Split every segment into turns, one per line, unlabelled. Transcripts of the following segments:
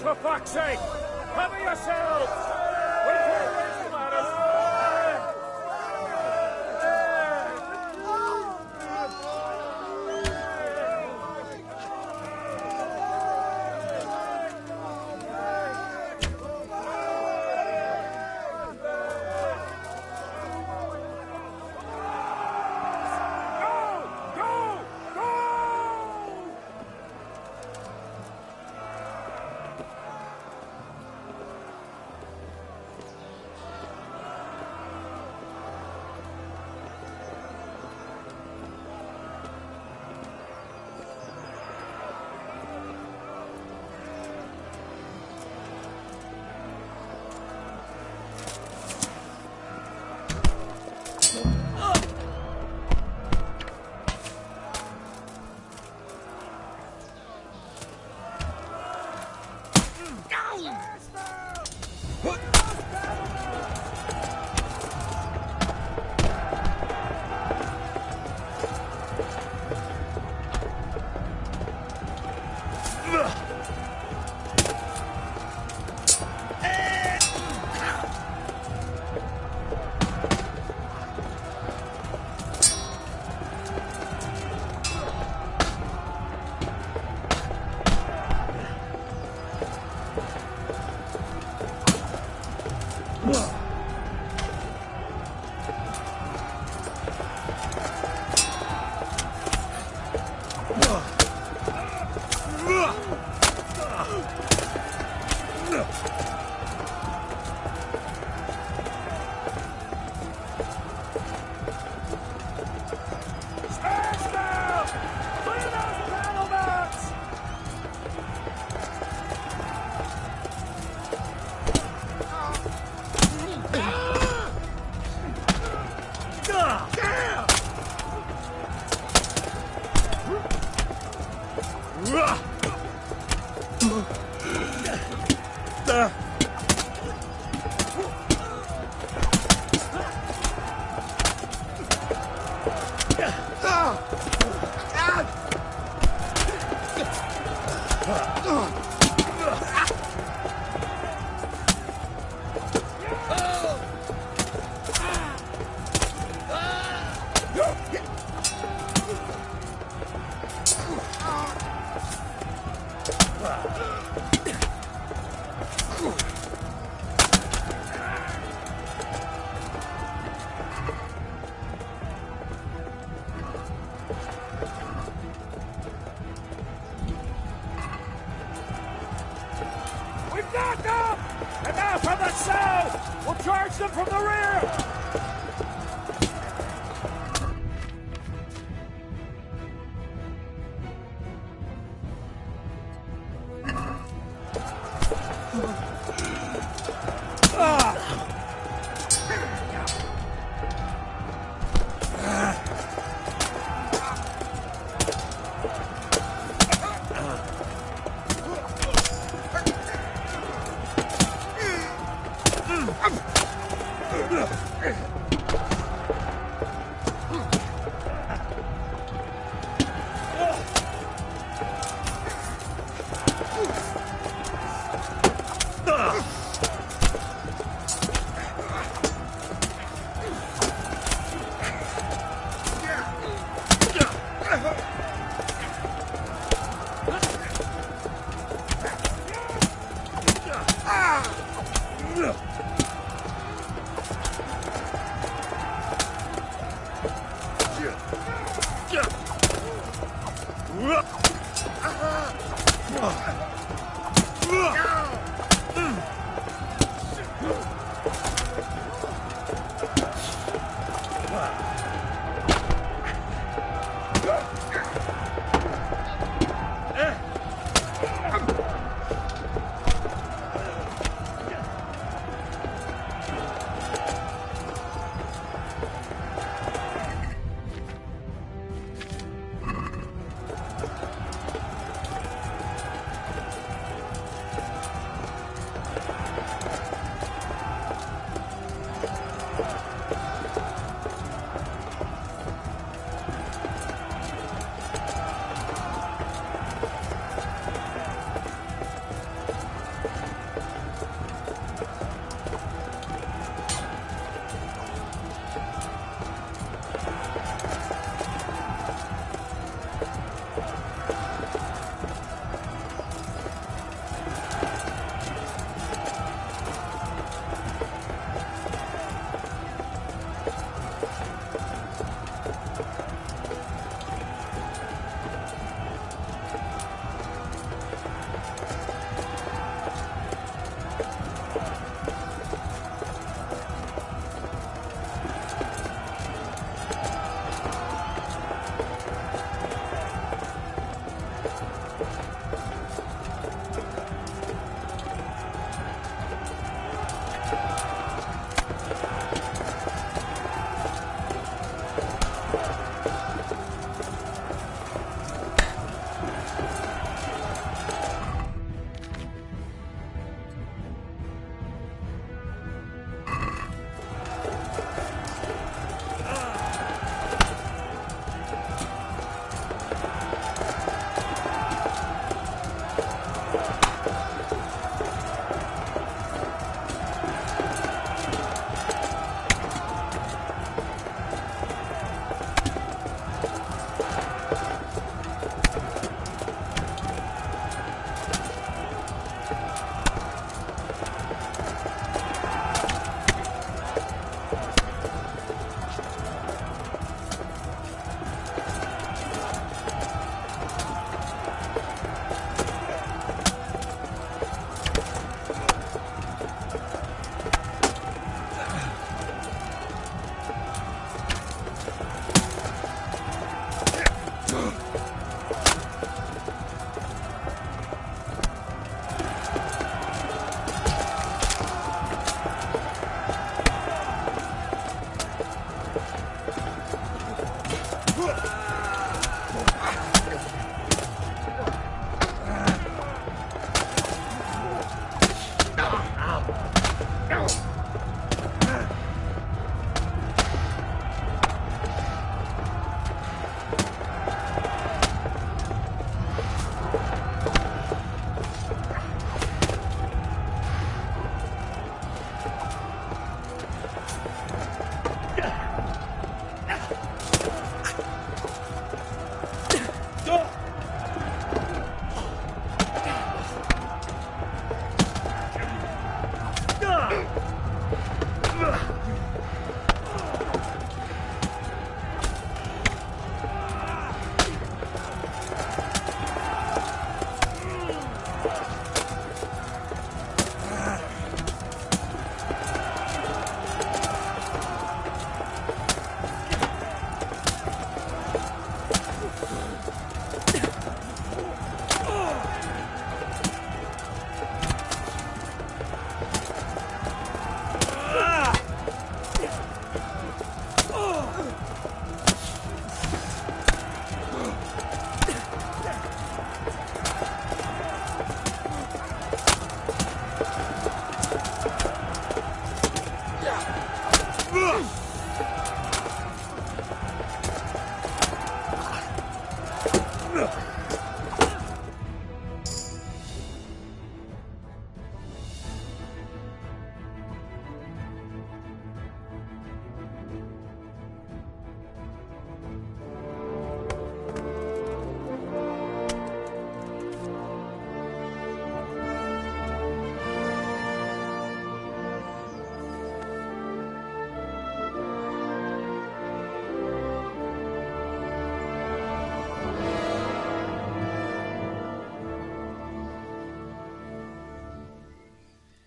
for fuck's sake! Cover yourselves! We can't raise them at us!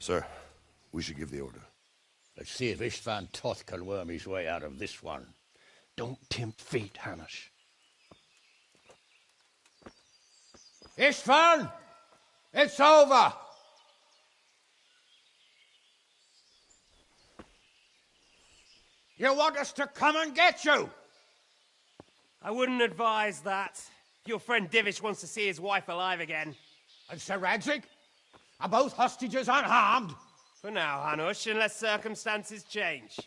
Sir, we should give the order.
Let's see if Istvan Toth can worm his way out of this one.
Don't tempt fate, Hamish.
Istvan! It's over! You want us to come and get you?
I wouldn't advise that. Your friend Divish wants to see his wife alive again.
And Sir Radzig? Are both hostages unharmed?
For now, Hanush, unless circumstances change.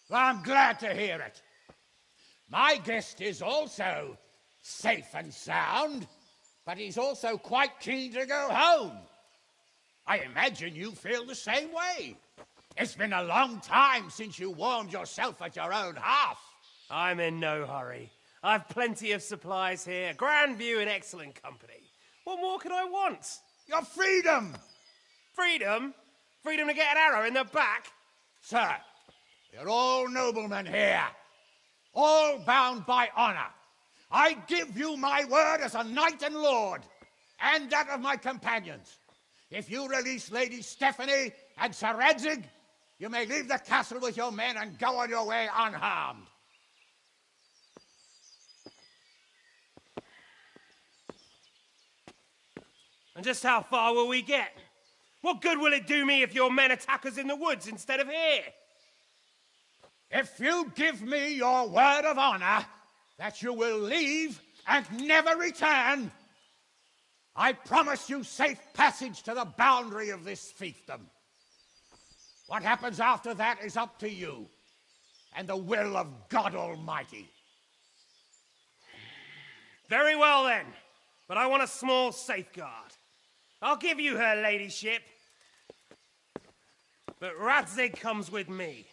Well, I'm glad to hear it. My guest is also safe and sound, but he's also quite keen to go home. I imagine you feel the same way. It's been a long time since you warmed yourself at your own hearth.
I'm in no hurry. I've plenty of supplies here, grand view and excellent company. What more could I want?
Your freedom!
Freedom? Freedom to get an arrow in the back?
Sir, we're all noblemen here, all bound by honor. I give you my word as a knight and lord, and that of my companions. If you release Lady Stephanie and Sir Radzig, you may leave the castle with your men and go on your way unharmed.
And just how far will we get? What good will it do me if your men attack us in the woods instead of here?
If you give me your word of honor that you will leave and never return, I promise you safe passage to the boundary of this fiefdom. What happens after that is up to you and the will of God Almighty.
Very well then, but I want a small safeguard. I'll give you her ladyship, but Radzig comes with me.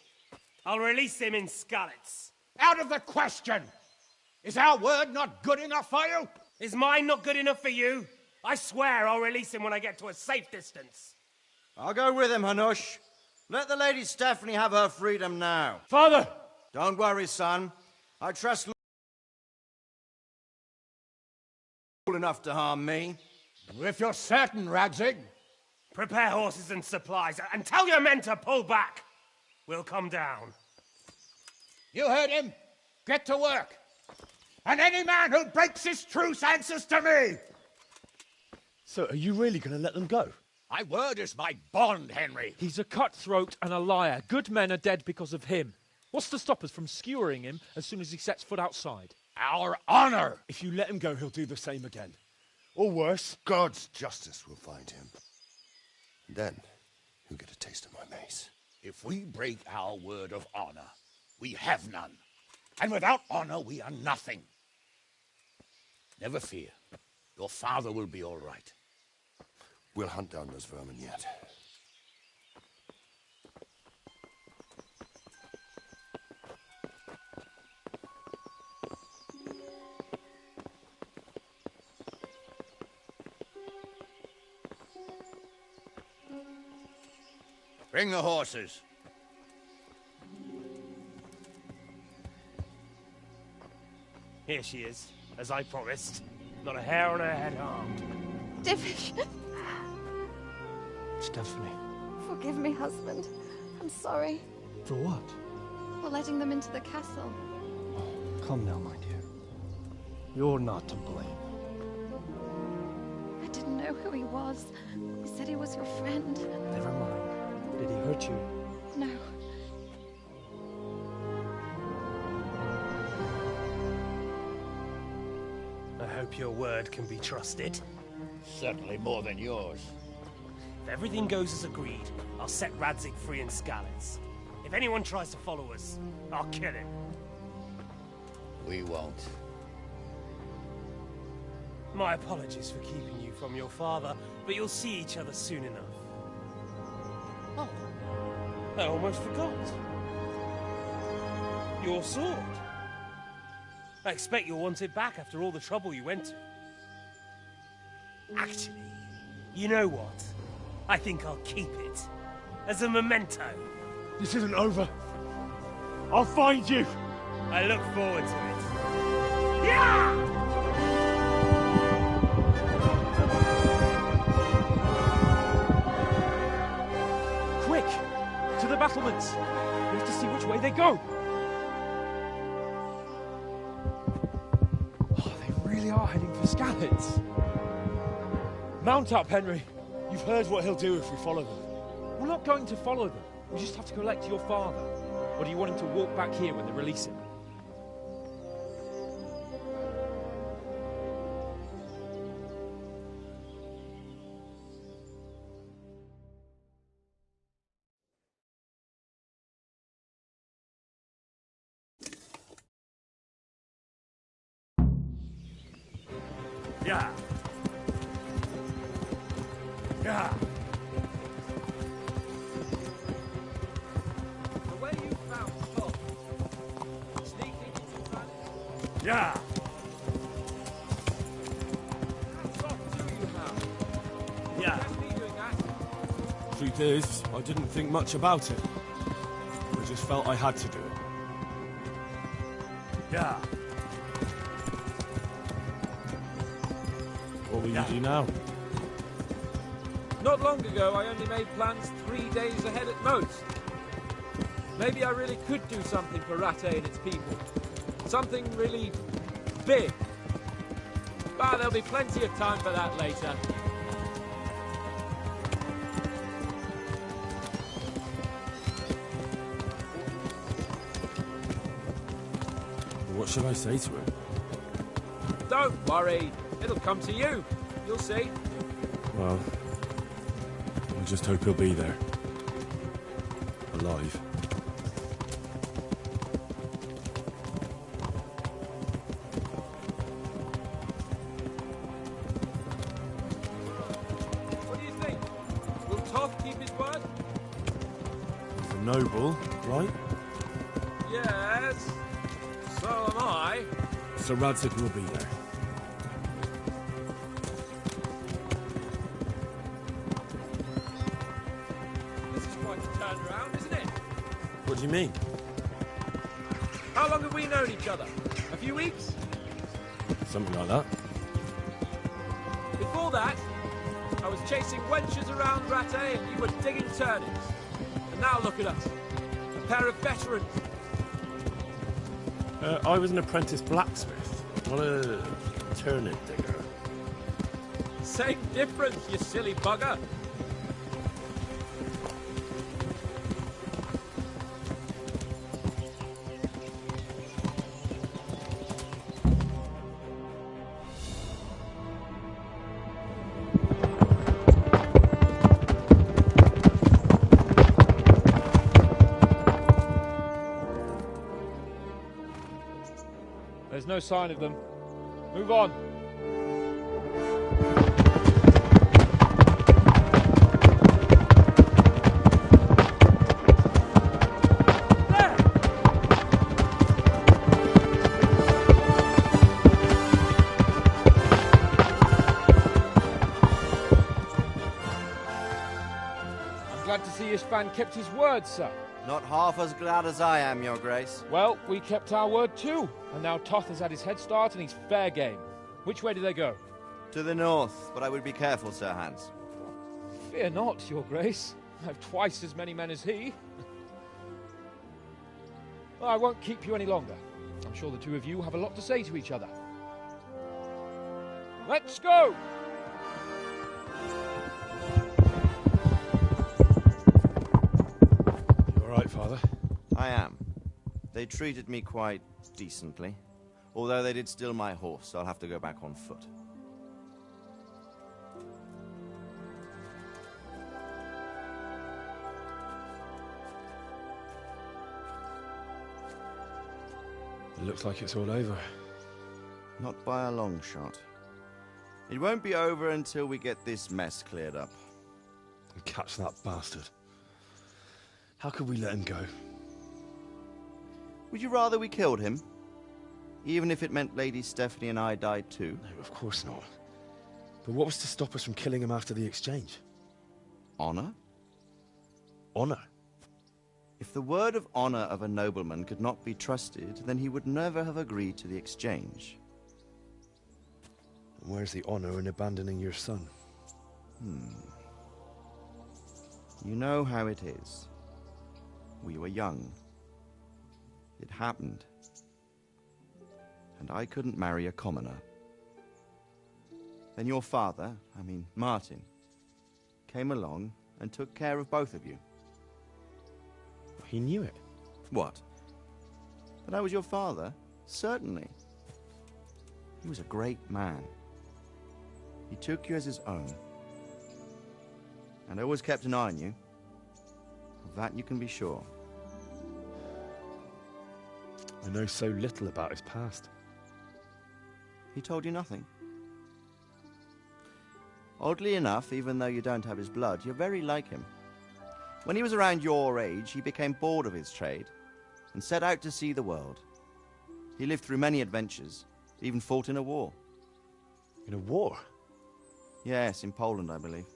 I'll release him in Skalitz.
Out of the question! Is our word not good enough for you?
Is mine not good enough for you? I swear I'll release him when I get to a safe distance.
I'll go with him, Hanush. Let the Lady Stephanie have her freedom now.
Father!
Don't worry, son. I trust enough to harm me.
If you're certain, Radzig.
Prepare horses and supplies, and tell your men to pull back. We'll come down.
You heard him. Get to work. And any man who breaks his truce answers to me.
So, are you really going to let them go?
My word is my bond, Henry.
He's a cutthroat and a liar. Good men are dead because of him. What's to stop us from skewering him as soon as he sets foot outside?
Our honor.
If you let him go, he'll do the same again. Or worse.
God's justice will find him. Then, he'll get a taste of my mace.
If we break our word of honor, we have none. And without honor, we are nothing. Never fear. Your father will be all right.
We'll hunt down those vermin yet.
Bring the horses.
Here she is, as I promised. Not a hair on her head harmed.
Divish!
Stephanie.
Forgive me, husband. I'm sorry
For what?
for letting them into the castle.
Come now, my dear. You're not to blame.
I didn't know who he was. He said he was your friend.
Never mind. Did he hurt you?
No.
I hope your word can be trusted.
Certainly more than yours.
If everything goes as agreed, I'll set Radzig free in Skalitz. If If anyone tries to follow us, I'll kill him.
We won't.
My apologies for keeping you from your father, but you'll see each other soon enough. Oh, I almost forgot. Your sword. I expect you'll want it back after all the trouble you went to. Actually, you know what? I think I'll keep it. As a memento.
This isn't over. I'll find you.
I look forward to it. Yeah!
Quick! To the battlements! We have to see which way they go! Oh, they really are heading for Scallops. Mount up, Henry.
You've heard what he'll do if we follow them.
We're not going to follow them. We just have to collect your father. Or do you want him to walk back here when they release him?
Yeah. Yeah.
The way you found Tom, sneaking into Valley.
Yeah.
How soft do you have?
Yeah.
That's me doing that.
Truth is, I didn't think much about it. I just felt I had to do it.
Yeah.
What will you do now?
Not long ago, I only made plans 3 days ahead at most. Maybe I really could do something for Rattay and its people. Something really big. But there'll be plenty of time for that later.
What should I say to him?
Don't worry. It'll come to you. You'll see.
Well, I just hope he'll be there. Alive.
What do you think? Will Toth keep his word?
He's a noble, right?
Yes. So am I.
So Radzig will be there.
This is quite a turnaround, isn't it?
What do you mean?
How long have we known each other? A few weeks?
Something like that.
Before that, I was chasing wenches around Rattay and you were digging turnips. And now look at us. A pair of veterans.
I was an apprentice blacksmith, not a turnip digger.
Same difference, you silly bugger. There's no sign of them. Move on. There! I'm glad to see Ishvan kept his word, sir.
Not half as glad as I am, Your Grace.
Well, we kept our word too. And now Toth has had his head start and he's fair game. Which way do they go?
To the north, but I would be careful, Sir Hans.
Fear not, Your Grace. I have twice as many men as he. Well, I won't keep you any longer. I'm sure the two of you have a lot to say to each other. Let's go!
You all right, Father?
I am. They treated me quite decently. Although they did steal my horse, so I'll have to go back on foot.
It looks like it's all over.
Not by a long shot. It won't be over until we get this mess cleared up.
And catch that bastard. How could we let him go?
Would you rather we killed him? Even if it meant Lady Stephanie and I died too?
No, of course not. But what was to stop us from killing him after the exchange?
Honor?
Honor?
If the word of honor of a nobleman could not be trusted, then he would never have agreed to the exchange.
And where's the honor in abandoning your son?
You know how it is. We were young. It happened. And I couldn't marry a commoner. Then your father, Martin, came along and took care of both of you.
He knew it.
What? That I was your father? Certainly. He was a great man. He took you as his own. And always kept an eye on you. Of that you can be sure.
I know so little about his past.
He told you nothing? Oddly enough, even though you don't have his blood, you're very like him. When he was around your age, he became bored of his trade and set out to see the world. He lived through many adventures, even fought in a war.
In a war?
Yes, in Poland, I believe.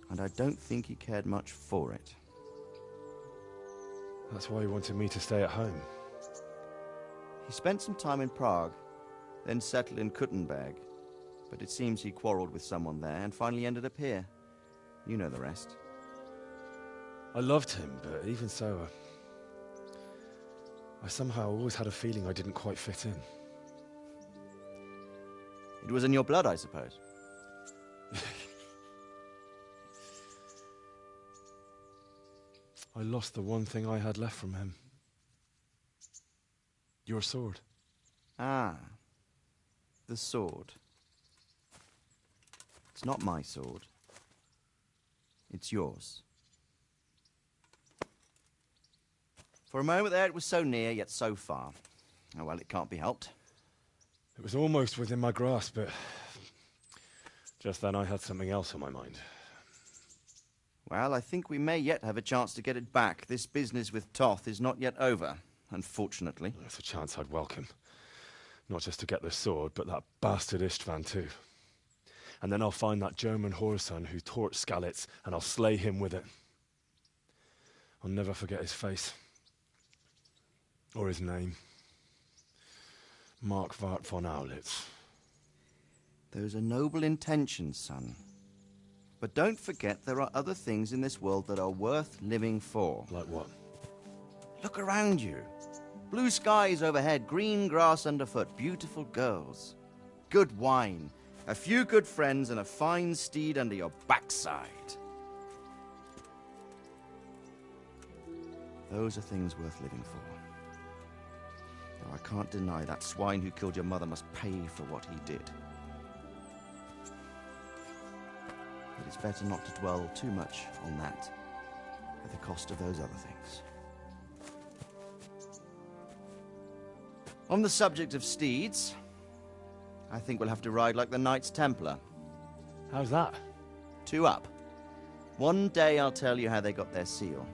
And I don't think he cared much for it.
That's why he wanted me to stay at home.
He spent some time in Prague, then settled in Kuttenberg. But it seems he quarreled with someone there and finally ended up here. You know the rest.
I loved him, but even so, I somehow always had a feeling I didn't quite fit in.
It was in your blood, I suppose.
I lost the one thing I had left from him. Your sword.
Ah. The sword. It's not my sword. It's yours. For a moment there, it was so near, yet so far. Oh, well, it can't be helped.
It was almost within my grasp, but just then I had something else on my mind.
Well, I think we may yet have a chance to get it back. This business with Toth is not yet over, unfortunately.
That's a chance I'd welcome. Not just to get the sword, but that bastard Istvan too. And then I'll find that German whoreson who torched Skalitz, and I'll slay him with it. I'll never forget his face. Or his name. Marquardt von Aulitz.
Those are noble intentions, son. But don't forget there are other things in this world that are worth living for.
Like what?
Look around you. Blue skies overhead, green grass underfoot, beautiful girls. Good wine, a few good friends, and a fine steed under your backside. Those are things worth living for. Though I can't deny that swine who killed your mother must pay for what he did. But it's better not to dwell too much on that at the cost of those other things. On the subject of steeds, I think we'll have to ride like the Knights Templar.
How's that?
2 up. One day I'll tell you how they got their seal.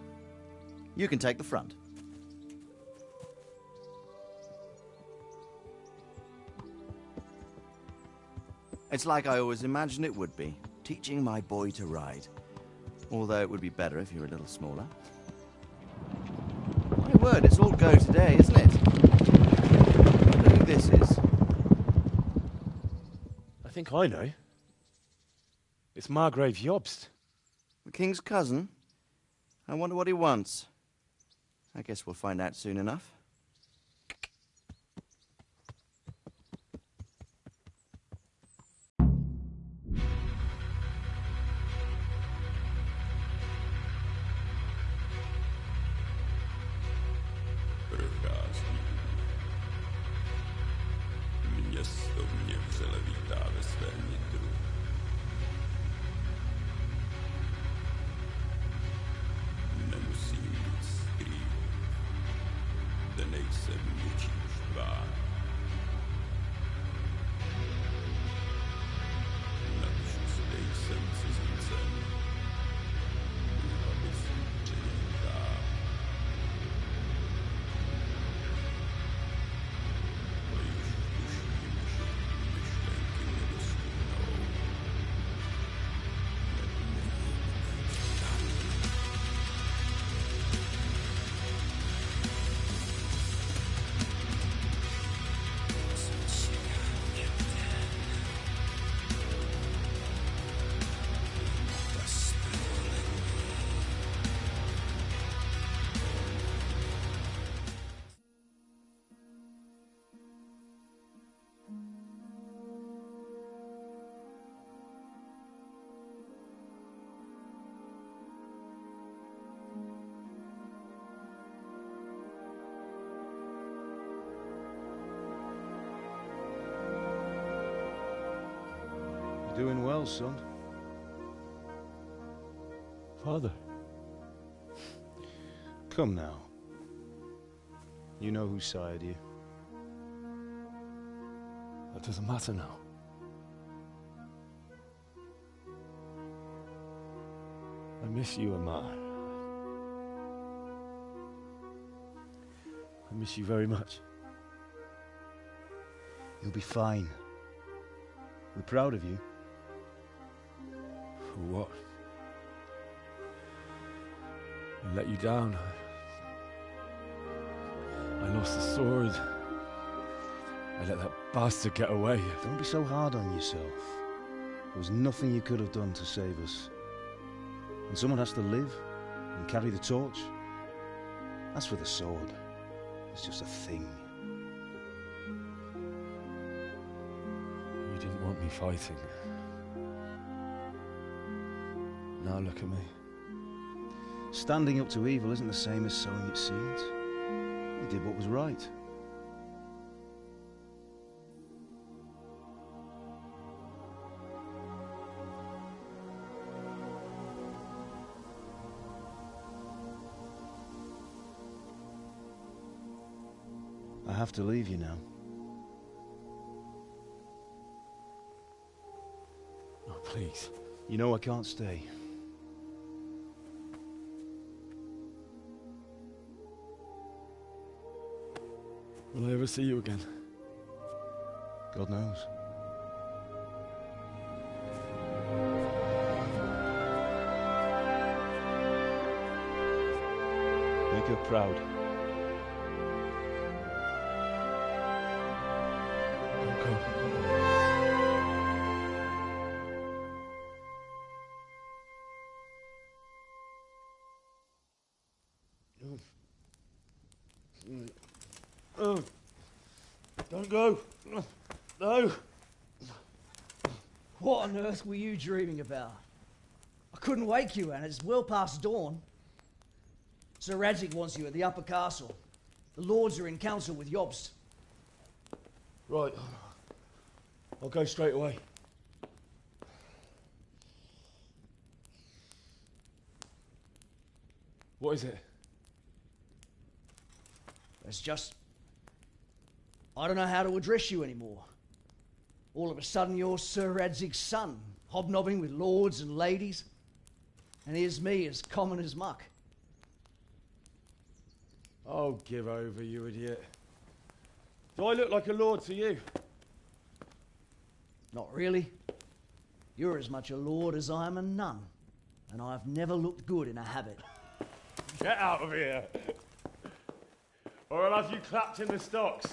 You can take the front. It's like I always imagined it would be, teaching my boy to ride. Although it would be better if you were a little smaller. My word, it's all go today, isn't it? I wonder who this is.
I think I know. It's Margrave Jobst.
The king's cousin? I wonder what he wants. I guess we'll find out soon enough.
Město mě vřele vítá ve svém nitru. Nemusím nic skrývat, kde nejsem něčím va. Lepšus dej sem cizincem. Aby si přijímá. A již tuším, že myšlenky nedostihnou.
You're doing well, son.
Father.
Come now. You know who sired you.
That doesn't matter now. I miss you, Amar. I miss you very much.
You'll be fine. We're proud of you.
For what? I let you down. I lost the sword. I let that bastard get away.
Don't be so hard on yourself. There was nothing you could have done to save us. And someone has to live and carry the torch. As for the sword, it's just a thing.
You didn't want me fighting. Now look at me.
Standing up to evil isn't the same as sowing its seeds. You did what was right. I have to leave you now.
Oh, please.
You know I can't stay.
Will I ever see you again?
God knows. Make her proud.
Oh, don't go. No.
What on earth were you dreaming about? I couldn't wake you, and it's well past dawn. Sir Radzig wants you at the upper castle. The lords are in council with Jobst.
Right. I'll go straight away.
What is it?
It's just... I don't know how to address you anymore. All of a sudden you're Sir Radzig's son, hobnobbing with lords and ladies. And here's me, as common as muck.
Oh, give over, you idiot. Do I look like a lord to you?
Not really. You're as much a lord as I am a nun. And I've never looked good in a habit.
Get out of here. Or I'll have you clapped in the stocks.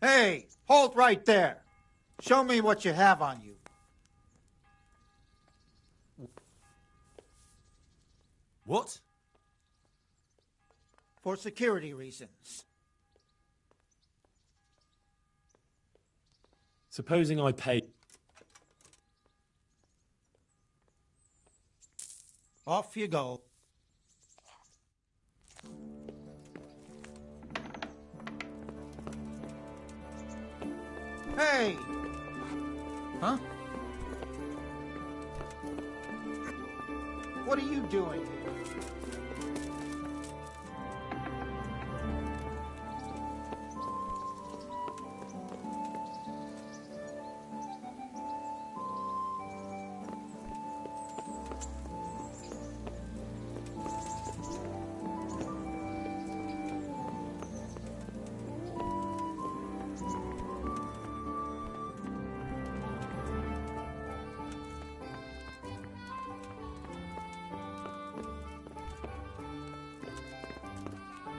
Hey, halt right there. Show me what you have on you.
What?
For security reasons.
Supposing I pay...
Off you go. Hey! Huh? What are you doing here?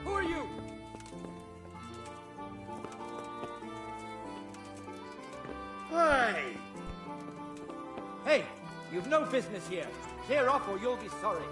Who are you?
Hey! Hey, you've no business here. Clear off or you'll be sorry.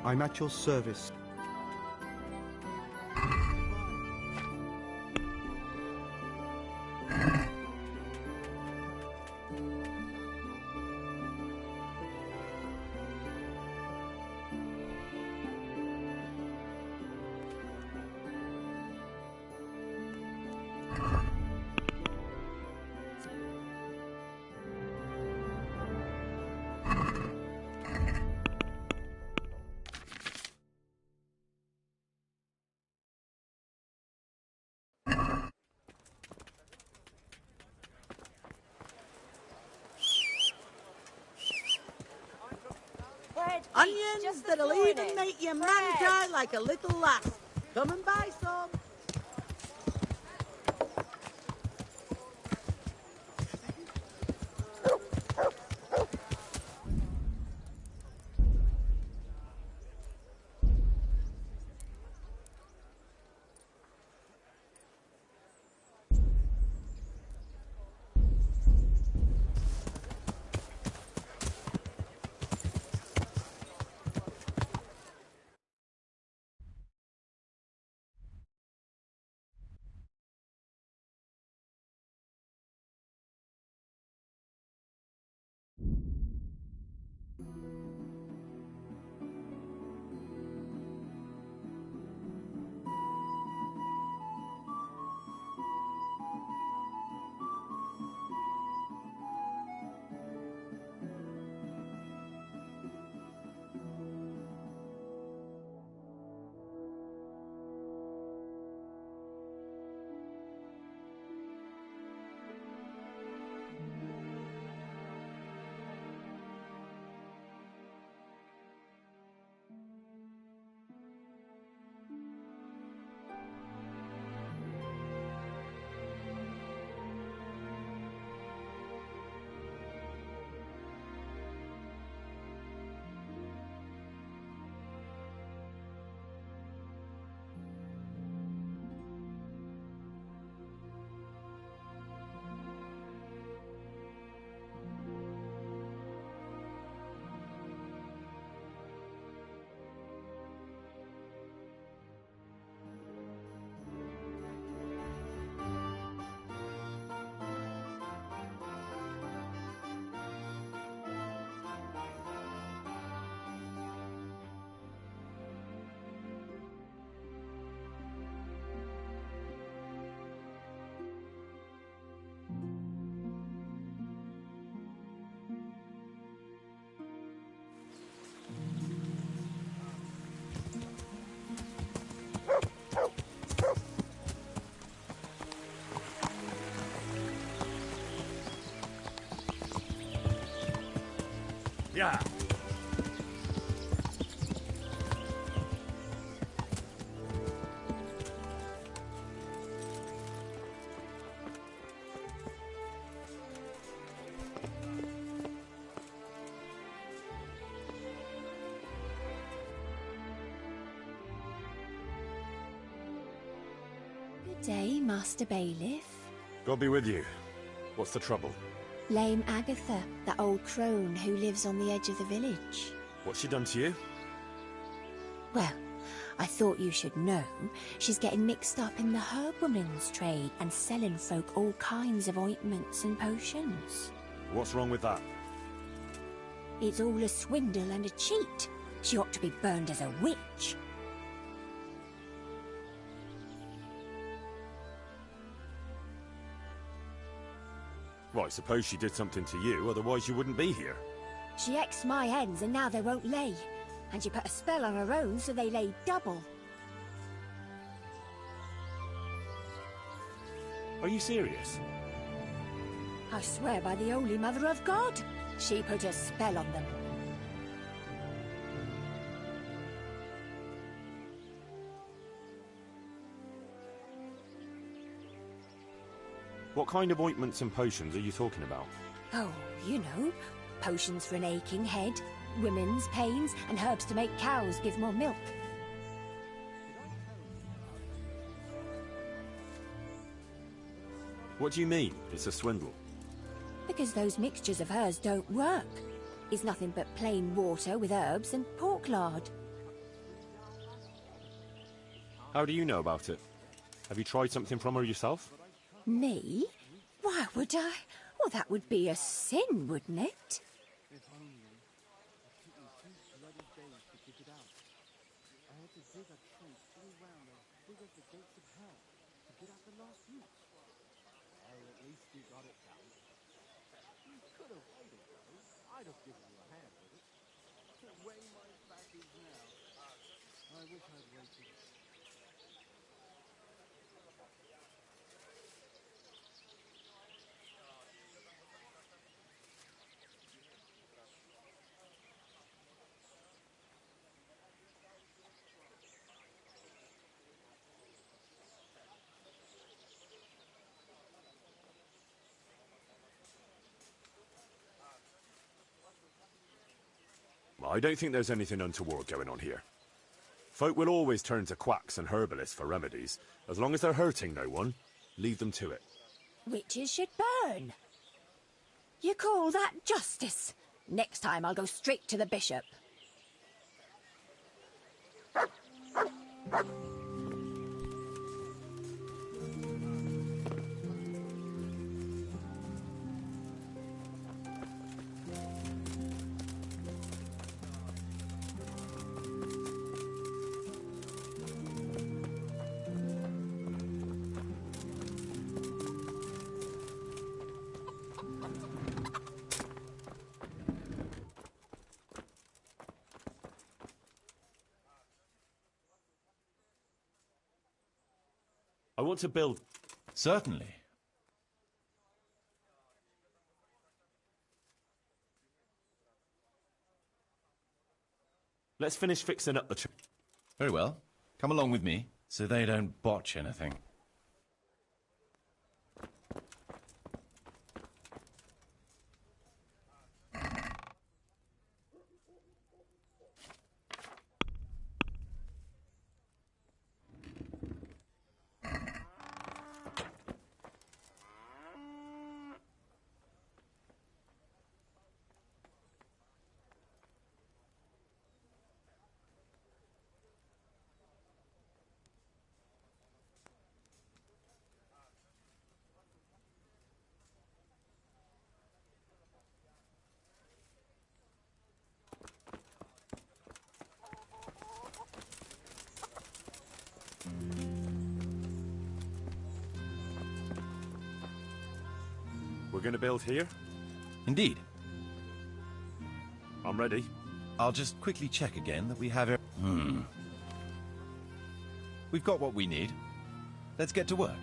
I'm at your service.
Onions that'll even make your man cry like a little lass. Come and buy some.
Yeah.
Good day, Master Bailiff.
God be with you. What's the trouble?
Lame Agatha, that old crone who lives on the edge of the village.
What's she done to you?
Well, I thought you should know. She's getting mixed up in the herbwoman's trade and selling folk all kinds of ointments and potions.
What's wrong with that?
It's all a swindle and a cheat. She ought to be burned as a witch.
Well, I suppose she did something to you, otherwise you wouldn't be here.
She exed my hens and now they won't lay. And she put a spell on her own so they lay double.
Are you serious?
I swear by the Holy Mother of God, she put a spell on them.
What kind of ointments and potions are you talking about?
Oh, you know, potions for an aching head, women's pains, and herbs to make cows give more milk.
What do you mean, it's a swindle?
Because those mixtures of hers don't work. It's nothing but plain water with herbs and pork lard.
How do you know about it? Have you tried something from her yourself?
Me? Why would I? Well, that would be a sin, wouldn't it?
I don't think there's anything untoward going on here. Folk will always turn to quacks and herbalists for remedies. As long as they're hurting no one, leave them to it.
Witches should burn. You call that justice? Next time I'll go straight to the bishop.
I want to build...
Certainly.
Let's finish fixing up the...
Very well. Come along with me, so they don't botch anything.
We're going to build here?
Indeed.
I'm ready.
I'll just quickly check again that we have it. We've got what we need. Let's get to work.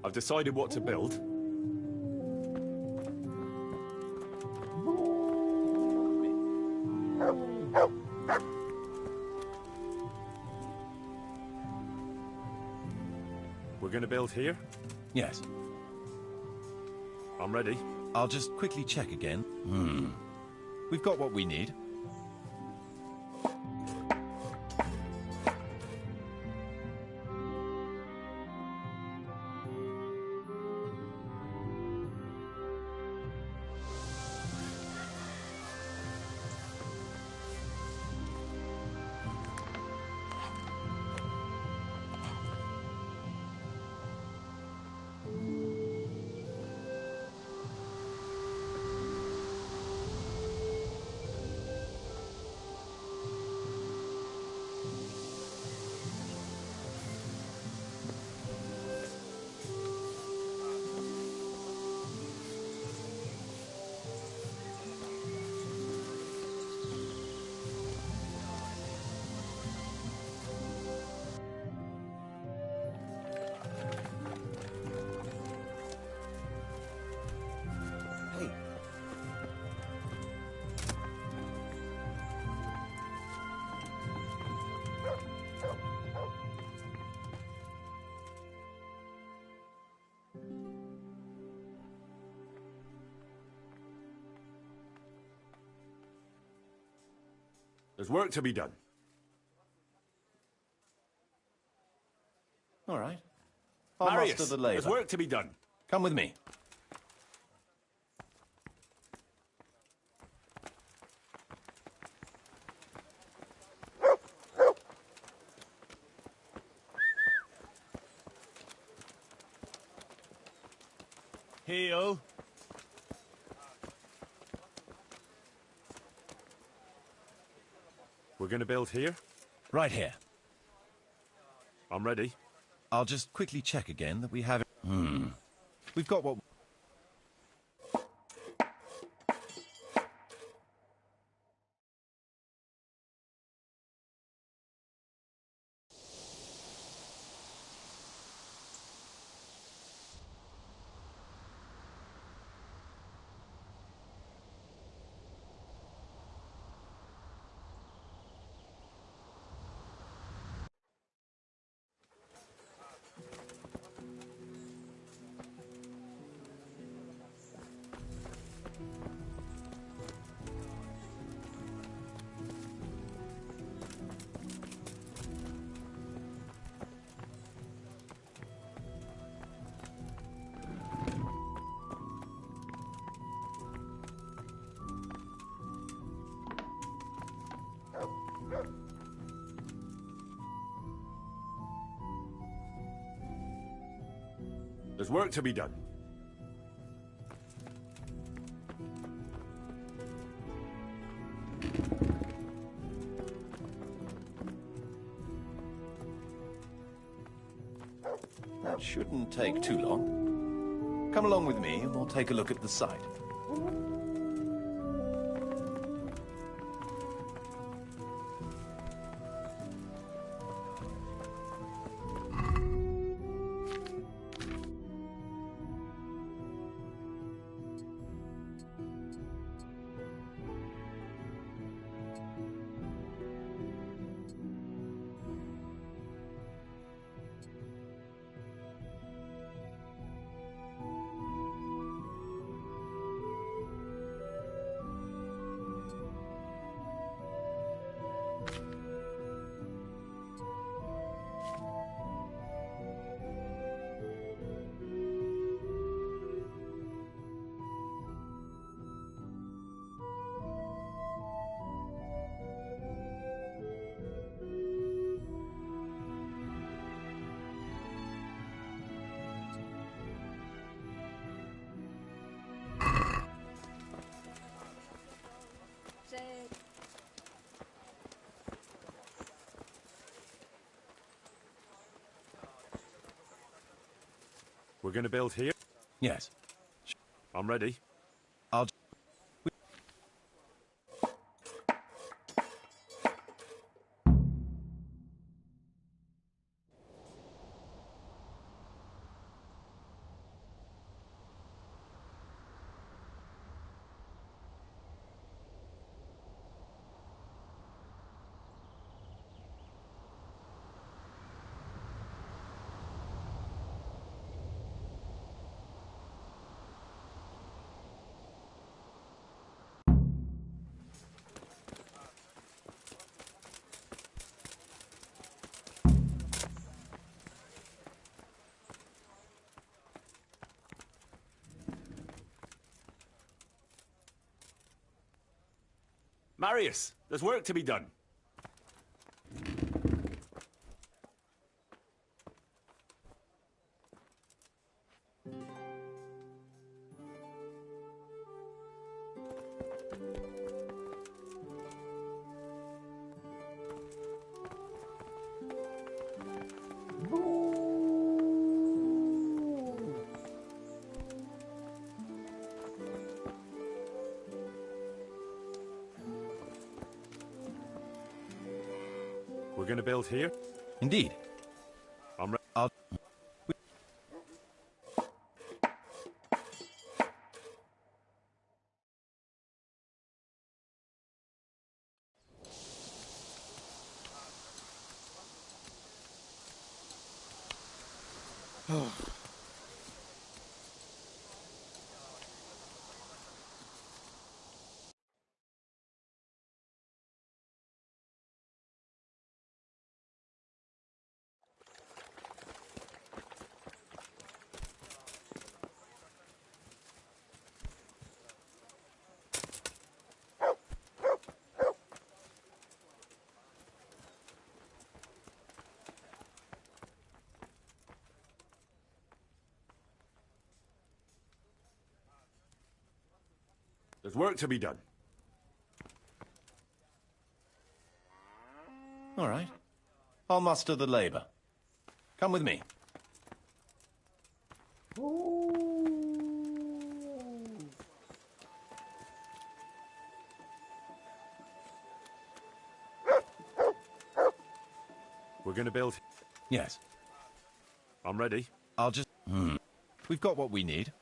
I've decided what to build. We're going to build here?
Yes.
I'm ready.
I'll just quickly check again. We've got what we need.
There's work to be done.
All right. I'll
Marius,
muster the labour.
there's work to be done.
Come with me.
Heel.
We're going to build here?
Right here.
I'm ready.
I'll just quickly check again that we have it. We've got what...
There's work to be done.
Shouldn't take too long. Come along with me and we'll take a look at the site.
We're going to build here?
Yes.
I'm ready.
I'll...
Marius, there's work to be done. We're going to build here?
Indeed.
I'm ready.
I'll...
There's work to be done.
All right. I'll muster the labor. Come with me.
We're going to build...
Yes.
I'm ready.
I'll just... We've got what we need.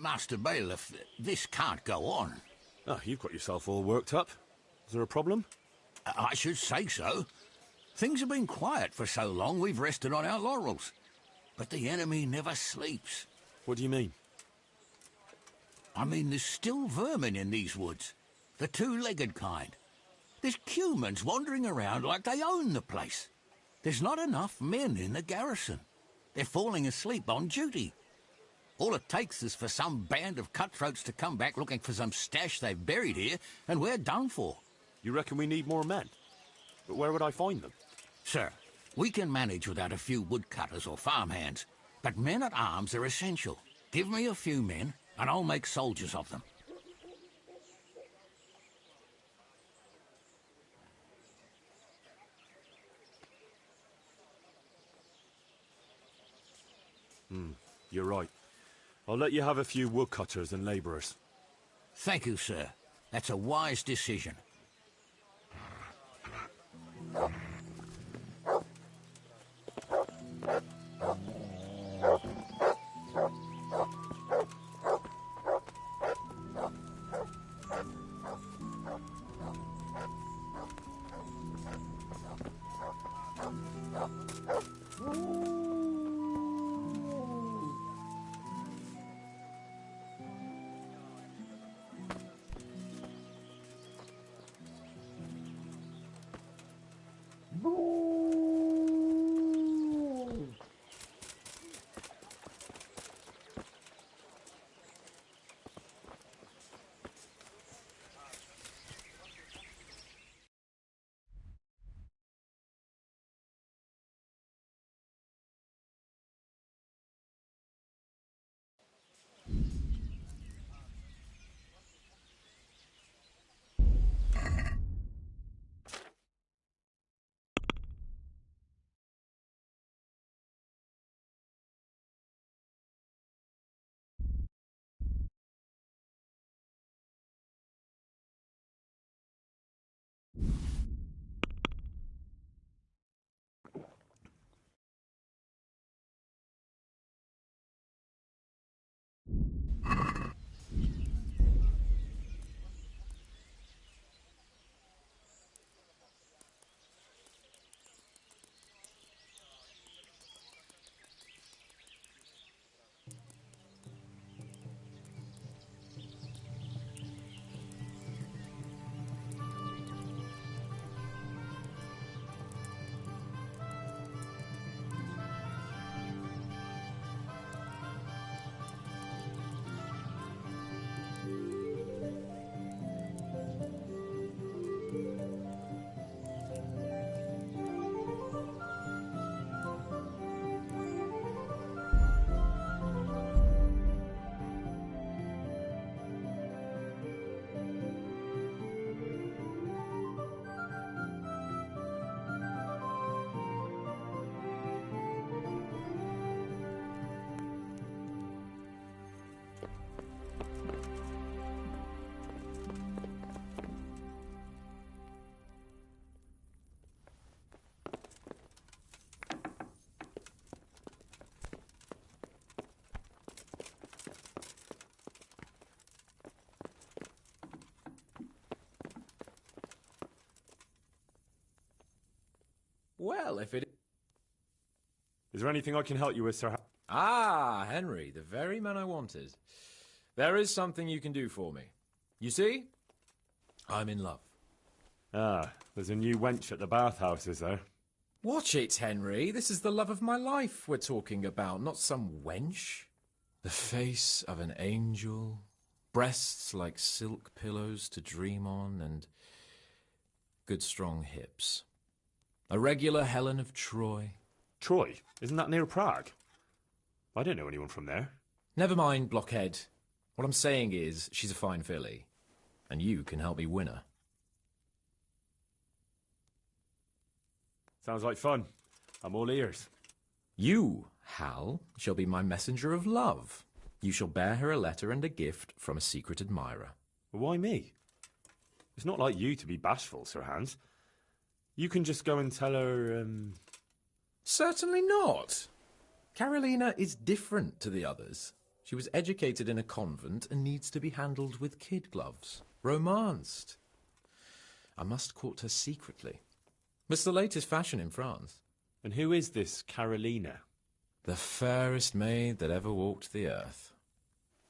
Master Bailiff, this can't go on.
Oh, you've got yourself all worked up. Is there a problem?
I should say so. Things have been quiet for so long we've rested on our laurels. But the enemy never sleeps.
What do you mean?
I mean, there's still vermin in these woods. The two-legged kind. There's humans wandering around like they own the place. There's not enough men in the garrison. They're falling asleep on duty. All it takes is for some band of cutthroats to come back looking for some stash they've buried here, and we're done for.
You reckon we need more men? But where would I find them?
Sir, we can manage without a few woodcutters or farmhands, but men-at-arms are essential. Give me a few men, and I'll make soldiers of them.
You're right. I'll let you have a few woodcutters and labourers.
Thank you, sir. That's a wise decision.
Well, if it...
Is there anything I can help you with, sir?
Ah, Henry, the very man I wanted. There is something you can do for me. You see? I'm in love.
Ah, there's a new wench at the bathhouse, is there?
Watch it, Henry. This is the love of my life we're talking about, not some wench. The face of an angel, breasts like silk pillows to dream on, and good strong hips. A regular Helen of Troy.
Troy? Isn't that near Prague? I don't know anyone from there.
Never mind, blockhead. What I'm saying is, she's a fine filly, and you can help me win her.
Sounds like fun. I'm all ears.
You, Hal, shall be my messenger of love. You shall bear her a letter and a gift from a secret admirer.
Why me? It's not like you to be bashful, Sir Hans. You can just go and tell her,
Certainly not. Carolina is different to the others.
She was educated in a convent and needs to be handled with kid gloves. Romanced. I must court her secretly. It's the latest fashion in France.
And who is this Carolina?
The fairest maid that ever walked the earth.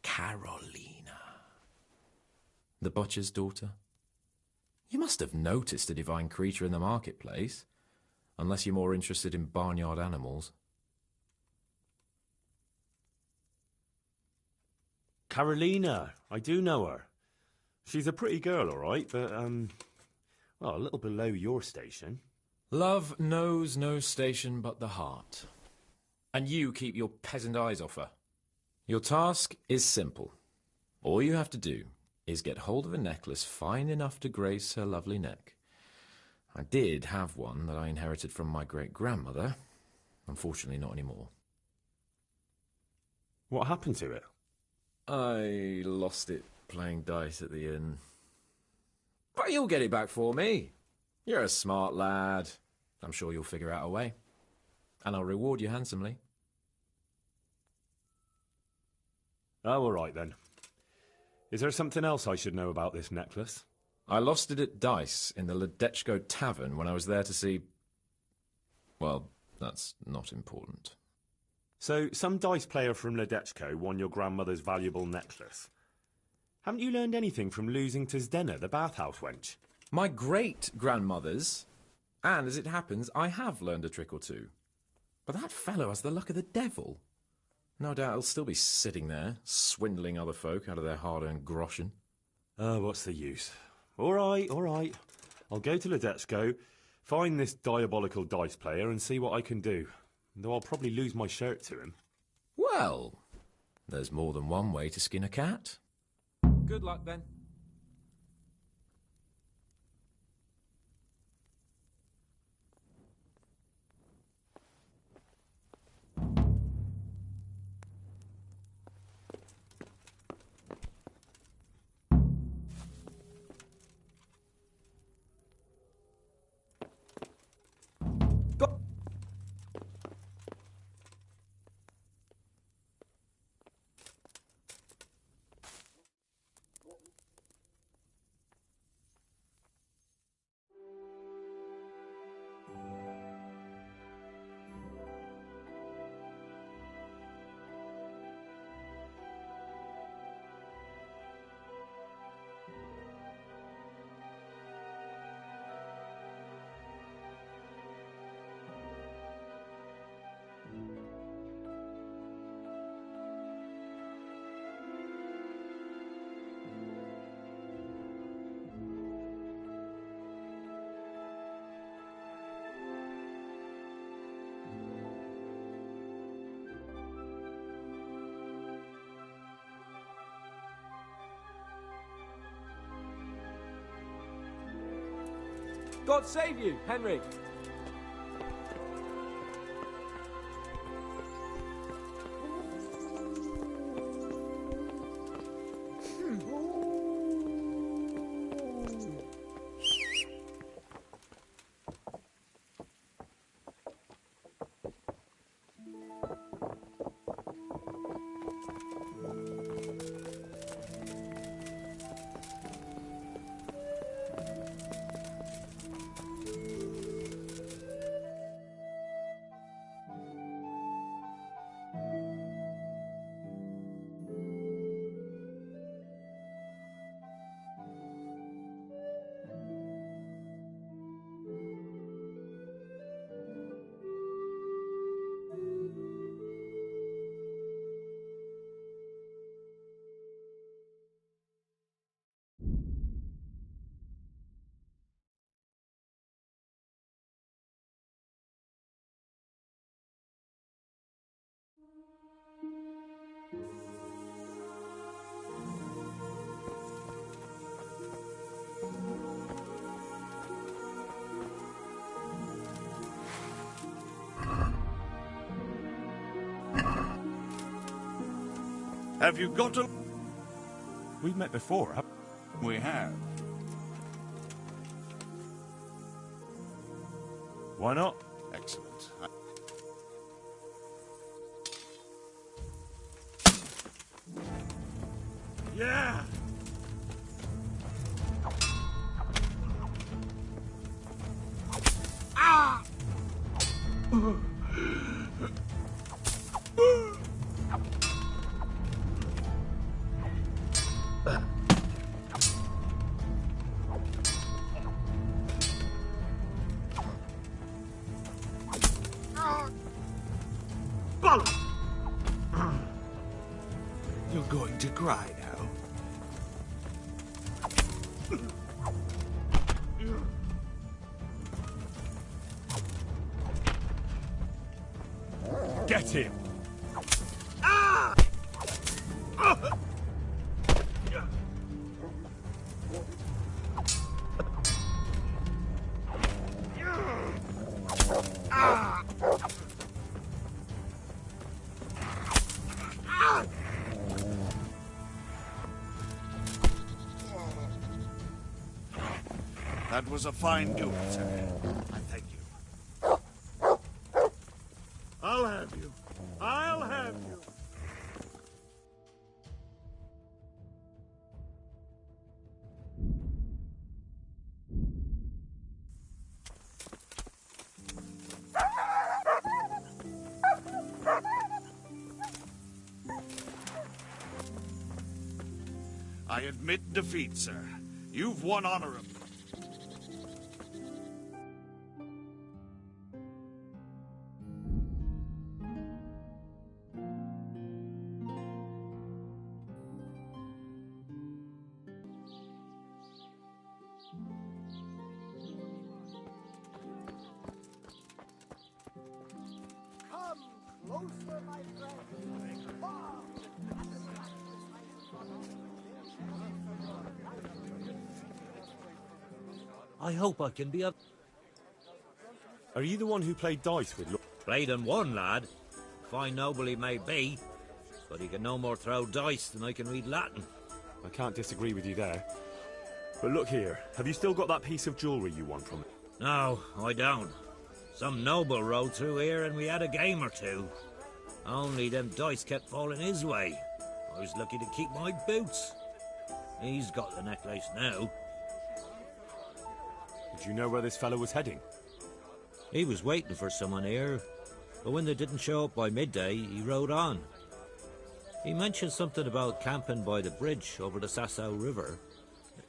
Carolina. The butcher's daughter. You must have noticed a divine creature in the marketplace, unless you're more interested in barnyard animals.
Carolina, I do know her. She's a pretty girl, all right, but, well, a little below your station.
Love knows no station but the heart. And you keep your peasant eyes off her. Your task is simple. All you have to do is get hold of a necklace fine enough to grace her lovely neck. I did have one that I inherited from my great-grandmother. Unfortunately, not anymore.
What happened to it?
I lost it playing dice at the inn. But you'll get it back for me. You're a smart lad. I'm sure you'll figure out a way. And I'll reward you handsomely.
Oh, all right then. Is there something else I should know about this necklace?
I lost it at dice in the Ledechko Tavern when I was there to see... Well, that's not important.
So, some dice player from Ledechko won your grandmother's valuable necklace. Haven't you learned anything from losing to Zdena, the bathhouse wench?
My great-grandmother's, and as it happens, I have learned a trick or two. But that fellow has the luck of the devil. No doubt he'll still be sitting there, swindling other folk out of their hard-earned groschen.
Oh, what's the use? All right, all right. I'll go to Ledechko, find this diabolical dice player and see what I can do. Though I'll probably lose my shirt to him.
Well, there's more than one way to skin a cat. Good luck, then. God save you, Henry!
Have you got a...
We've met before, haven't we?
We have.
Why not?
Excellent.
Yeah. Ah! You're going to cry now.
Get him!
Ah! Ah! That was a fine duel, sir. I thank you. I'll have you. I'll have you. I admit defeat, sir. You've won honorably. Come closer, my friend.
I hope I can be a...
Are you the one who played dice with...
Played and won, lad. Fine noble he may be, but he can no more throw dice than I can read Latin.
I can't disagree with you there. But look here, have you still got that piece of jewellery you want from it?
No, I don't. Some noble rode through here and we had a game or two. Only them dice kept falling his way. I was lucky to keep my boots. He's got the necklace now.
Did you know where this fellow was heading?
He was waiting for someone here, but when they didn't show up by midday, he rode on. He mentioned something about camping by the bridge over the Sasau River.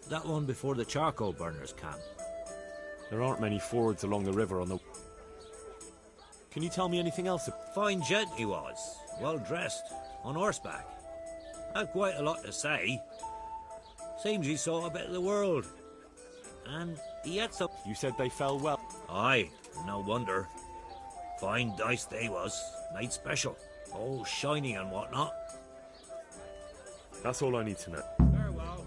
That one before the charcoal burners camp.
There aren't many fords along the river on the... Can you tell me anything else?
Fine gent he was, well dressed, on horseback. Had quite a lot to say. Seems he saw a bit of the world. And he had some...
You said they fell well.
Aye, no wonder. Fine dice they was, made special. All shiny and whatnot.
That's all I need to know.
Very well.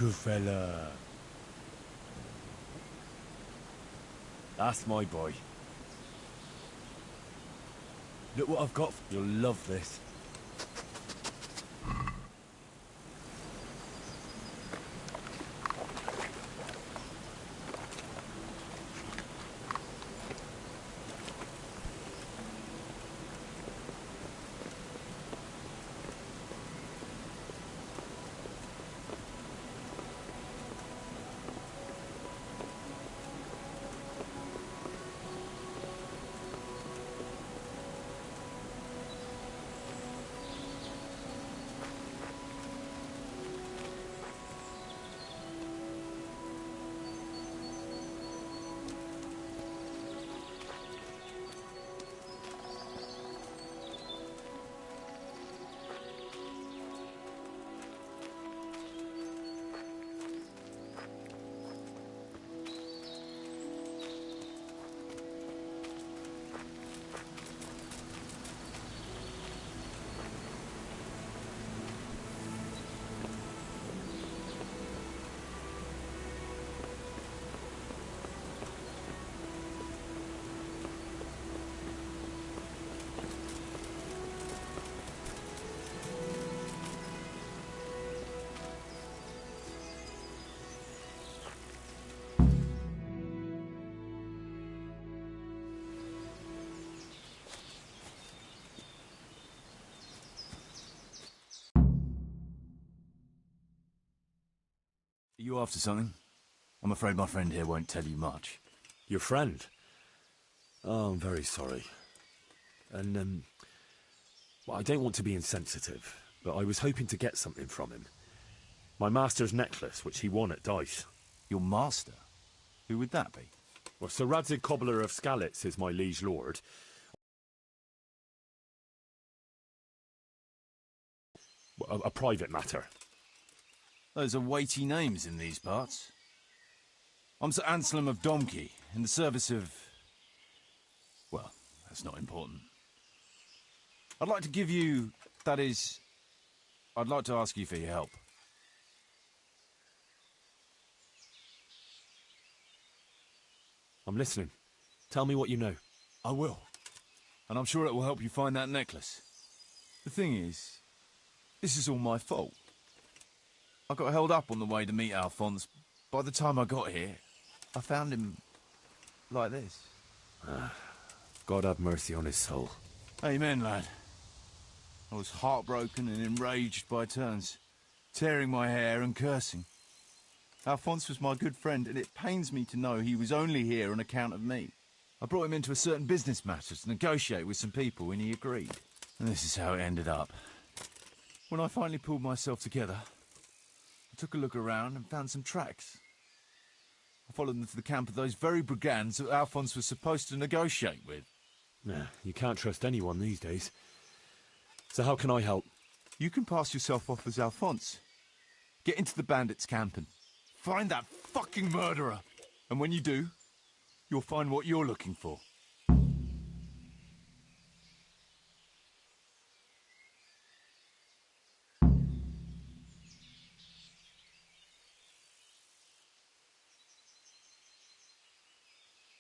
good fella. That's my boy. Look what I've got. You'll love this.
Are you after something? I'm afraid my friend here won't tell you much.
Your friend? Oh, I'm very sorry. And, well, I don't want to be insensitive, but I was hoping to get something from him. My master's necklace, which he won at dice.
Your master? Who would that be?
Well, Sir Radzig Cobbler of Skalitz is my liege lord. A private matter.
Those are weighty names in these parts. I'm Sir Anselm of Domkey, in the service of... well, that's not important. I'd like to give you... that is... I'd like to ask you for your help.
I'm listening. Tell me what you know.
I will. And I'm sure it will help you find that necklace. The thing is, this is all my fault. I got held up on the way to meet Alphonse. By the time I got here, I found him like this.
God have mercy on his soul.
Amen, lad. I was heartbroken and enraged by turns, tearing my hair and cursing. Alphonse was my good friend, and it pains me to know he was only here on account of me. I brought him into a certain business matter to negotiate with some people, and he agreed. And this is how it ended up. When I finally pulled myself together, I took a look around and found some tracks. I followed them to the camp of those very brigands that Alphonse was supposed to negotiate with.
Nah, you can't trust anyone these days. So how can I help?
You can pass yourself off as Alphonse. Get into the bandits' camp and find that fucking murderer. And when you do, you'll find what you're looking for.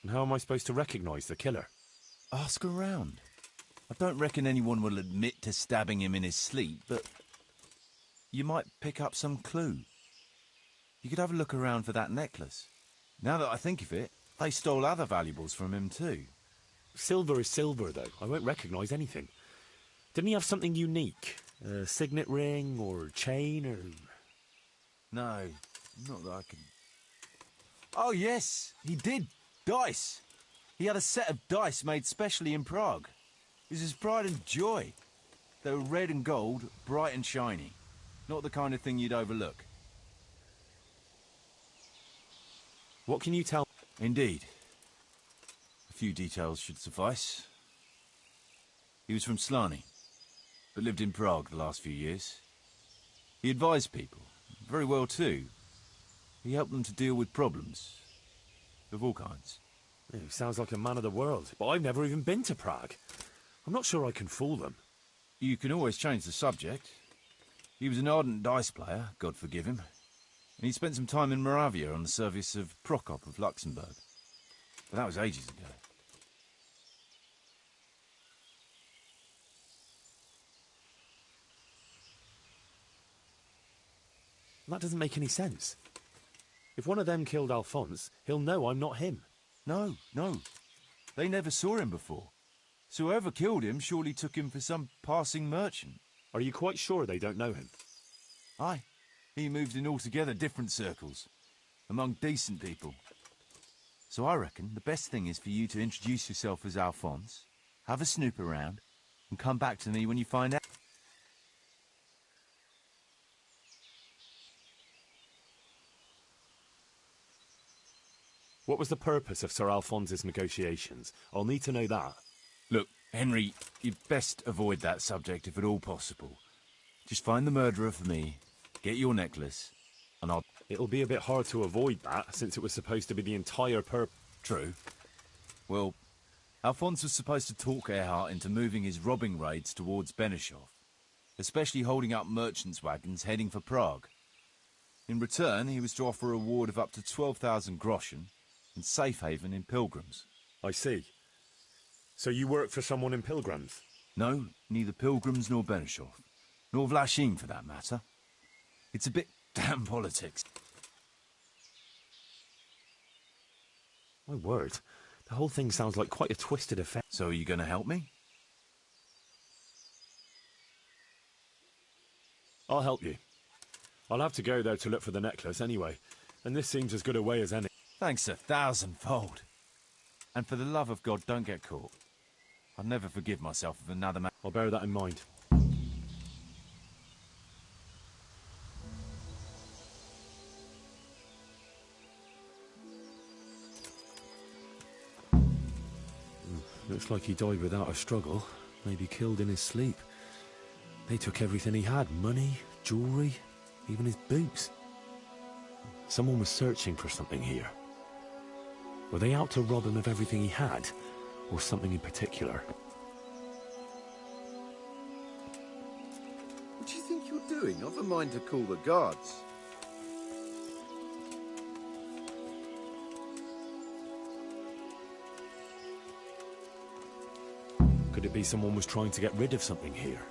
And how am I supposed to recognise the killer?
Ask around. I don't reckon anyone will admit to stabbing him in his sleep, but you might pick up some clue. You could have a look around for that necklace. Now that I think of it, they stole other valuables from him too.
Silver is silver, though. I won't recognise anything. Didn't he have something unique? A signet ring or a chain or...
No, not that I can... Oh yes, he did. Dice. He had a set of dice made specially in Prague. It was his pride and joy. They were red and gold, bright and shiny. Not the kind of thing you'd overlook.
What can you tell?
Indeed. A few details should suffice. He was from Slani, but lived in Prague the last few years. He advised people, very well too. He helped them to deal with problems. Of all kinds.
Yeah, he sounds like a man of the world, but I've never even been to Prague. I'm not sure I can fool them.
You can always change the subject. He was an ardent dice player, God forgive him. And he spent some time in Moravia on the service of Prokop of Luxembourg. But that was ages ago.
That doesn't make any sense. If one of them killed Alphonse, he'll know I'm not him.
No. They never saw him before. So whoever killed him surely took him for some passing merchant.
Are you quite sure they don't know him?
Aye. He moved in altogether different circles, among decent people. So I reckon the best thing is for you to introduce yourself as Alphonse, have a snoop around, and come back to me when you find out.
What was the purpose of Sir Alphonse's negotiations? I'll need to know that.
Look, Henry, you'd best avoid that subject if at all possible. Just find the murderer for me, get your necklace, and I'll...
It'll be a bit hard to avoid that, since it was supposed to be the entire purpose.
True. Well, Alphonse was supposed to talk Erhard into moving his robbing raids towards Benishov, especially holding up merchants' wagons heading for Prague. In return, he was to offer a reward of up to 12,000 groschen and safe haven in Pilgrims.
I see. So you work for someone in Pilgrims?
No, neither Pilgrims nor Benishov. Nor Vlachim, for that matter. It's a bit damn politics.
My word. The whole thing sounds like quite a twisted affair.
So are you going to help me?
I'll help you. I'll have to go there to look for the necklace anyway, and this seems as good a way as any.
Thanks 1,000-fold. And for the love of God, don't get caught. I'll never forgive myself if another man...
I'll bear that in mind. Looks like he died without a struggle. Maybe killed in his sleep. They took everything he had. Money, jewellery, even his boots. Someone was searching for something here. Were they out to rob him of everything he had? Or something in particular?
What do you think you're doing? I've a mind to call the guards.
Could it be someone was trying to get rid of something here?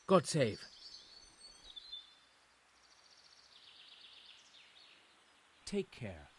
God save. Take care.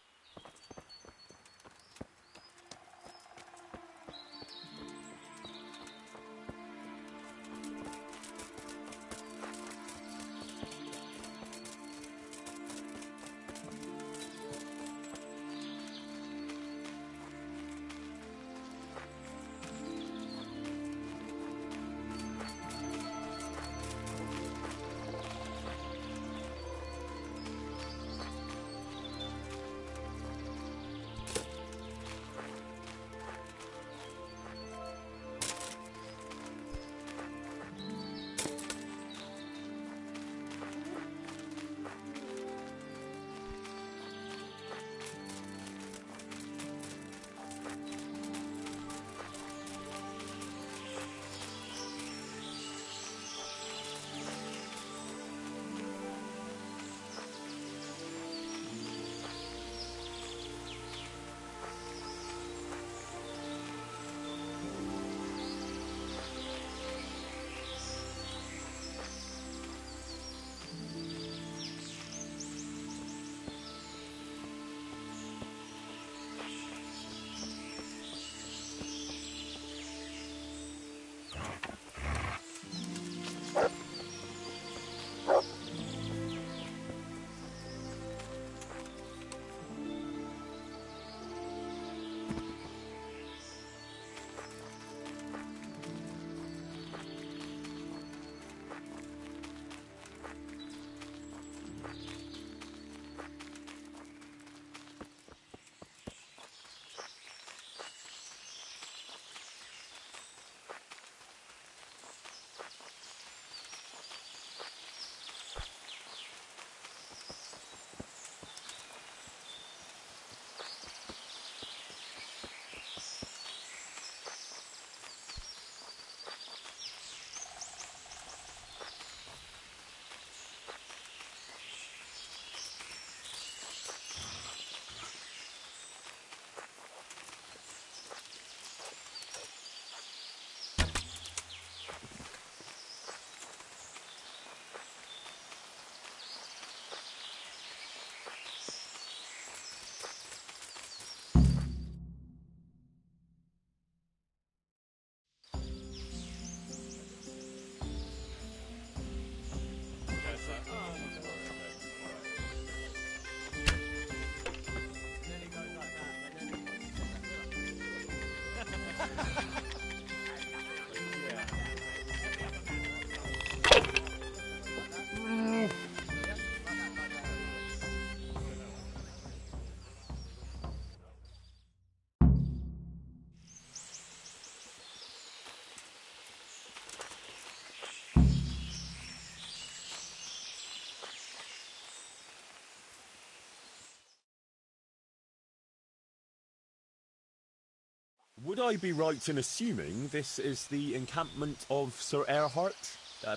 Would I be right in assuming this is the encampment of Sir Erhard,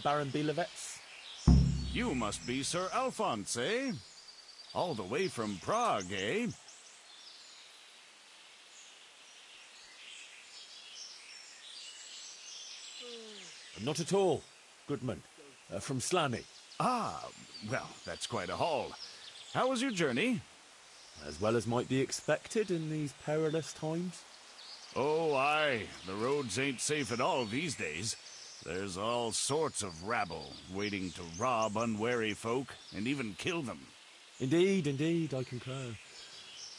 Baron Bielewitz?
You must be Sir Alphonse, eh? All the way from Prague, eh?
Not at all, Goodman. From Slaney.
Ah, well, that's quite a haul. How was your journey?
As well as might be expected in these perilous times.
Oh, aye. The roads ain't safe at all these days. There's all sorts of rabble waiting to rob unwary folk and even kill them.
Indeed, I concur.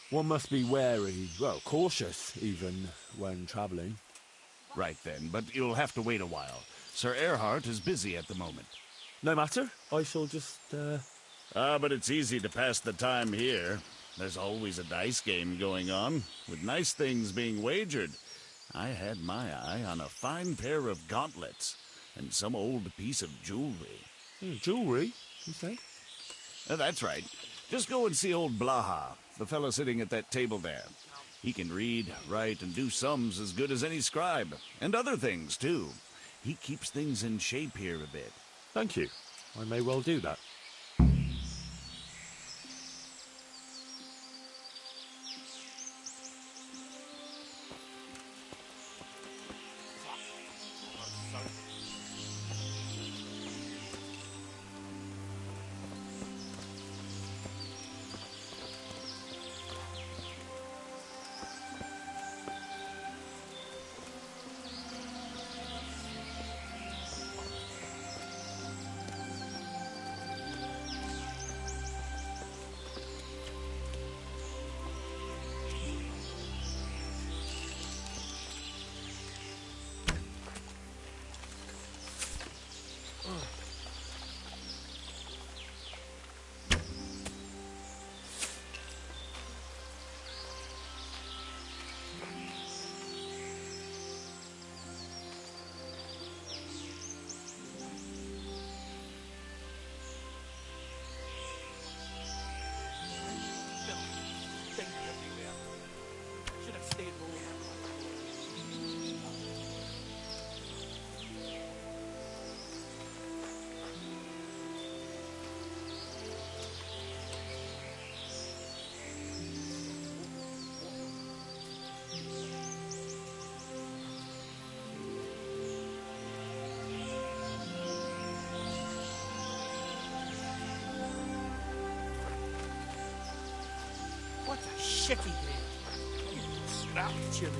One must be wary, well, cautious even, when travelling.
Right then, but you'll have to wait a while. Sir Erhard is busy at the moment.
No matter. I shall just,
but it's easy to pass the time here. There's always a dice game going on, with nice things being wagered. I had my eye on a fine pair of gauntlets, and some old piece of jewelry.
Jewelry, you say?
That's right. Just go and see old Blaha, the fellow sitting at that table there. He can read, write, and do sums as good as any scribe, and other things, too. He keeps things in shape here a bit.
Thank you. I may well do that.
Should have stayed home. What a shitty day. Snap, chilly.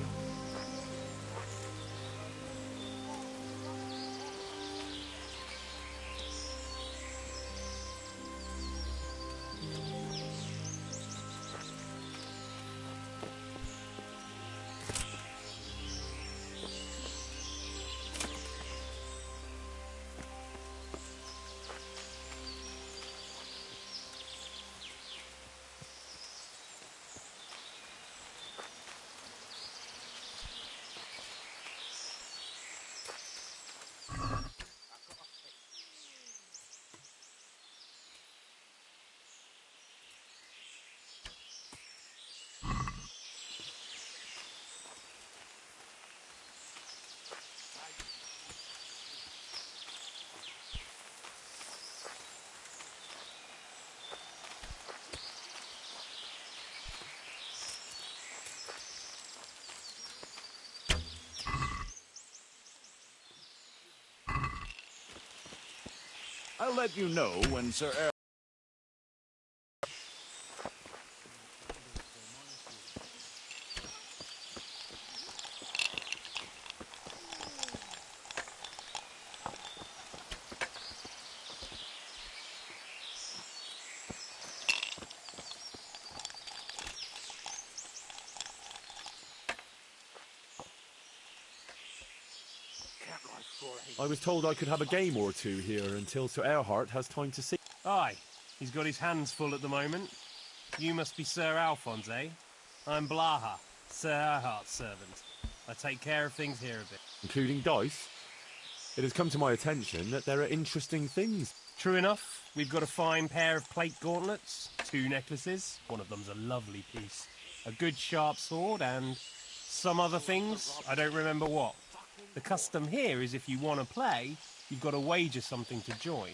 I'll let you know when Sir Er...
I was told I could have a game or two here until Sir Erhard has time to see.
Aye, he's got his hands full at the moment. You must be Sir Alphonse, eh? I'm Blaha, Sir Erhard's servant. I take care of things here a bit.
Including dice? It has come to my attention that there are interesting things.
True enough, we've got a fine pair of plate gauntlets, 2 necklaces, one of them's a lovely piece, a good sharp sword, and some other things, I don't remember what. The custom here is if you want to play, you've got to wager something to join.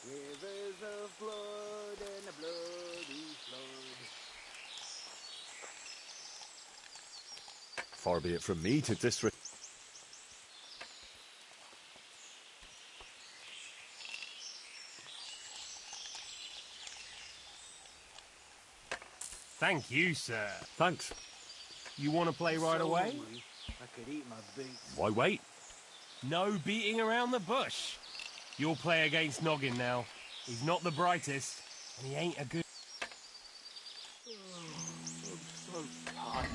Rivers of blood and a bloody flood.
Far be it from me to disrespect.
Thank you, sir.
Thanks.
You want to play right away?
I could eat my boots.
Why wait?
No beating around the bush. You'll play against Noggin now. He's not the brightest, and he ain't a good...
I'm so tired.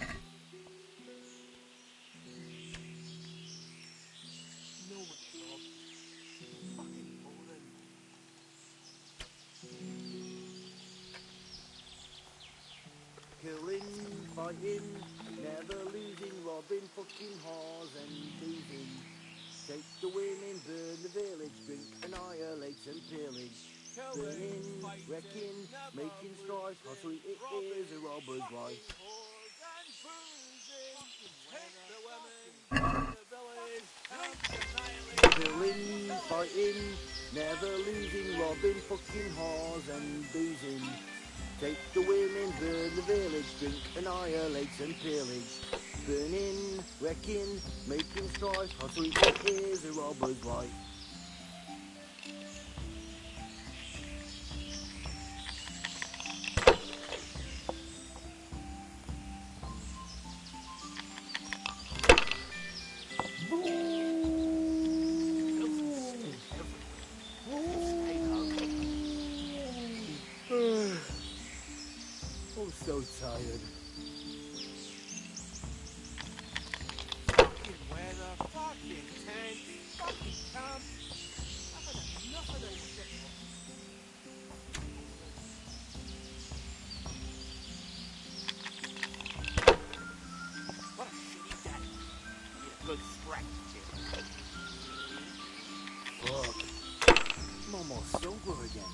No one's wrong. Fucking boring. Killing, fighting, never losing, robbing, fucking whores and thieving. Take the women, burn the village, drink, annihilate and pillage. Burning, wrecking, making strife, how sweet it is a robber's life. Killing, fighting, never losing, robbing, fucking whores and boozing. Take the women, burn the village, drink, annihilate and pillage. Burning, wrecking, making strife, how sweet it is a robber's life. I'm so tired.
Fucking weather, fucking tent.
sober again.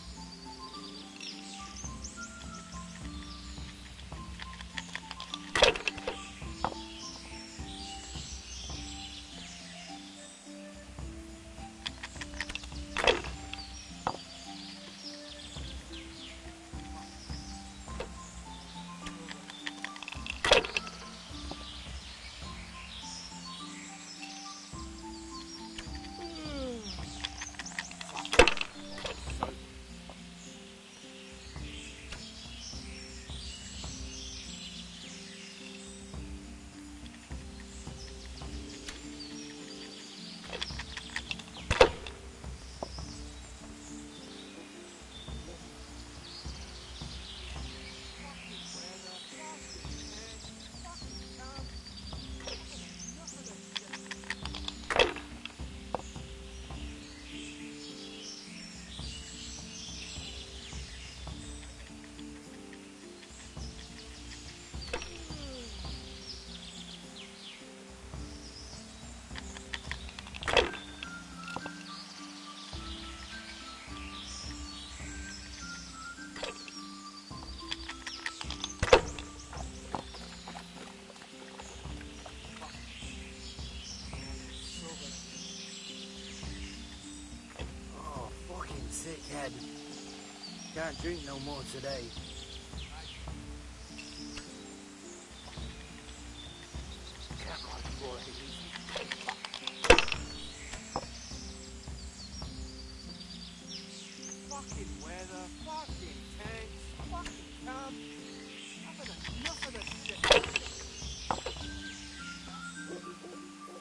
Sick head. Can't drink no more today. Come on, boys. Fucking weather, fucking tanks, fucking camp. I've had enough of this shit.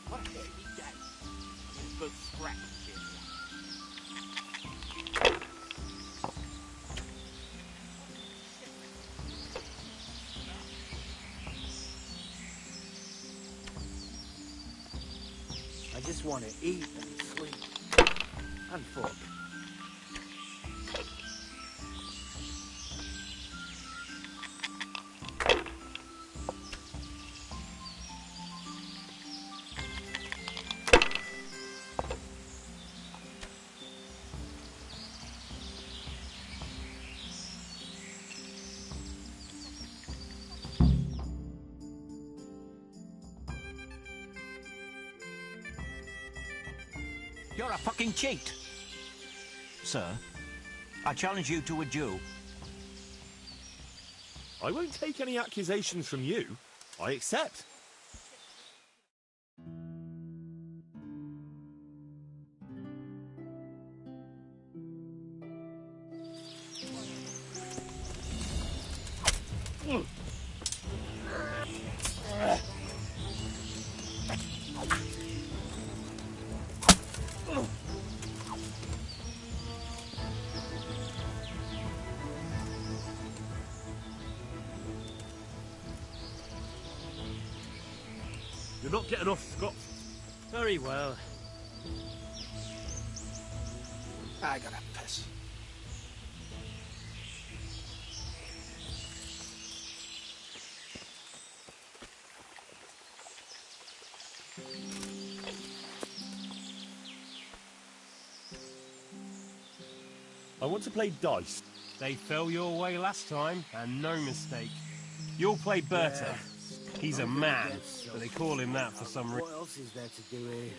What a shitty day. Good scratch, kid. I just want to eat and sleep. And fuck.
You're a fucking cheat. Sir, I challenge you to a duel.
I won't take any accusations from you. I accept. You're not getting off scot.
Very well.
I gotta piss.
I want to play dice.
They fell your way last time, and no mistake. You'll play Berta.
Yeah.
He's a man, but they call him that for some reason.
What else is there to do here?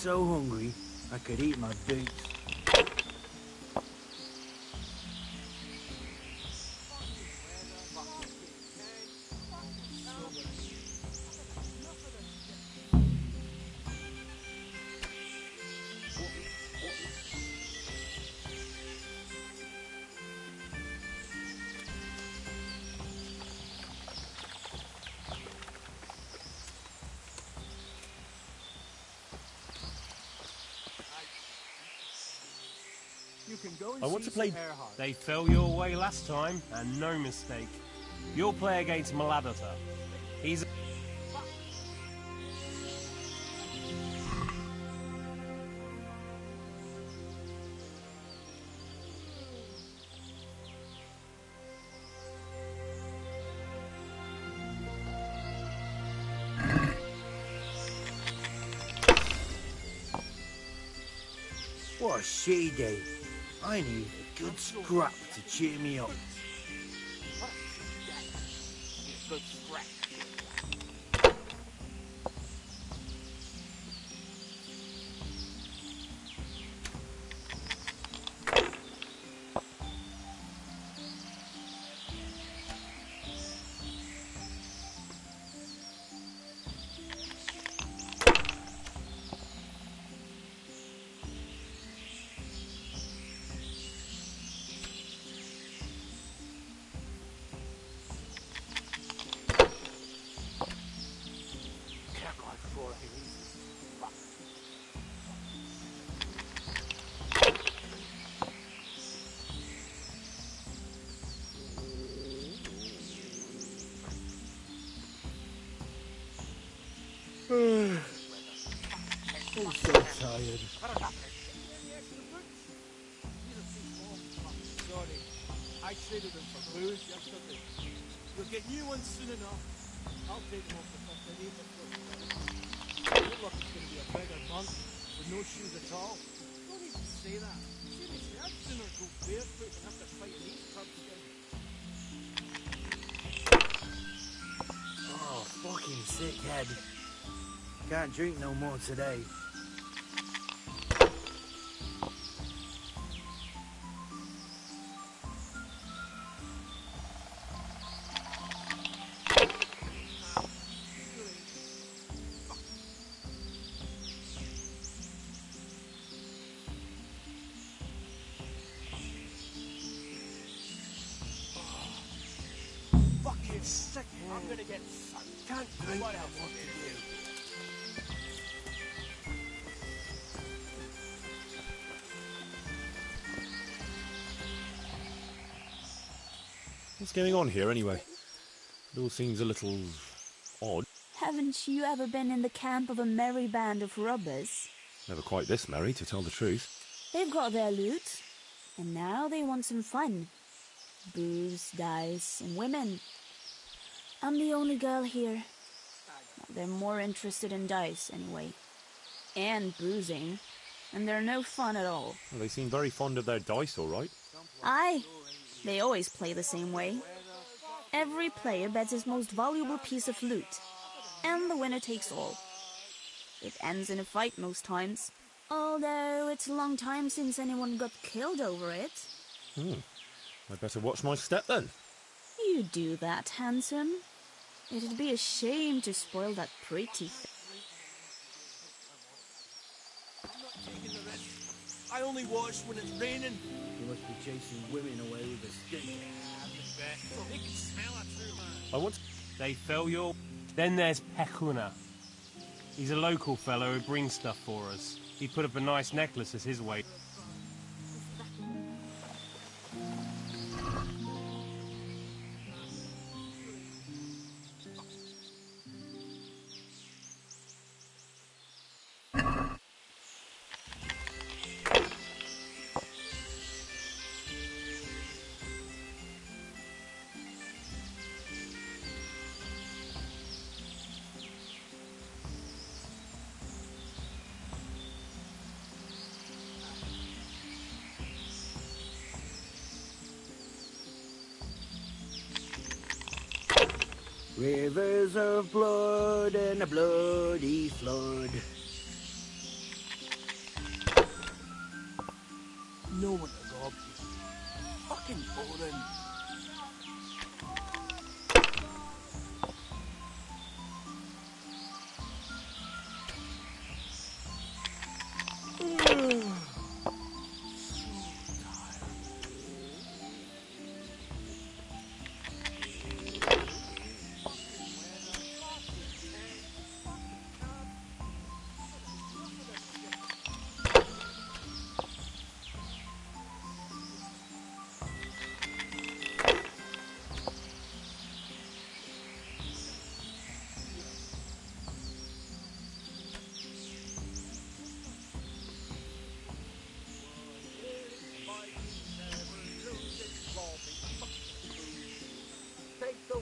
so hungry I could eat my boots.
I want to play. They fell your way last time, and no mistake. You'll play against Maladata. He's.
What a shitty day. I need a good scrap to cheer me up.
Good scrap.
I'm so tired.
Sorry, I traded them for booze yesterday. You'll get new ones soon enough. I'll take them off the top of the neighbour. Look like it's going to be a beggar month with no shoes at all. Don't even say that. Seriously, I'd sooner go barefoot than have to fight these tubs again.
Oh, fucking sick head. Can't drink no more today.
Fucking sick. I'm gonna get sick.
Can't drink
What
that
else
what
to
to
do?
do.
What's going on here anyway? It all seems a little odd.
Haven't you ever been in the camp of a merry band of robbers?
Never quite this merry, to tell the truth.
They've got their loot, and now they want some fun. Booze, dice, and women. I'm the only girl here. They're more interested in dice, anyway. And boozing. And they're no fun at all.
Well, they seem very fond of their dice, all right.
Aye. They always play the same way. Every player bets his most valuable piece of loot. And the winner takes all. It ends in a fight most times. Although it's a long time since anyone got killed over it.
I better watch my step then.
You do that, handsome. It'd be a shame to spoil that pretty
I only watch when it's raining.
You must be chasing women away with a stick.
They can smell it through, man.
I want. They fell your. Then there's Pekuna. He's a local fellow who brings stuff for us. He put up a nice necklace as his weight.
Rivers of blood and a bloody flood. no one to rob. Fucking boring.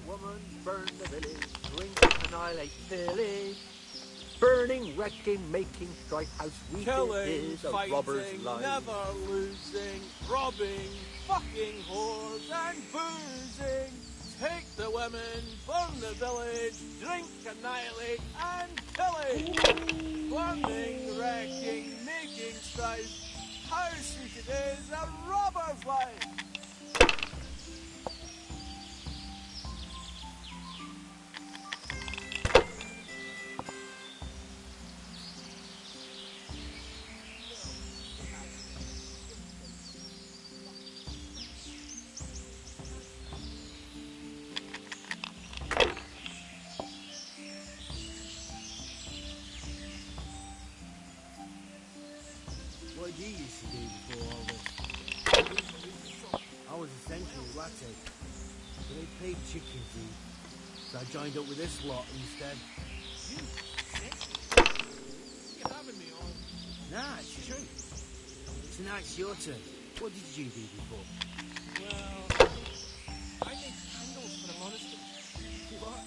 Woman, burn the village, drink, annihilate village. Burning, wrecking, making strife, house weeping
Killing,
is a
fighting,
robber's life.
never losing, robbing, fucking whores and boozing. Take the women, burn the village, drink, annihilate and pillage. Burning, wrecking, making strife, how sweet it is a robber's life.
What did you used to do before all this? I was essentially latte, but they paid chicken feed, so I joined up with this lot instead.
You're having me on.
Nah, it's true. Tonight's your turn. What did you do before?
Well, I made candles for the monastery.
What?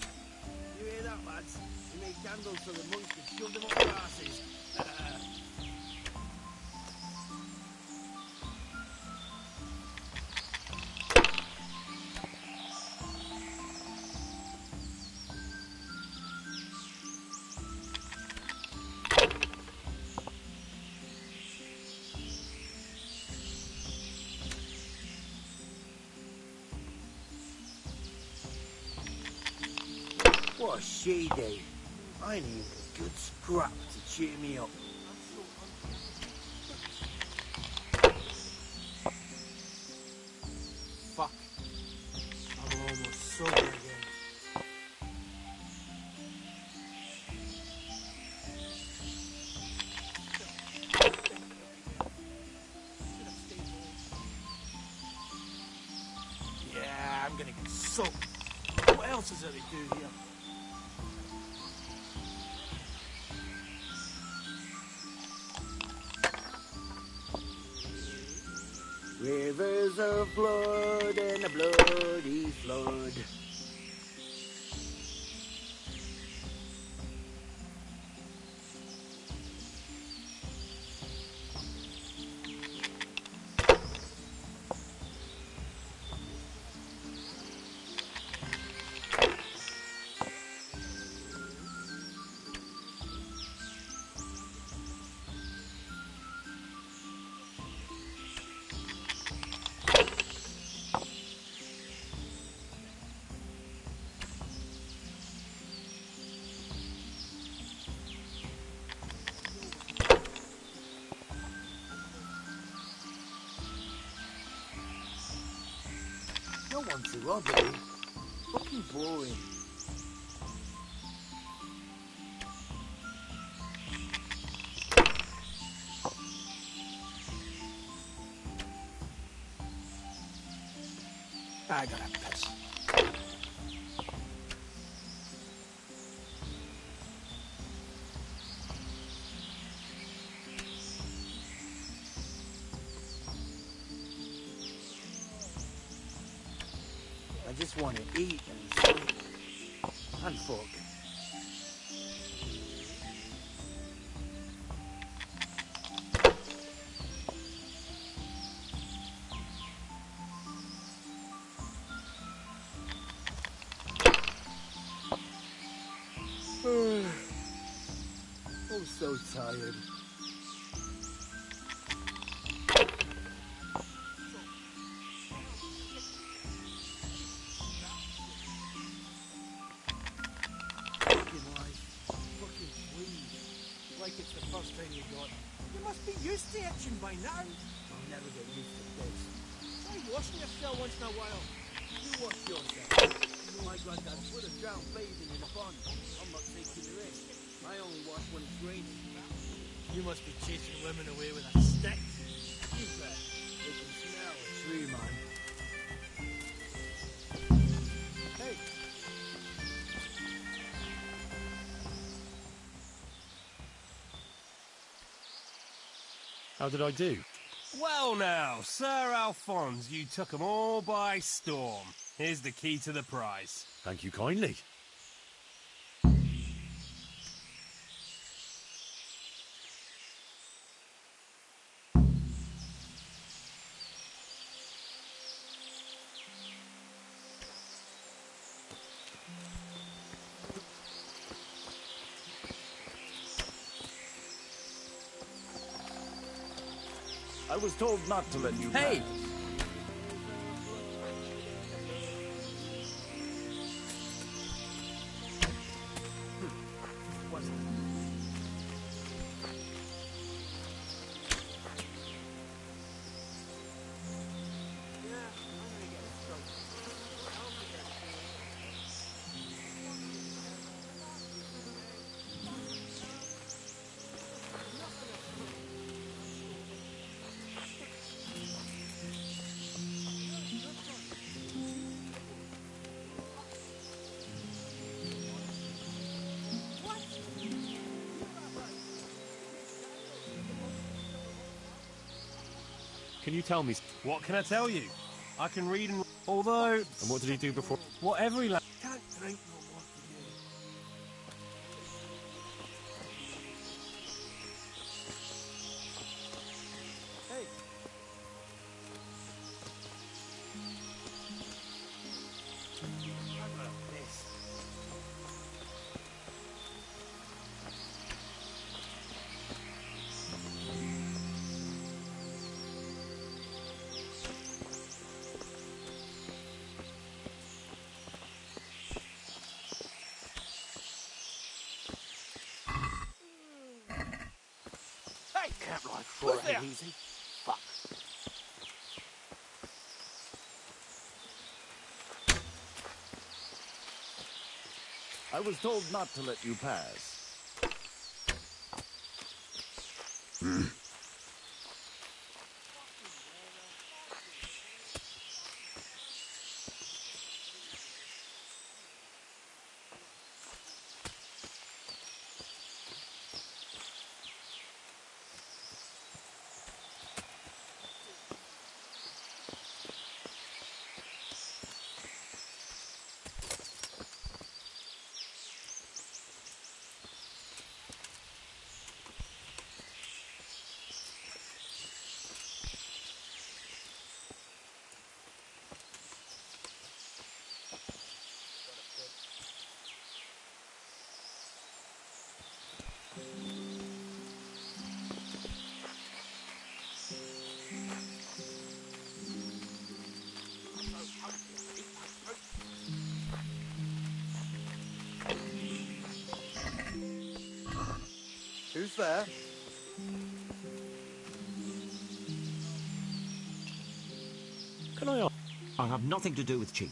You hear that, lads? We made candles so the monks could shove them up their asses. What a shitty day. I need a good scrap to cheer me up.
Fuck. I'm almost sober again. Yeah, I'm gonna get soaked. What else is there to do here?
Rivers of blood and a bloody flood. No one to rob it. Fucking boring.
I gotta piss.
I just want to eat and sleep. And fuck. I'm so tired.
itching by now. I'll never get used to this. Try washing yourself once in a while. You wash yourself. My granddad would have drowned bathing in a pond. I'm not taking the risk. I only wash when it's raining. You must be chasing women away with a stick. You bet. They can smell a tree, man. Hey.
How did I do?
Well now, Sir Alphonse, you took them all by storm. Here's the key to the prize.
Thank you kindly.
I was told not to let you
Hey!
pass.
Can you tell me?
What can I tell you? I can read and... Although...
And what did he do before?
What every lad...
Can't drink no more today. Hey. How about this? Hey!
Can't ride four
Who's there?
ahead easy. Fuck.
I was told not to let you pass.
Who's there?
Can I ask?
I'll have nothing to do with Chief.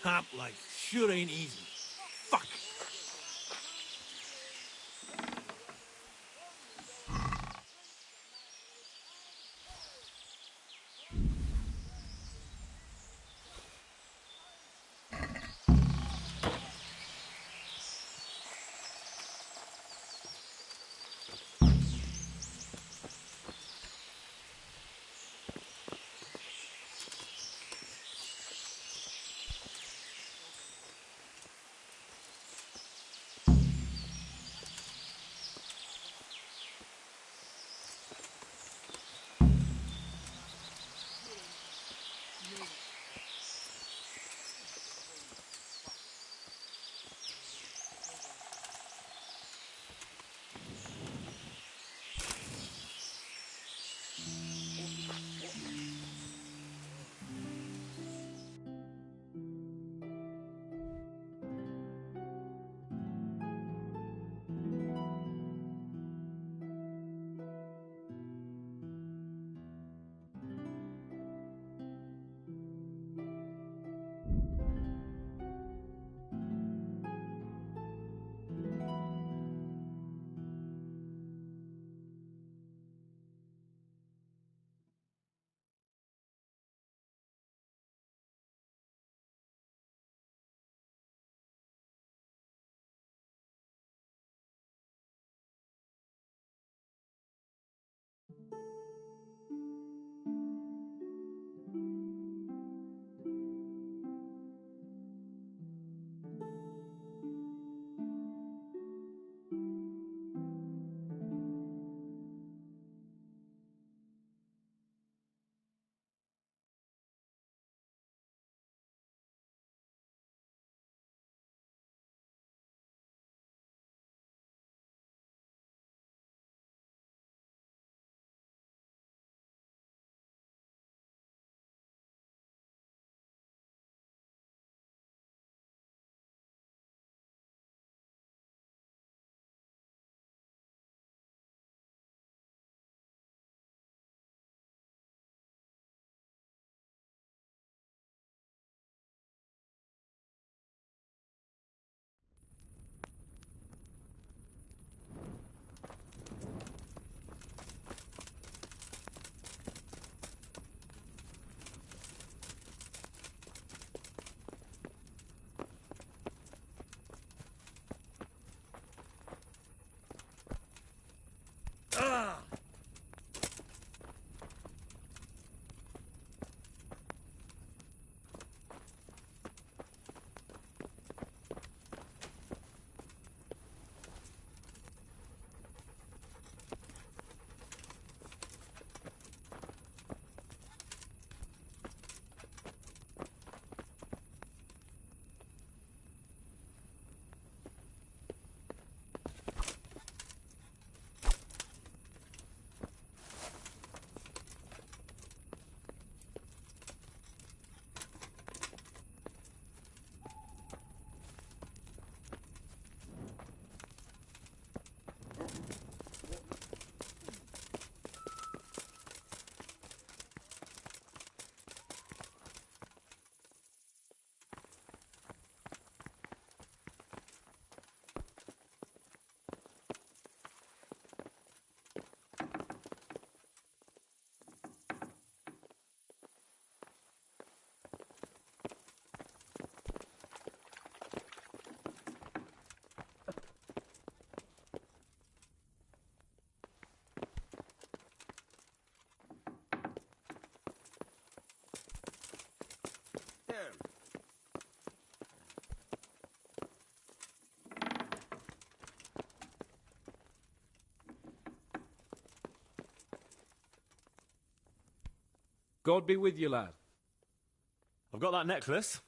Camp life sure ain't easy. Fuck.
God be with you, lad.
I've got that necklace.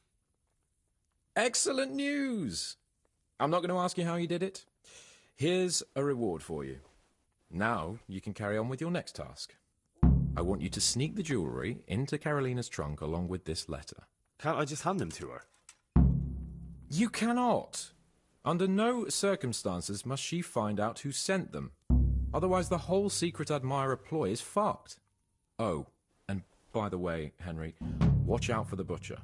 Excellent news! I'm not going to ask you how you did it. Here's a reward for you. Now you can carry on with your next task. I want you to sneak the jewellery into Carolina's trunk along with this letter.
Can't I just hand them to her?
You cannot. Under no circumstances must she find out who sent them. Otherwise the whole secret admirer ploy is fucked. Oh, and by the way, Henry, watch out for the butcher.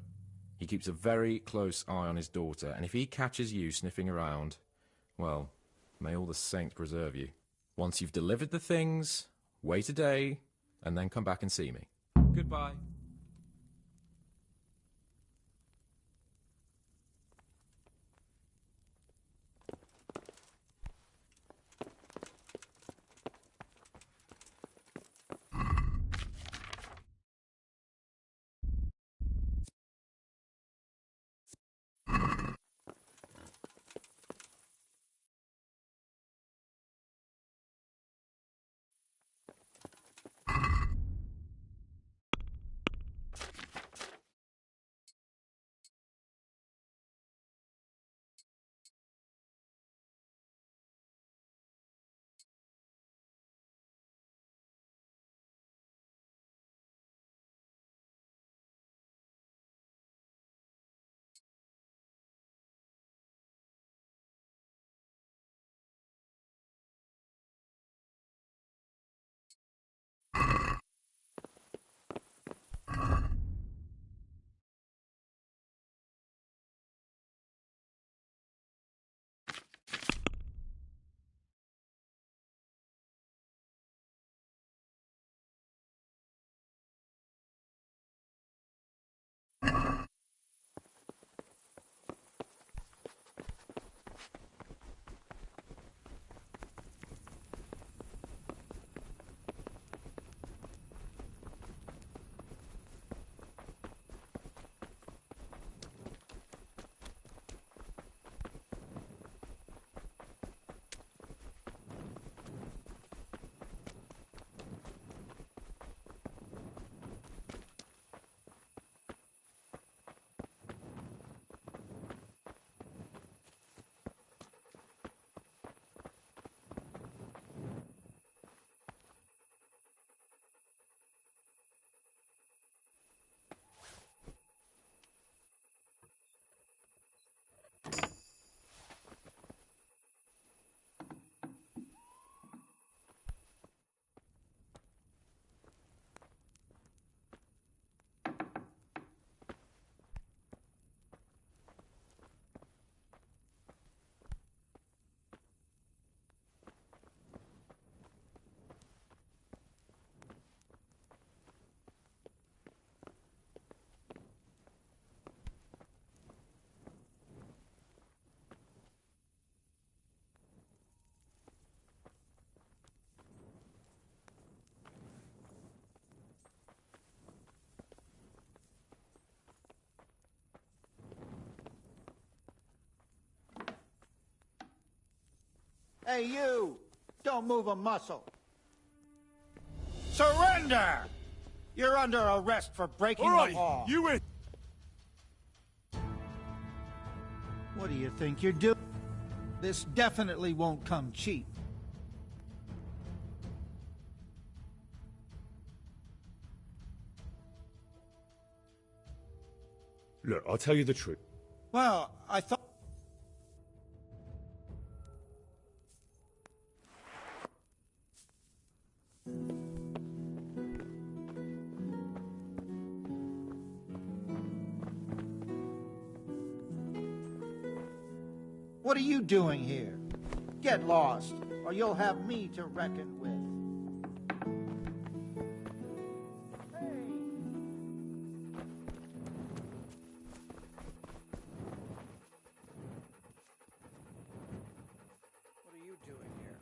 He keeps a very close eye on his daughter, and if he catches you sniffing around, well, may all the saints preserve you. Once you've delivered the things, wait a day, and then come back and see me. Goodbye.
Hey, you! Don't move a muscle. Surrender! You're under arrest for breaking the law.
You in?
What do you think you're doing? This definitely won't come cheap.
Look, I'll tell you the truth.
Well, I thought... What are you doing here? Get lost, or you'll have me to reckon with.
What are you doing here?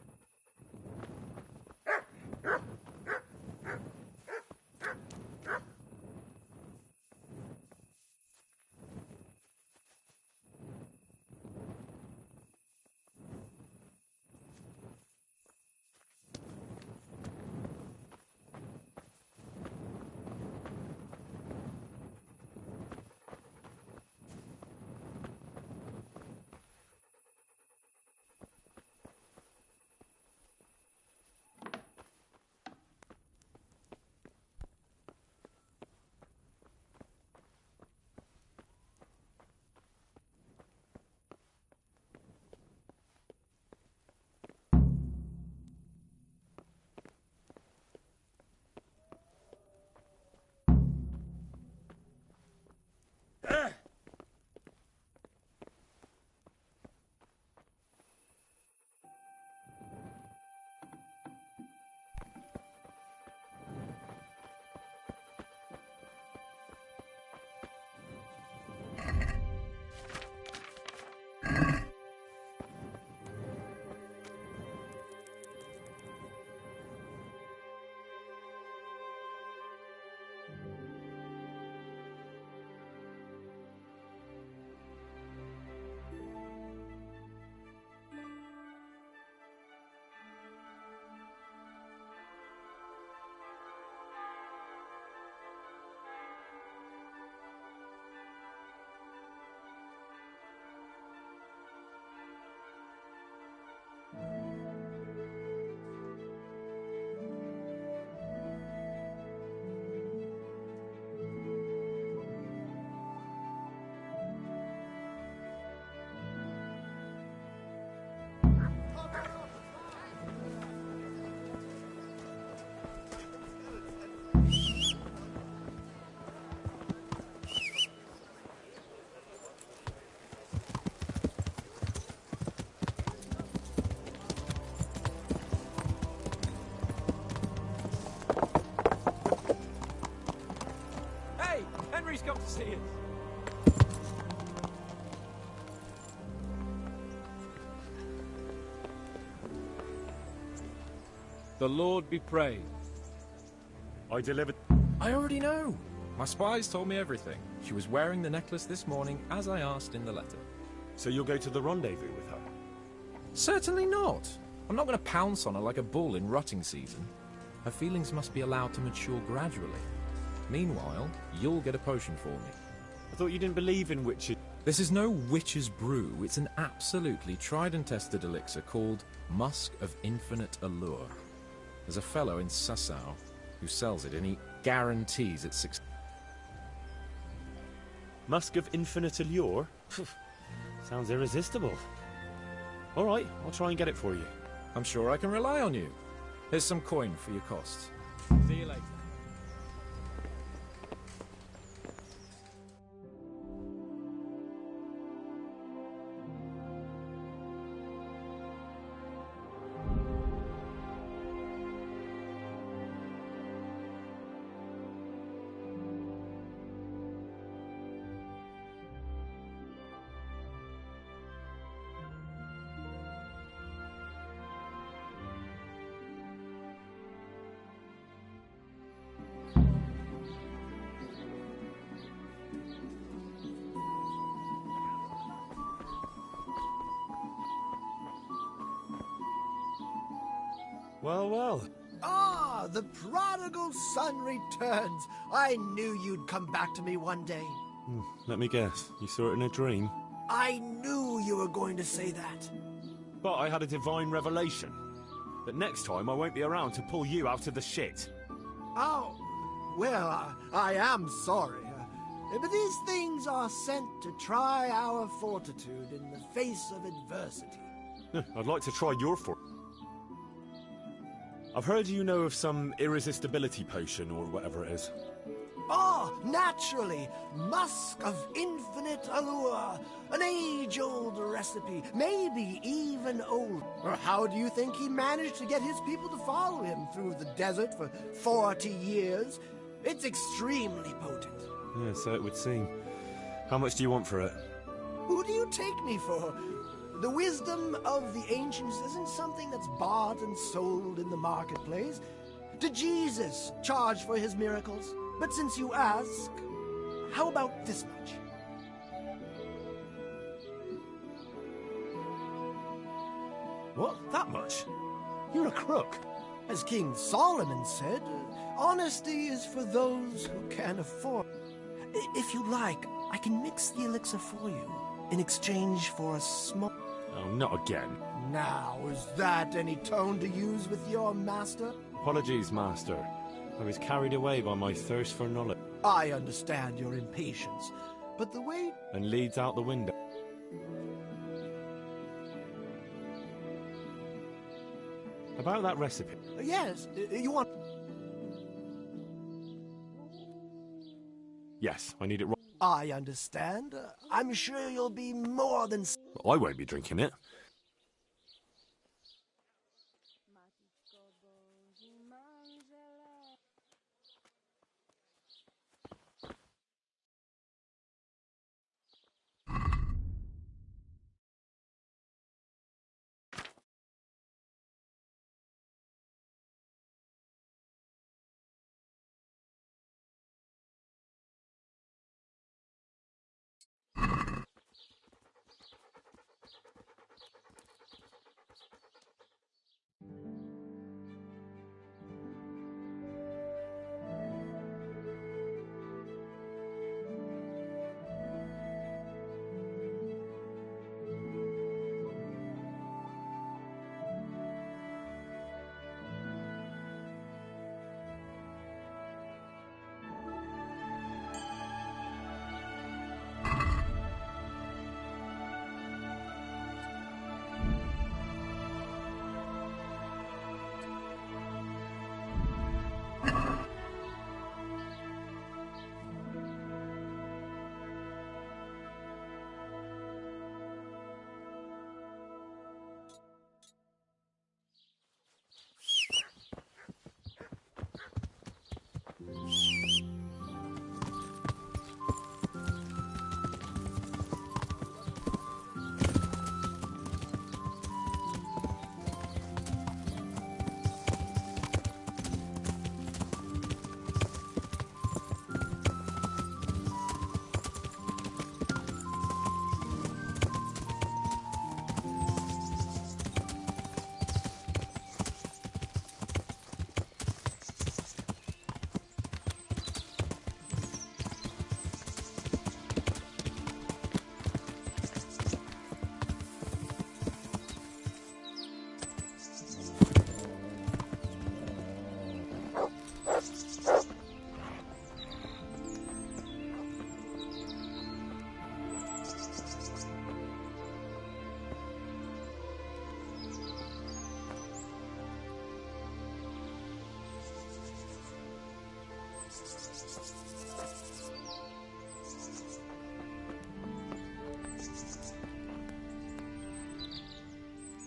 Henry's come to see us. The Lord be praised.
I delivered...
I already know. My spies told me everything. She was wearing the necklace this morning, as I asked in the letter.
So you'll go to the rendezvous with her?
Certainly not. I'm not going to pounce on her like a bull in rutting season. Her feelings must be allowed to mature gradually. Meanwhile, you'll get a potion for me.
I thought you didn't believe in witches.
This is no witch's brew. It's an absolutely tried and tested elixir called Musk of Infinite Allure. There's a fellow in Sasau who sells it, and he guarantees it's success.
Musk of Infinite Allure? Sounds irresistible. All right, I'll try and get it for you.
I'm sure I can rely on you. Here's some coin for your costs. See you later.
Well, well.
Ah, the prodigal son returns. I knew you'd come back to me one day.
Let me guess. You saw it in a dream?
I knew you were going to say that.
But I had a divine revelation. That next time I won't be around to pull you out of the shit.
Oh, well, I am sorry. But these things are sent to try our fortitude in the face of adversity.
I'd like to try your I've heard you know of some irresistibility potion or whatever it is.
Oh, naturally. Musk of infinite allure. An age-old recipe, maybe even old. Or how do you think he managed to get his people to follow him through the desert for 40 years? It's extremely potent.
Yeah, so it would seem. How much do you want for it?
Who do you take me for? The wisdom of the ancients isn't something that's bought and sold in the marketplace. Did Jesus charge for his miracles? But since you ask, how about this much?
What? That much? You're a crook.
As King Solomon said, honesty is for those who can afford. If you like, I can mix the elixir for you in exchange for a small...
Oh, not again.
Now, is that any tone to use with your master?
Apologies, Master. I was carried away by my thirst for knowledge.
I understand your impatience, but the way...
And leads out the window. About that recipe.
Yes, you want...
Yes, I need it right.
I understand. I'm sure you'll be more than...
I won't be drinking it.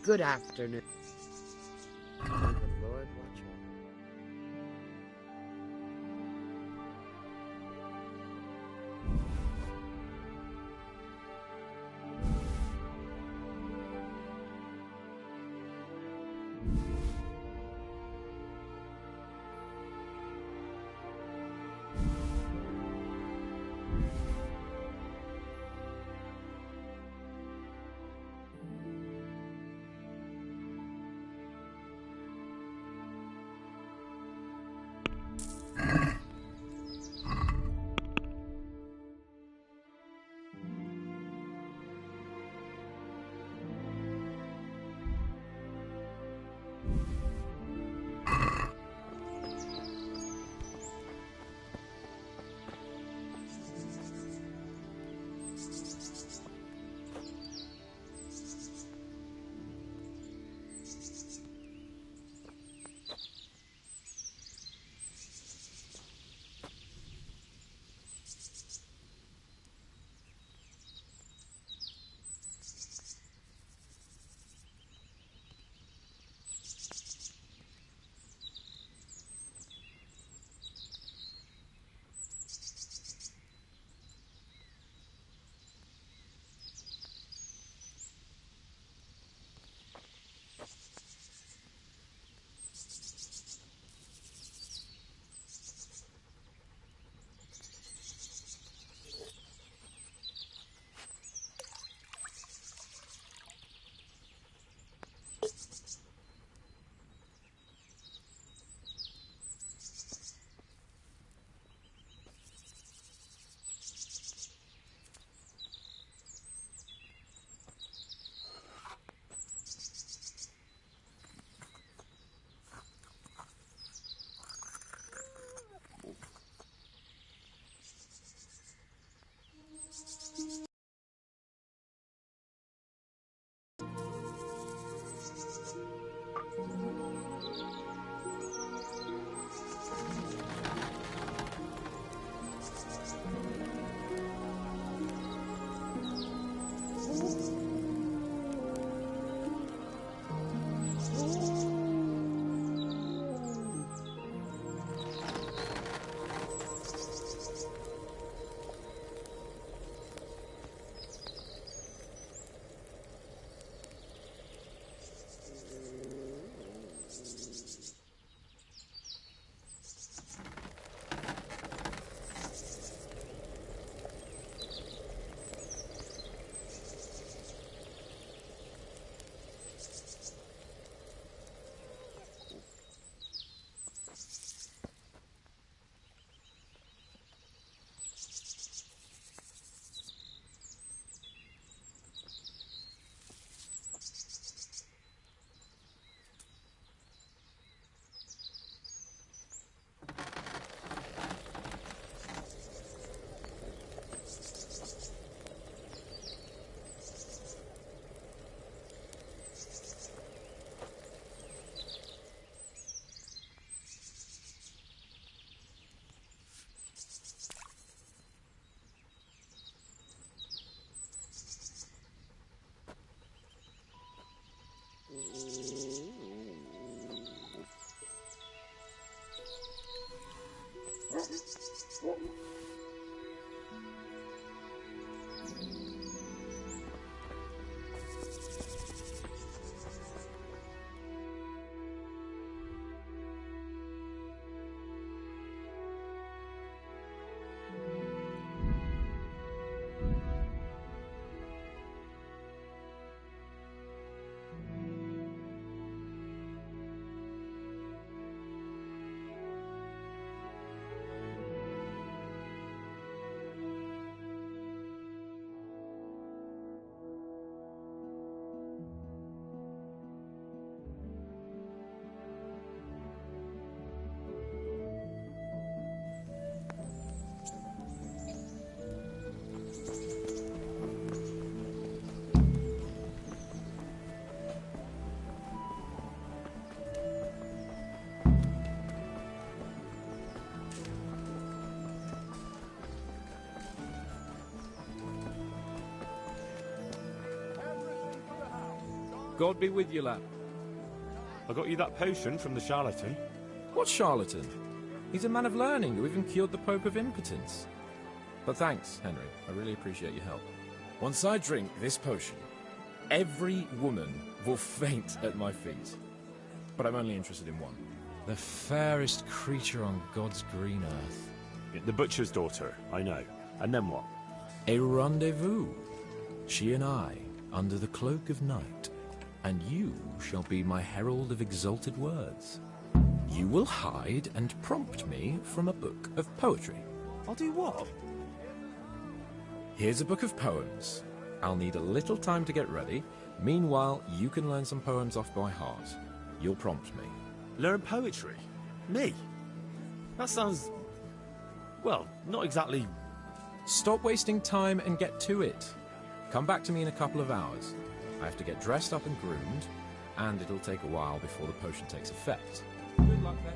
Good afternoon. May the Lord watch over.
God be with you, lad.
I got you that potion from the charlatan.
What charlatan? He's a man of learning who even cured the Pope of impotence. But thanks, Henry. I really appreciate your help. Once I drink this potion, every woman will faint at my feet. But I'm only interested in one. The fairest creature on God's green earth.
The butcher's daughter, I know. And then what?
A rendezvous. She and I, under the cloak of night. And you shall be my herald of exalted words. You will hide and prompt me from a book of poetry.
I'll do what?
Here's a book of poems. I'll need a little time to get ready. Meanwhile, you can learn some poems off by heart. You'll prompt me.
Learn poetry? Me? That sounds... well, not exactly...
Stop wasting time and get to it. Come back to me in a couple of hours. I have to get dressed up and groomed, and it'll take a while before the potion takes effect. Good luck then.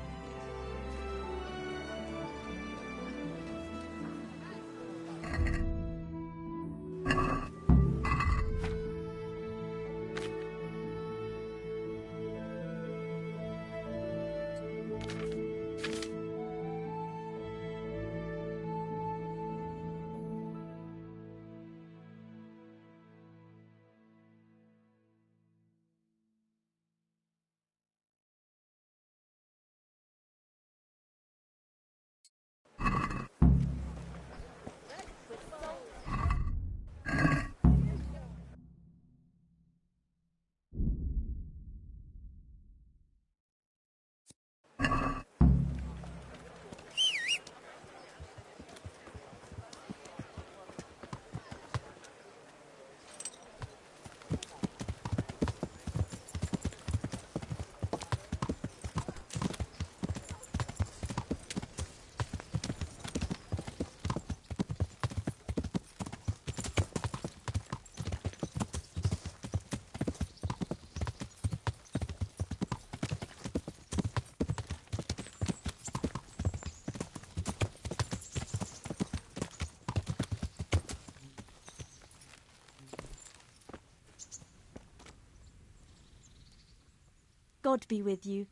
God be with you.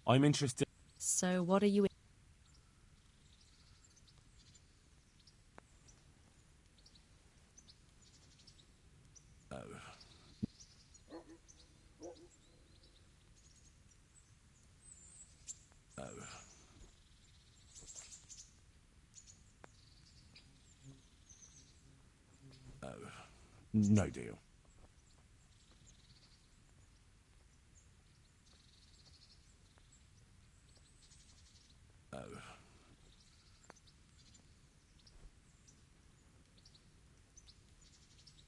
I'm interested...
So what are you...
Oh. Oh. Oh. No deal. Oh.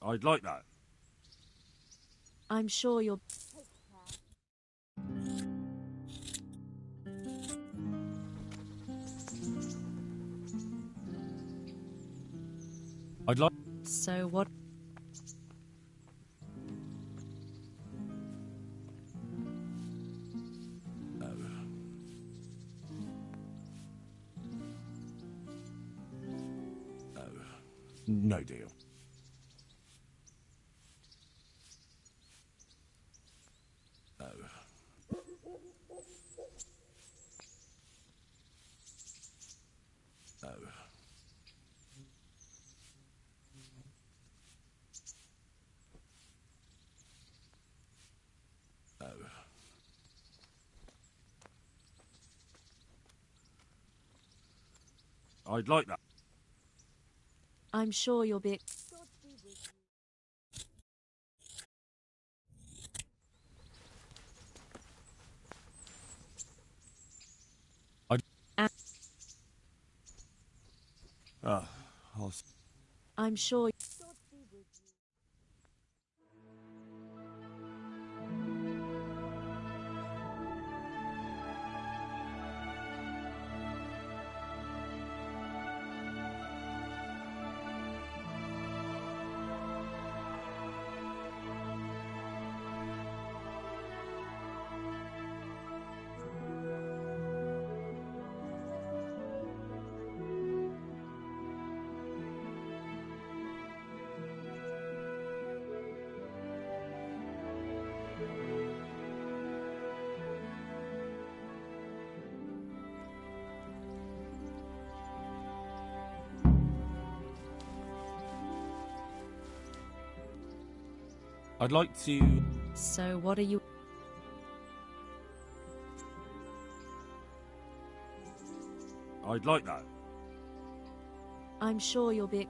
I'd like that.
I'm sure you'll...
I'd like...
So what...
Oh. Oh. No deal. Oh. Oh. Oh. I'd like that.
I'm sure you'll be... I'm sure...
I'd like to...
So what are you...
I'd like that.
I'm sure you'll be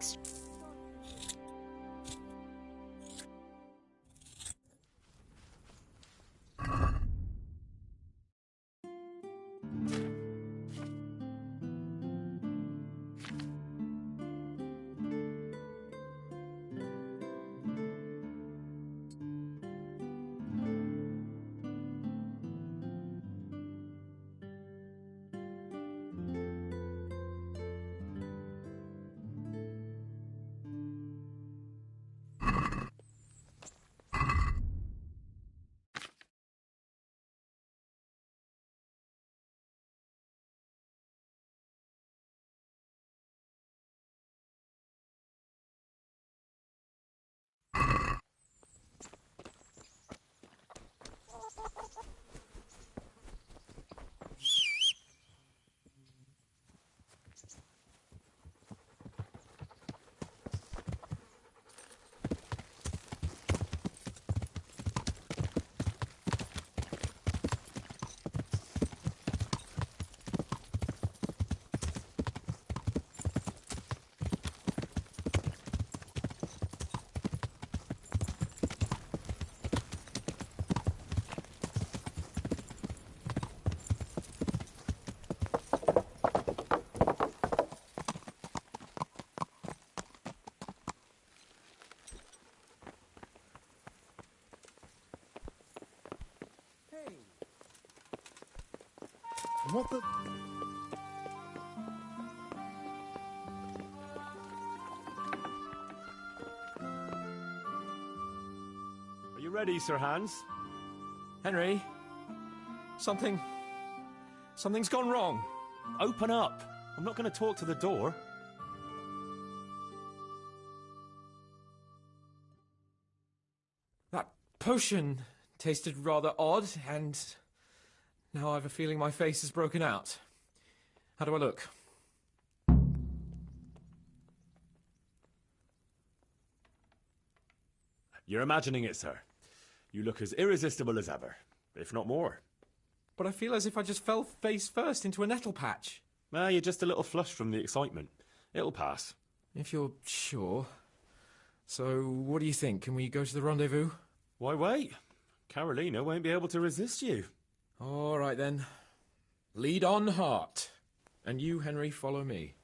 What the... Are you ready, Sir Hans?
Henry, something's gone wrong.
Open up. I'm not going to talk to the door.
That potion tasted rather odd, and now I have a feeling my face is broken out. How do I look?
You're imagining it, sir. You look as irresistible as ever, if not more.
But I feel as if I just fell face first into a nettle patch.
You're just a little flushed from the excitement. It'll pass.
If you're sure. So, what do you think? Can we go to the rendezvous?
Why wait? Carolina won't be able to resist you.
All right, then. Lead on, Hart. And you, Henry, follow me.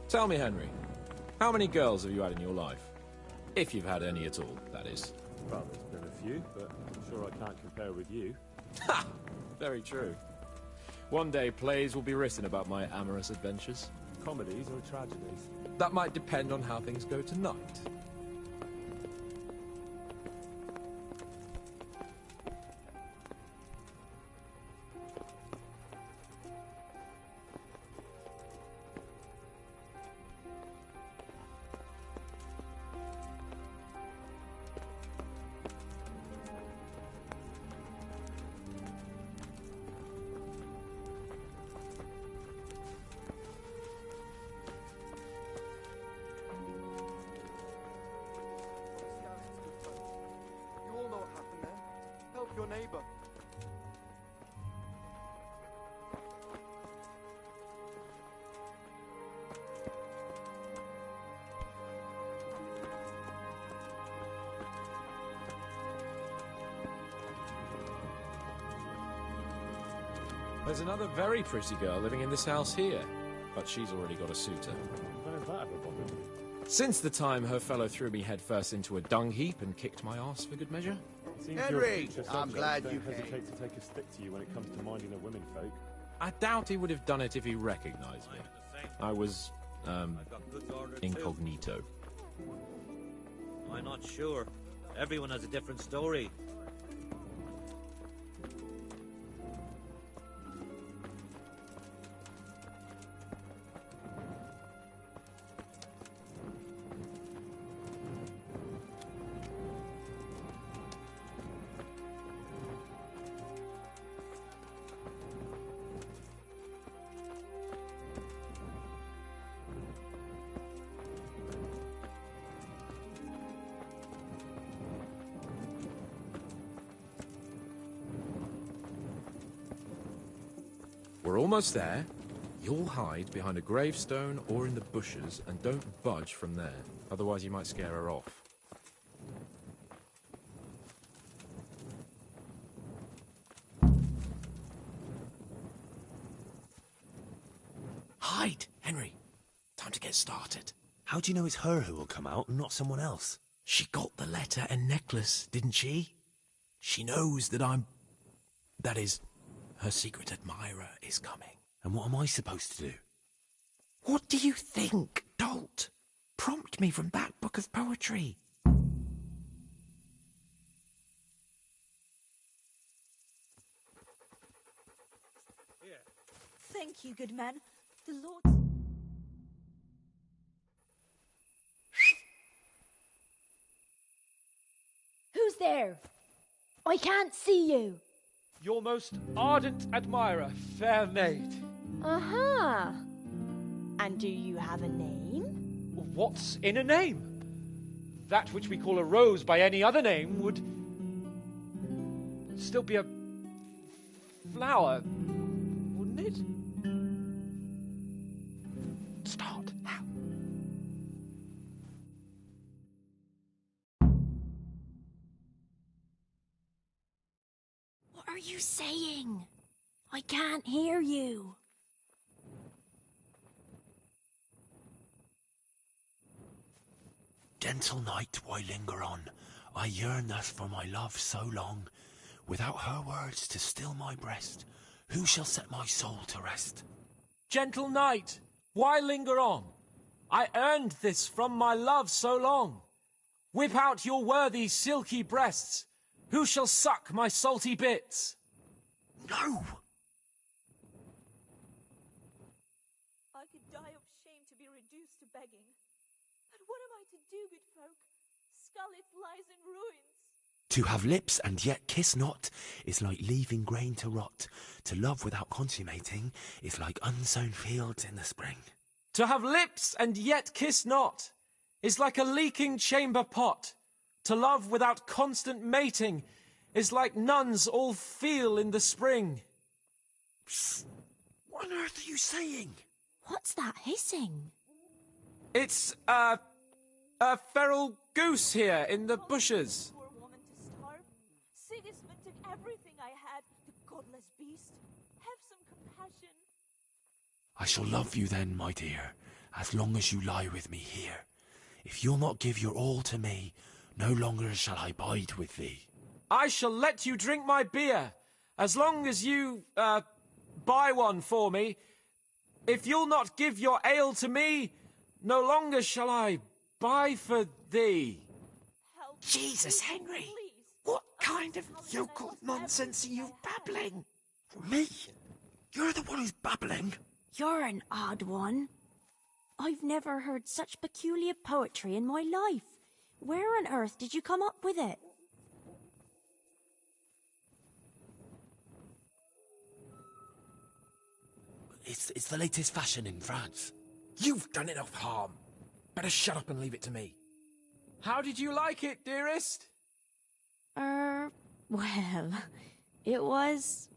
Tell me, Henry, how many girls have you had in your life? If you've had any at all, that is.
Well, there's been a few, but I'm sure I can't compare with you.
Ha! Very true. One day plays will be written about my amorous adventures.
Comedies or tragedies?
That might depend on how things go tonight.
Your neighbor.
There's another very pretty girl living in this house here, but she's already got a suitor.
Where's that ever bothered?
Since the time her fellow threw me headfirst into a dung heap and kicked my arse for good measure.
Seems
Henry,
your future
I'm
subject
glad
don't
you
hesitate to take a stick to you when it comes to minding the women folk.
I doubt he would have done it if he recognized me. I was, incognito.
I'm not sure. Everyone has a different story.
We're almost there. You'll hide behind a gravestone or in the bushes and don't budge from there. Otherwise you might scare her off.
Hide, Henry. Time to get started. How do you know it's her who will come out and not someone else? She got the letter and necklace, didn't she? She knows that that is, her secret admirer is coming. And what am I supposed to do? What do you think, dolt? Prompt me from that book of poetry.
Thank you, good man. The Lord...
Who's there? I can't see you.
Your most ardent admirer, fair maid.
Uh-huh. And do you have a name?
What's in a name? That which we call a rose by any other name would still be a flower, wouldn't it? Start. How?
What are you saying? I can't hear you.
Gentle night, why linger on? I yearn thus for my love so long. Without her words to still my breast, who shall set my soul to rest?
Gentle night, why linger on? I earned this from my love so long. Whip out your worthy silky breasts. Who shall suck my salty bits?
No!
I could die of shame to be reduced to begging. But what am I to do, good folk? Scarlet lies in ruins.
To have lips and yet kiss not is like leaving grain to rot. To love without consummating is like unsown fields in the spring.
To have lips and yet kiss not is like a leaking chamber pot. To love without constant mating is like nuns all feel in the spring.
Psst. What on earth are you saying?
What's that hissing?
It's a feral goose here in the bushes.
Poor woman to starve. Sigismund took everything I had, the godless beast. Have some compassion.
I shall love you then, my dear, as long as you lie with me here. If you'll not give your all to me, no longer shall I bide with thee.
I shall let you drink my beer, as long as you, buy one for me. If you'll not give your ale to me, no longer shall I buy for thee.
Help
Jesus,
me,
Henry!
please.
What kind of yokel nonsense are you babbling? Me? You're the one who's babbling.
You're an odd one. I've never heard such peculiar poetry in my life. Where on earth did you come up with it?
It's the latest fashion in France.
You've done enough harm. Better shut up and leave it to me.
How did you like it, dearest?
Well, it was,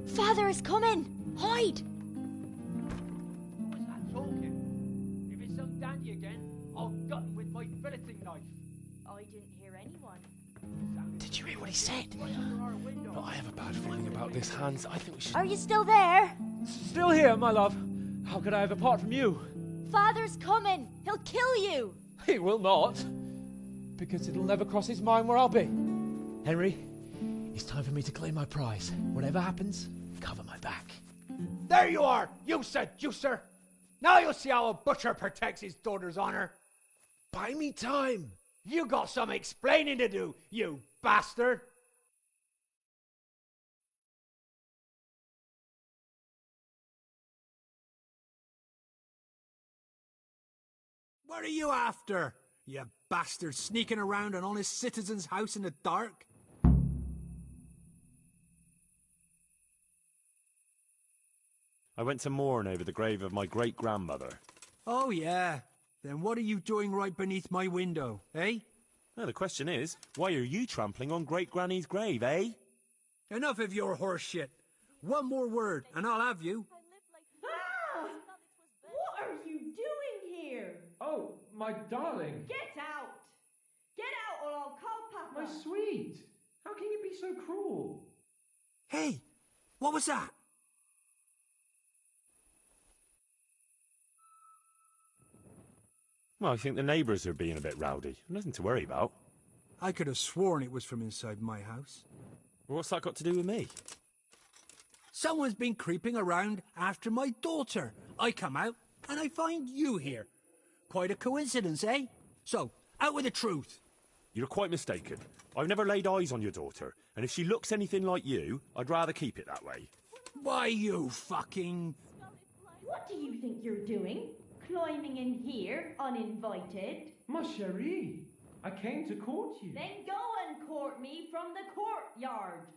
Father is coming! Hide!
Who was that talking? If it's some dandy again, I'll gut him with my filleting knife.
I didn't hear anyone.
Did you hear what he said? No, I have a bad feeling about this, Hans. I think we should...
Are you still there?
Still here, my love. How could I have apart from you?
Father's coming. He'll kill you.
He will not. Because it'll never cross his mind where I'll be. Henry, it's time for me to claim my prize. Whatever happens, cover my back.
There you are, you seducer! Now you'll see how a butcher protects his daughter's honor.
Buy me time.
You got some explaining to do, you bastard! What are you after, you bastard, sneaking around an honest citizen's house in the dark?
I went to mourn over the grave of my great-grandmother.
Oh, yeah. Then what are you doing right beneath my window, eh?
No, the question is, why are you trampling on great-granny's grave, eh?
Enough of your horse shit. One more word, and I'll have you.
Ah! What are you doing here?
Oh, my darling.
Get out! Get out or I'll call Papa!
My sweet. How can you be so cruel?
Hey, what was that?
Well, I think the neighbours are being a bit rowdy. Nothing to worry about.
I could have sworn it was from inside my house.
Well, what's that got to do with me?
Someone's been creeping around after my daughter. I come out, and I find you here. Quite a coincidence, eh? So, out with the truth.
You're quite mistaken. I've never laid eyes on your daughter, and if she looks anything like you, I'd rather keep it that way.
Why, you fucking...
What do you think you're doing? Climbing in here, uninvited?
Ma chérie, I came to court you.
Then go and court me from the courtyard.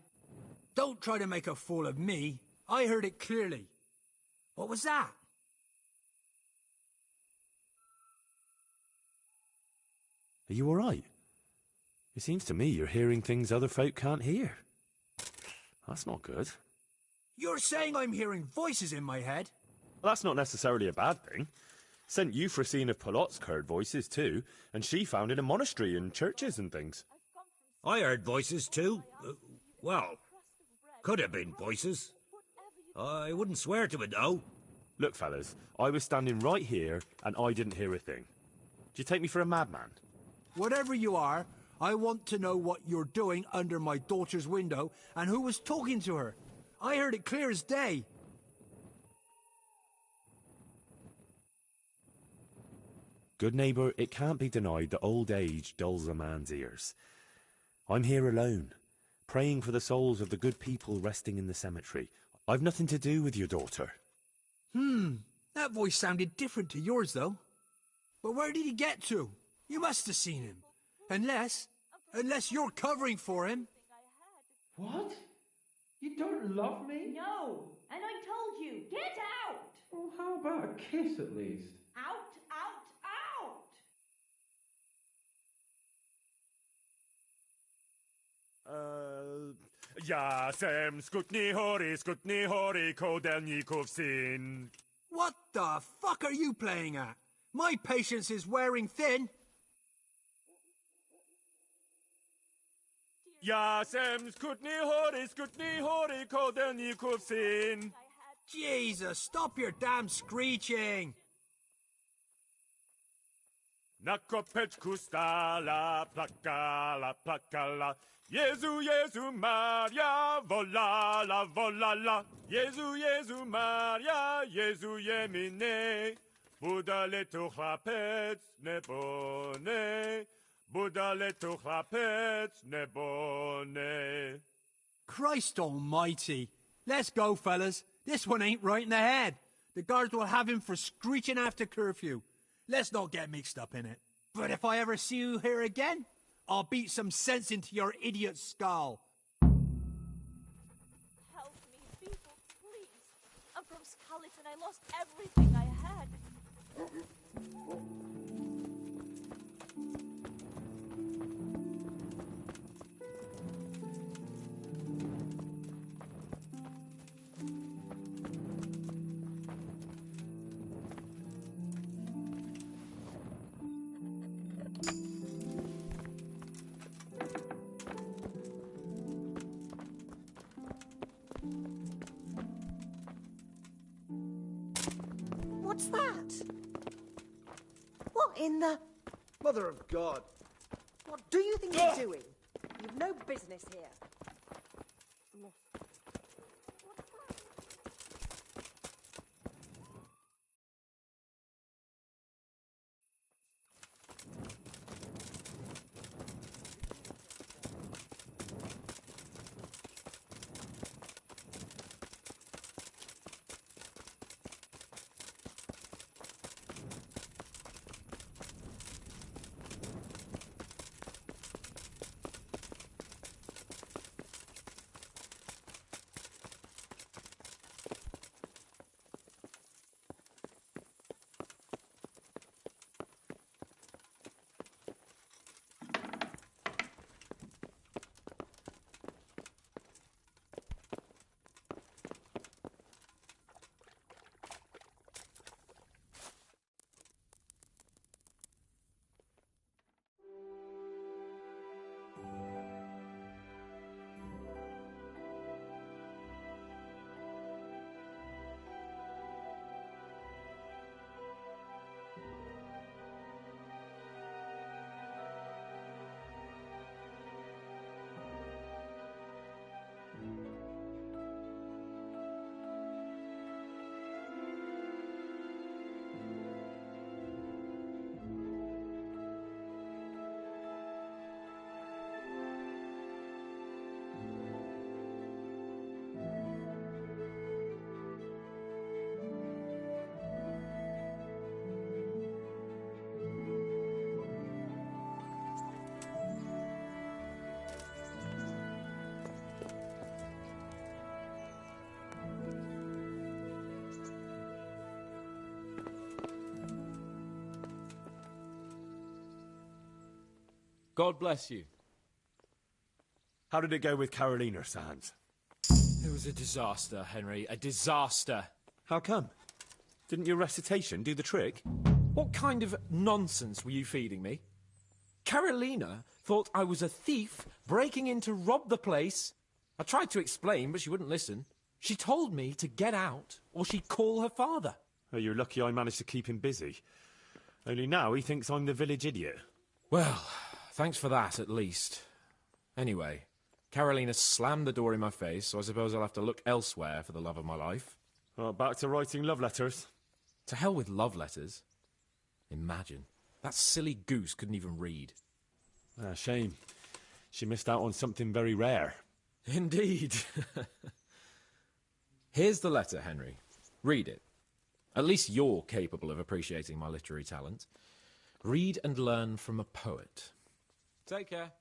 Don't try to make a fool of me. I heard it clearly. What was that?
Are you all right? It seems to me you're hearing things other folk can't hear. That's not good.
You're saying I'm hearing voices in my head?
Well, that's not necessarily a bad thing. Sent Euphrosyne of Polotsk heard voices too, and she found in a monastery and churches and things.
I heard voices too. Well, could have been voices. I wouldn't swear to it though.
Look, fellas, I was standing right here and I didn't hear a thing. Do you take me for a madman?
Whatever you are, I want to know what you're doing under my daughter's window and who was talking to her. I heard it clear as day.
Good neighbour, it can't be denied that old age dulls a man's ears. I'm here alone, praying for the souls of the good people resting in the cemetery. I've nothing to do with your daughter.
That voice sounded different to yours, though. But where did he get to? You must have seen him. Unless you're covering for him.
What? You don't love me?
No, and I told you, get out!
Well, how about a kiss at least?
Out, out, out!
Yasem skutni hori kodelnikov sin.
What the fuck are you playing at? My patience is wearing thin.
Yasem skutni hori kodelnikov sin.
Jesus, stop your damn screeching.
Nakopeczku stala plakala. Jezu, Maria, volala, volala. Jezu, Maria, Jezu jemine. Budale tu chlapec nebone. Budale tu chlapec nebone.
Christ almighty. Let's go, fellas. This one ain't right in the head. The guards will have him for screeching after curfew. Let's not get mixed up in it. But if I ever see you here again, I'll beat some sense into your idiot skull.
Help me, people, please. I'm from Scarlet and I lost everything I had.
What's that? What in the...
Mother of God.
What do you think you're doing? You've no business here.
God bless you.
How did it go with Carolina, Sans?
It was a disaster, Henry. A disaster.
How come? Didn't your recitation do the trick?
What kind of nonsense were you feeding me? Carolina thought I was a thief breaking in to rob the place. I tried to explain, but she wouldn't listen. She told me to get out, or she'd call her father.
Oh, you're lucky I managed to keep him busy. Only now he thinks I'm the village idiot.
Well, thanks for that, at least. Anyway, Carolina slammed the door in my face, so I suppose I'll have to look elsewhere for the love of my life.
Well, back to writing love letters.
To hell with love letters. Imagine. That silly goose couldn't even read.
Ah, shame. She missed out on something very rare.
Indeed. Here's the letter, Henry. Read it. At least you're capable of appreciating my literary talent. Read and learn from a poet. Take care.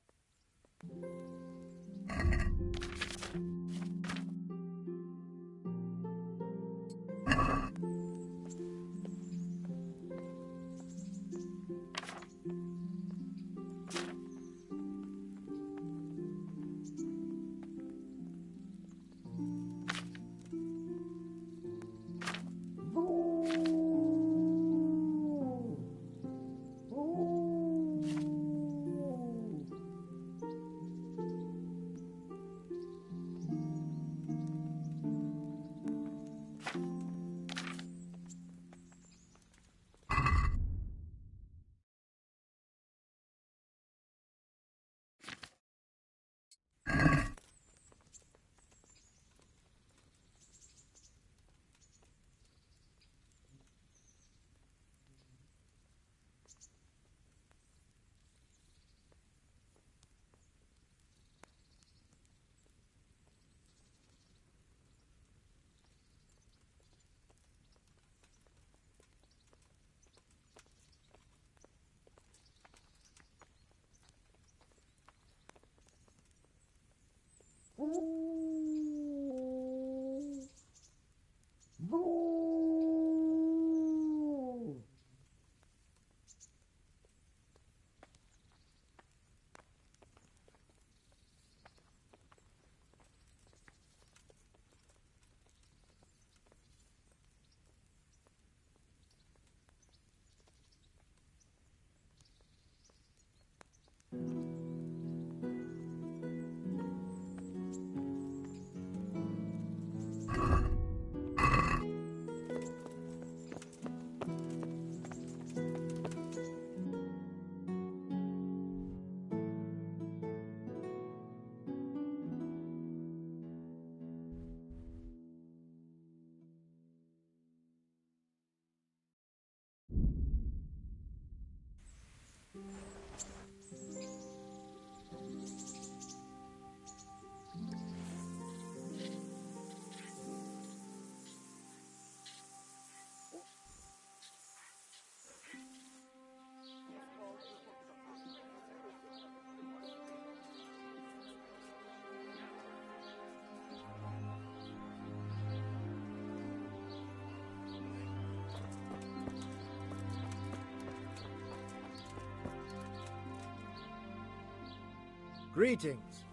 Greetings.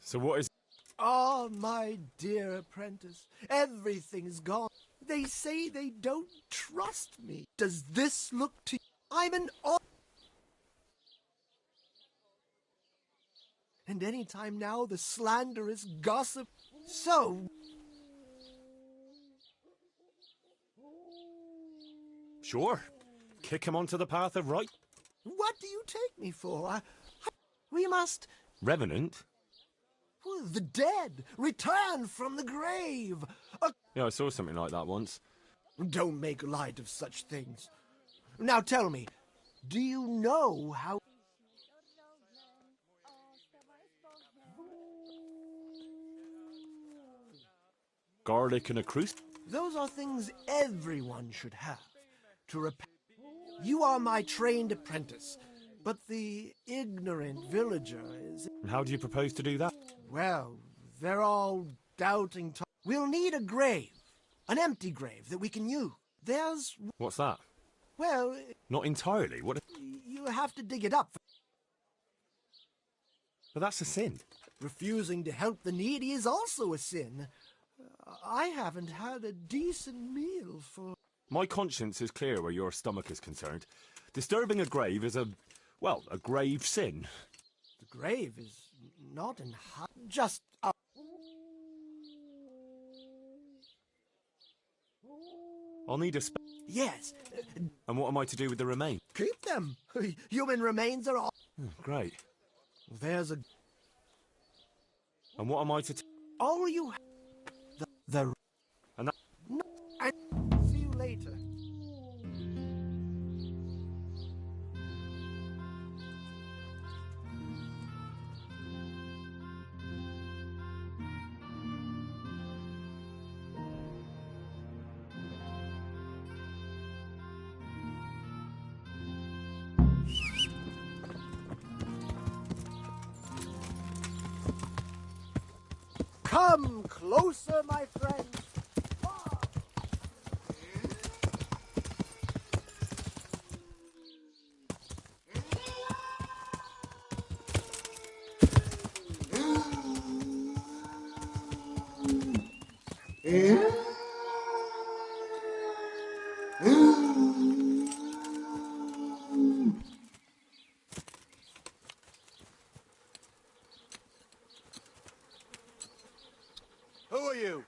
So what is...
Ah, my dear apprentice, everything's gone. They say they don't trust me. Does this look to you? I'm an... And any time now, the slanderous gossip. So...
Sure. Kick him onto the path of right.
What do you take me for? We must...
Revenant?
The dead return from the grave.
Yeah, I saw something like that once.
Don't make light of such things. Now tell me, do you know how...
Garlic and a cruise?
Those are things everyone should have. To repent. You are my trained apprentice, but the ignorant villager is...
And how do you propose to do that?
Well, they're all doubting... We'll need a grave. An empty grave that we can use. There's...
What's that?
Well...
Not entirely. What?
You have to dig it up.
But that's a sin.
Refusing to help the needy is also a sin. I haven't had a decent meal for...
My conscience is clear where your stomach is concerned. Disturbing a grave is a grave sin.
The grave is not in... Just...
I'll need a...
Yes.
And what am I to do with the remains?
Keep them. Human remains are all...
Great.
There's a...
And what am I to...
All you... The...
And that...
No, see you later. Come closer, my friend.
Who are you?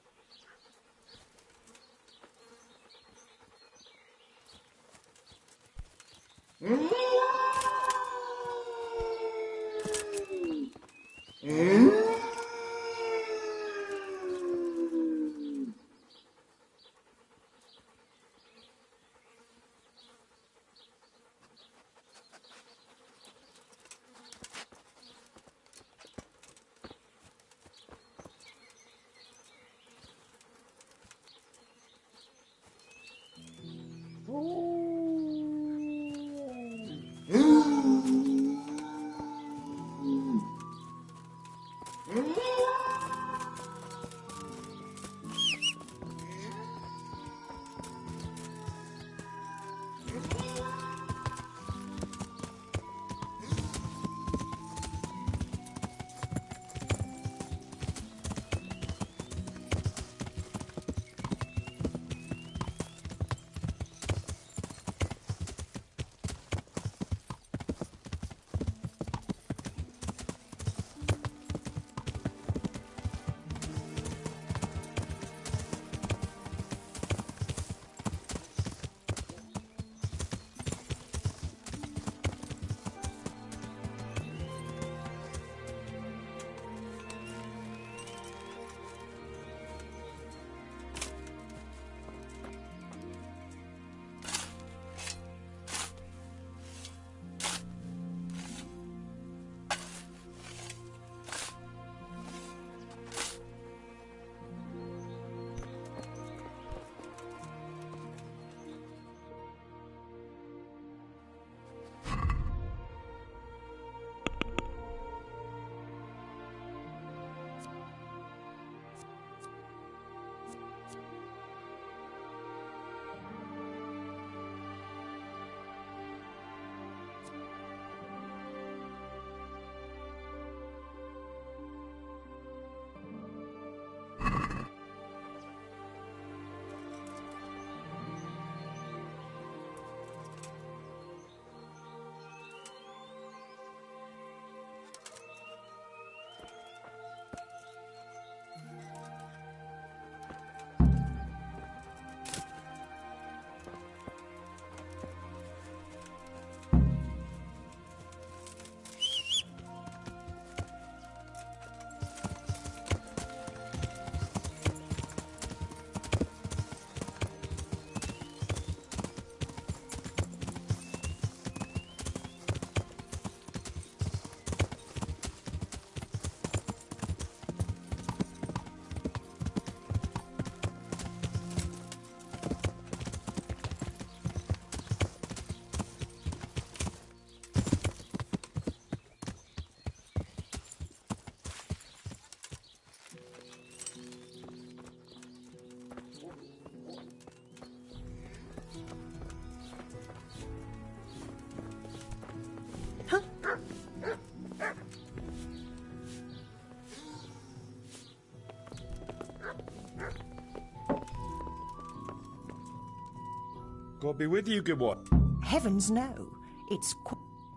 God be with you, good one.
Heavens, no. It's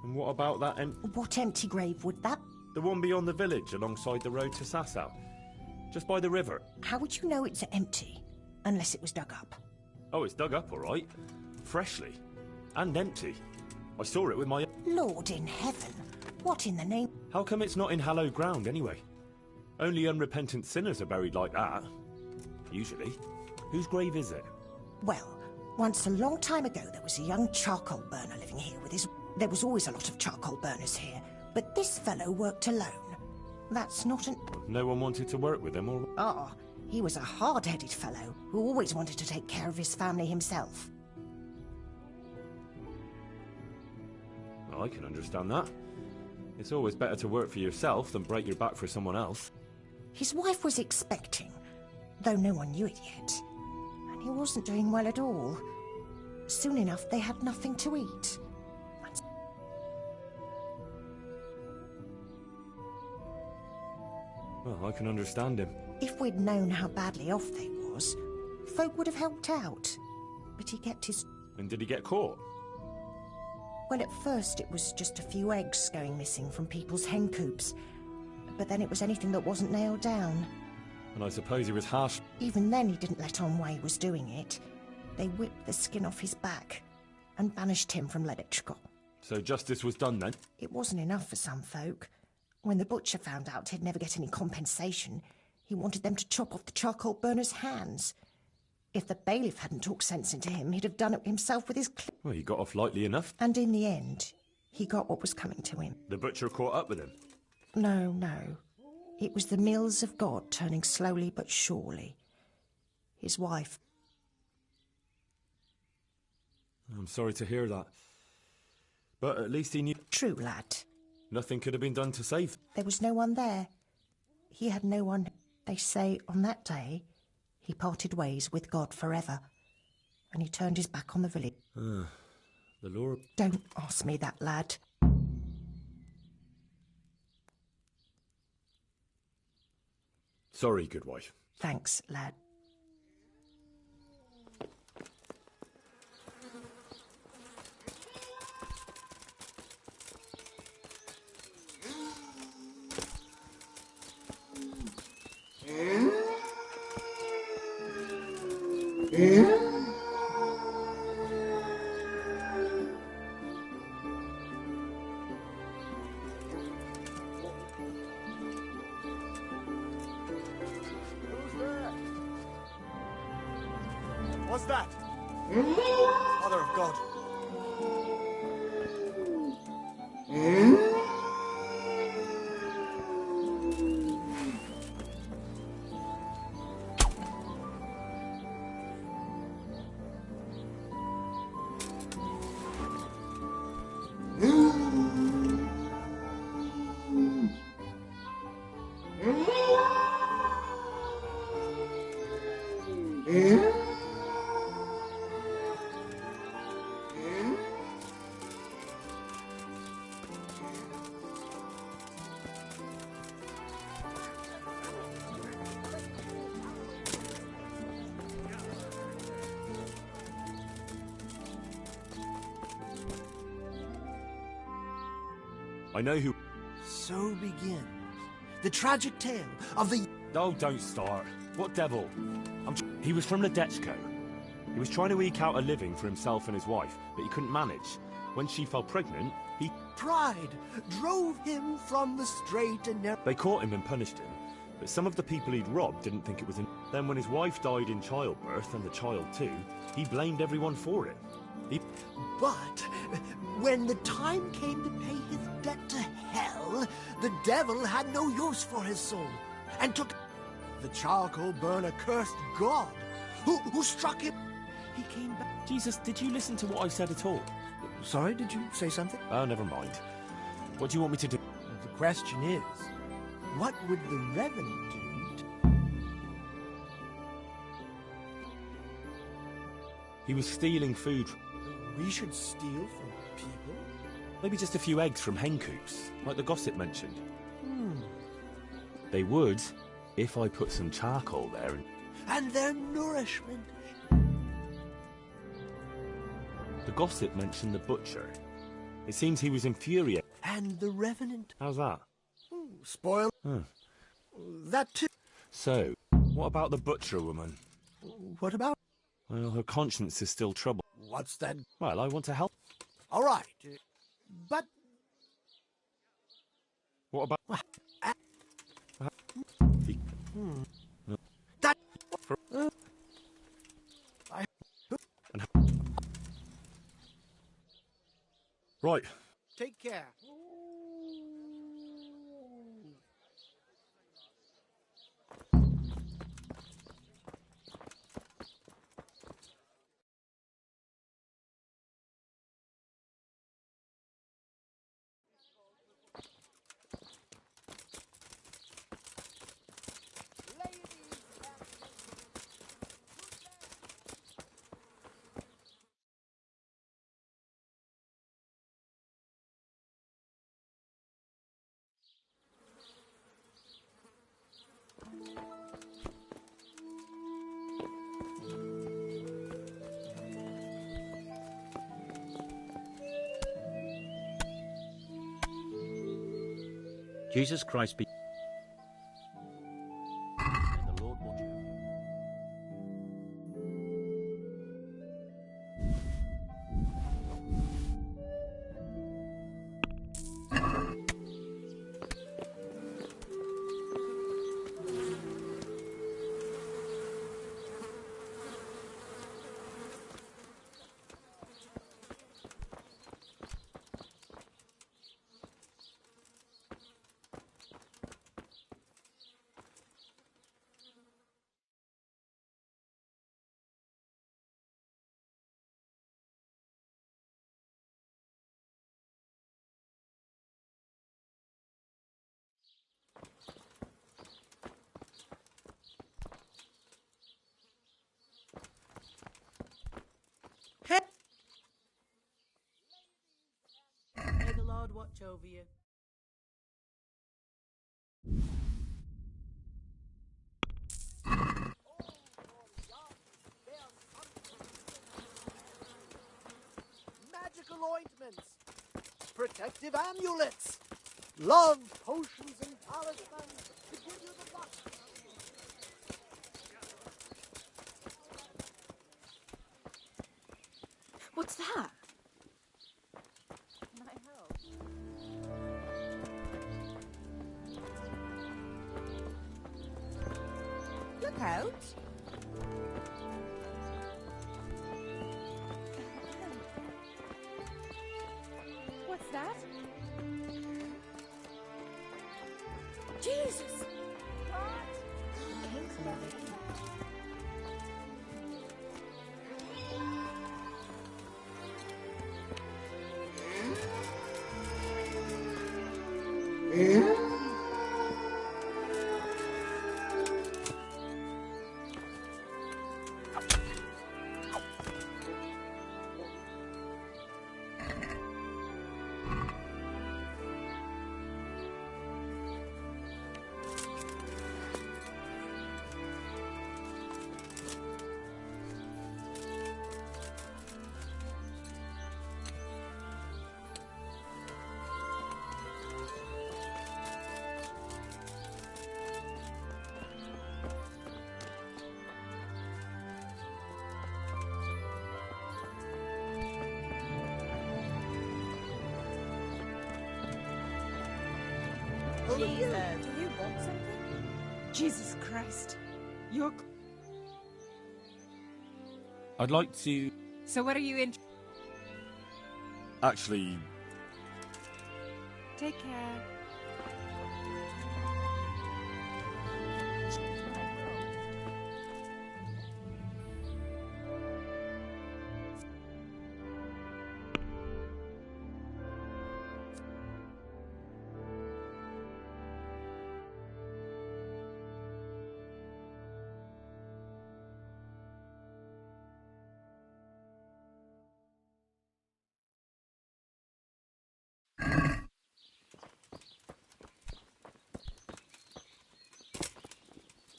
And what about that
What empty grave would that...
the one beyond the village, alongside the road to Sasau? Just by the river.
How would you know it's empty? Unless it was dug up.
Oh, it's dug up, all right. Freshly. And empty. I saw it with my...
Lord in heaven. What in the name...
How come it's not in hallowed ground, anyway? Only unrepentant sinners are buried like that. Usually. Whose grave is it?
Well, once a long time ago there was a young charcoal burner living here with his... There was always a lot of charcoal burners here, but this fellow worked alone. That's not an...
No one wanted to work with him, or...
Ah, he was a hard-headed fellow who always wanted to take care of his family himself.
I can understand that. It's always better to work for yourself than break your back for someone else.
His wife was expecting, though no one knew it yet. And he wasn't doing well at all. Soon enough, they had nothing to eat.
Well, I can understand him.
If we'd known how badly off they was, folk would have helped out. But he kept his...
And did he get caught?
Well, at first it was just a few eggs going missing from people's hen coops. But then it was anything that wasn't nailed down.
And I suppose he was harsh.
Even then he didn't let on why he was doing it. They whipped the skin off his back and banished him from Leditchko.
So justice was done then?
It wasn't enough for some folk. When the butcher found out he'd never get any compensation, he wanted them to chop off the charcoal burner's hands. If the bailiff hadn't talked sense into him, he'd have done it himself with his
Well, he got off lightly enough.
And in the end, he got what was coming to him.
The butcher caught up with him?
No, no. It was the mills of God turning slowly but surely. His wife...
I'm sorry to hear that. But at least he knew...
True, lad.
Nothing could have been done to save...
There was no one there. He had no one... They say on that day, he parted ways with God forever. And he turned his back on the village.
The Lord...
Don't ask me that, lad.
Sorry, good wife.
Thanks, lad.
What's that? Mother of God.
I know who...
So begins the tragic tale of the...
Oh, don't start. What devil? He was from Ledetchko. He was trying to eke out a living for himself and his wife, but he couldn't manage. When she fell pregnant, he...
Pride drove him from the straight and narrow...
They caught him and punished him, but some of the people he'd robbed didn't think it was... Then when his wife died in childbirth, and the child too, he blamed everyone for it.
But when the time came to pay his debt to hell, the devil had no use for his soul, and took... The charcoal burner cursed God, who struck him. He came back...
Jesus, did you listen to what I said at all?
Sorry, did you say something?
Oh, never mind. What do you want me to do?
The question is, what would the Reverend do?
He was stealing food.
We should steal from people?
Maybe just a few eggs from hen coops, like the gossip mentioned. They would, if I put some charcoal there.
And their nourishment.
gossip mentioned the butcher. It seems he was infuriated.
And the Revenant.
How's that?
Spoil. That too.
So, what about the butcher woman?
What about?
Well, her conscience is still troubled.
What's that?
Well, I want to help.
All right. But...
What about...
That...
Right.
Take care.
Jesus Christ be... May the Lord watch over you.
May the Lord watch over you.
Magical ointments. Protective amulets. Love potions and talismans to give you the luck.
What's that?
Can I help? Look out! What's that?
Jesus!
Jesus, do you want something? Jesus Christ. You're...
I'd like to...
So what are you in...
Actually...
Take care.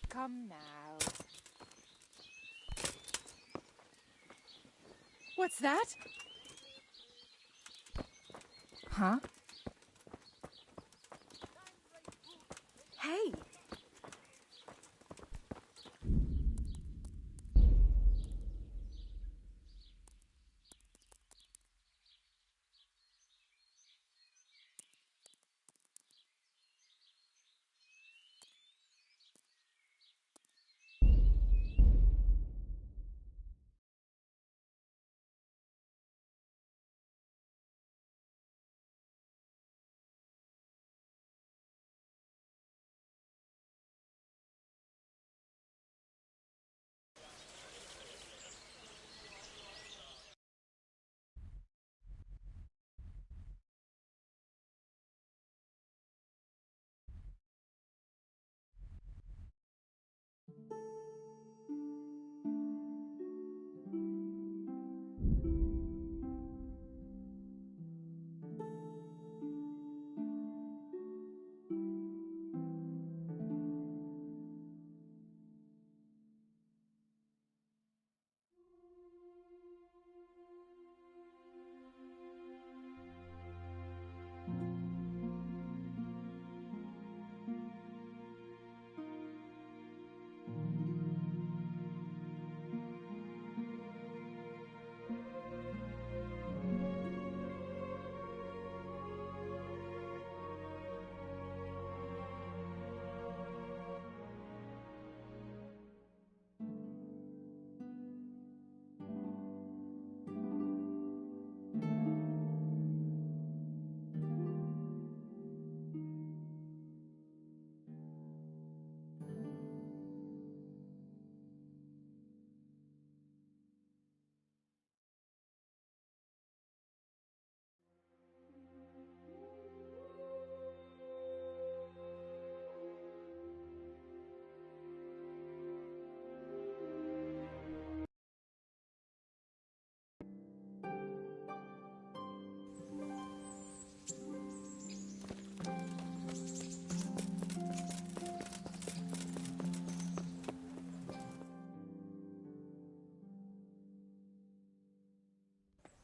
Come now. What's that? Huh? Hey!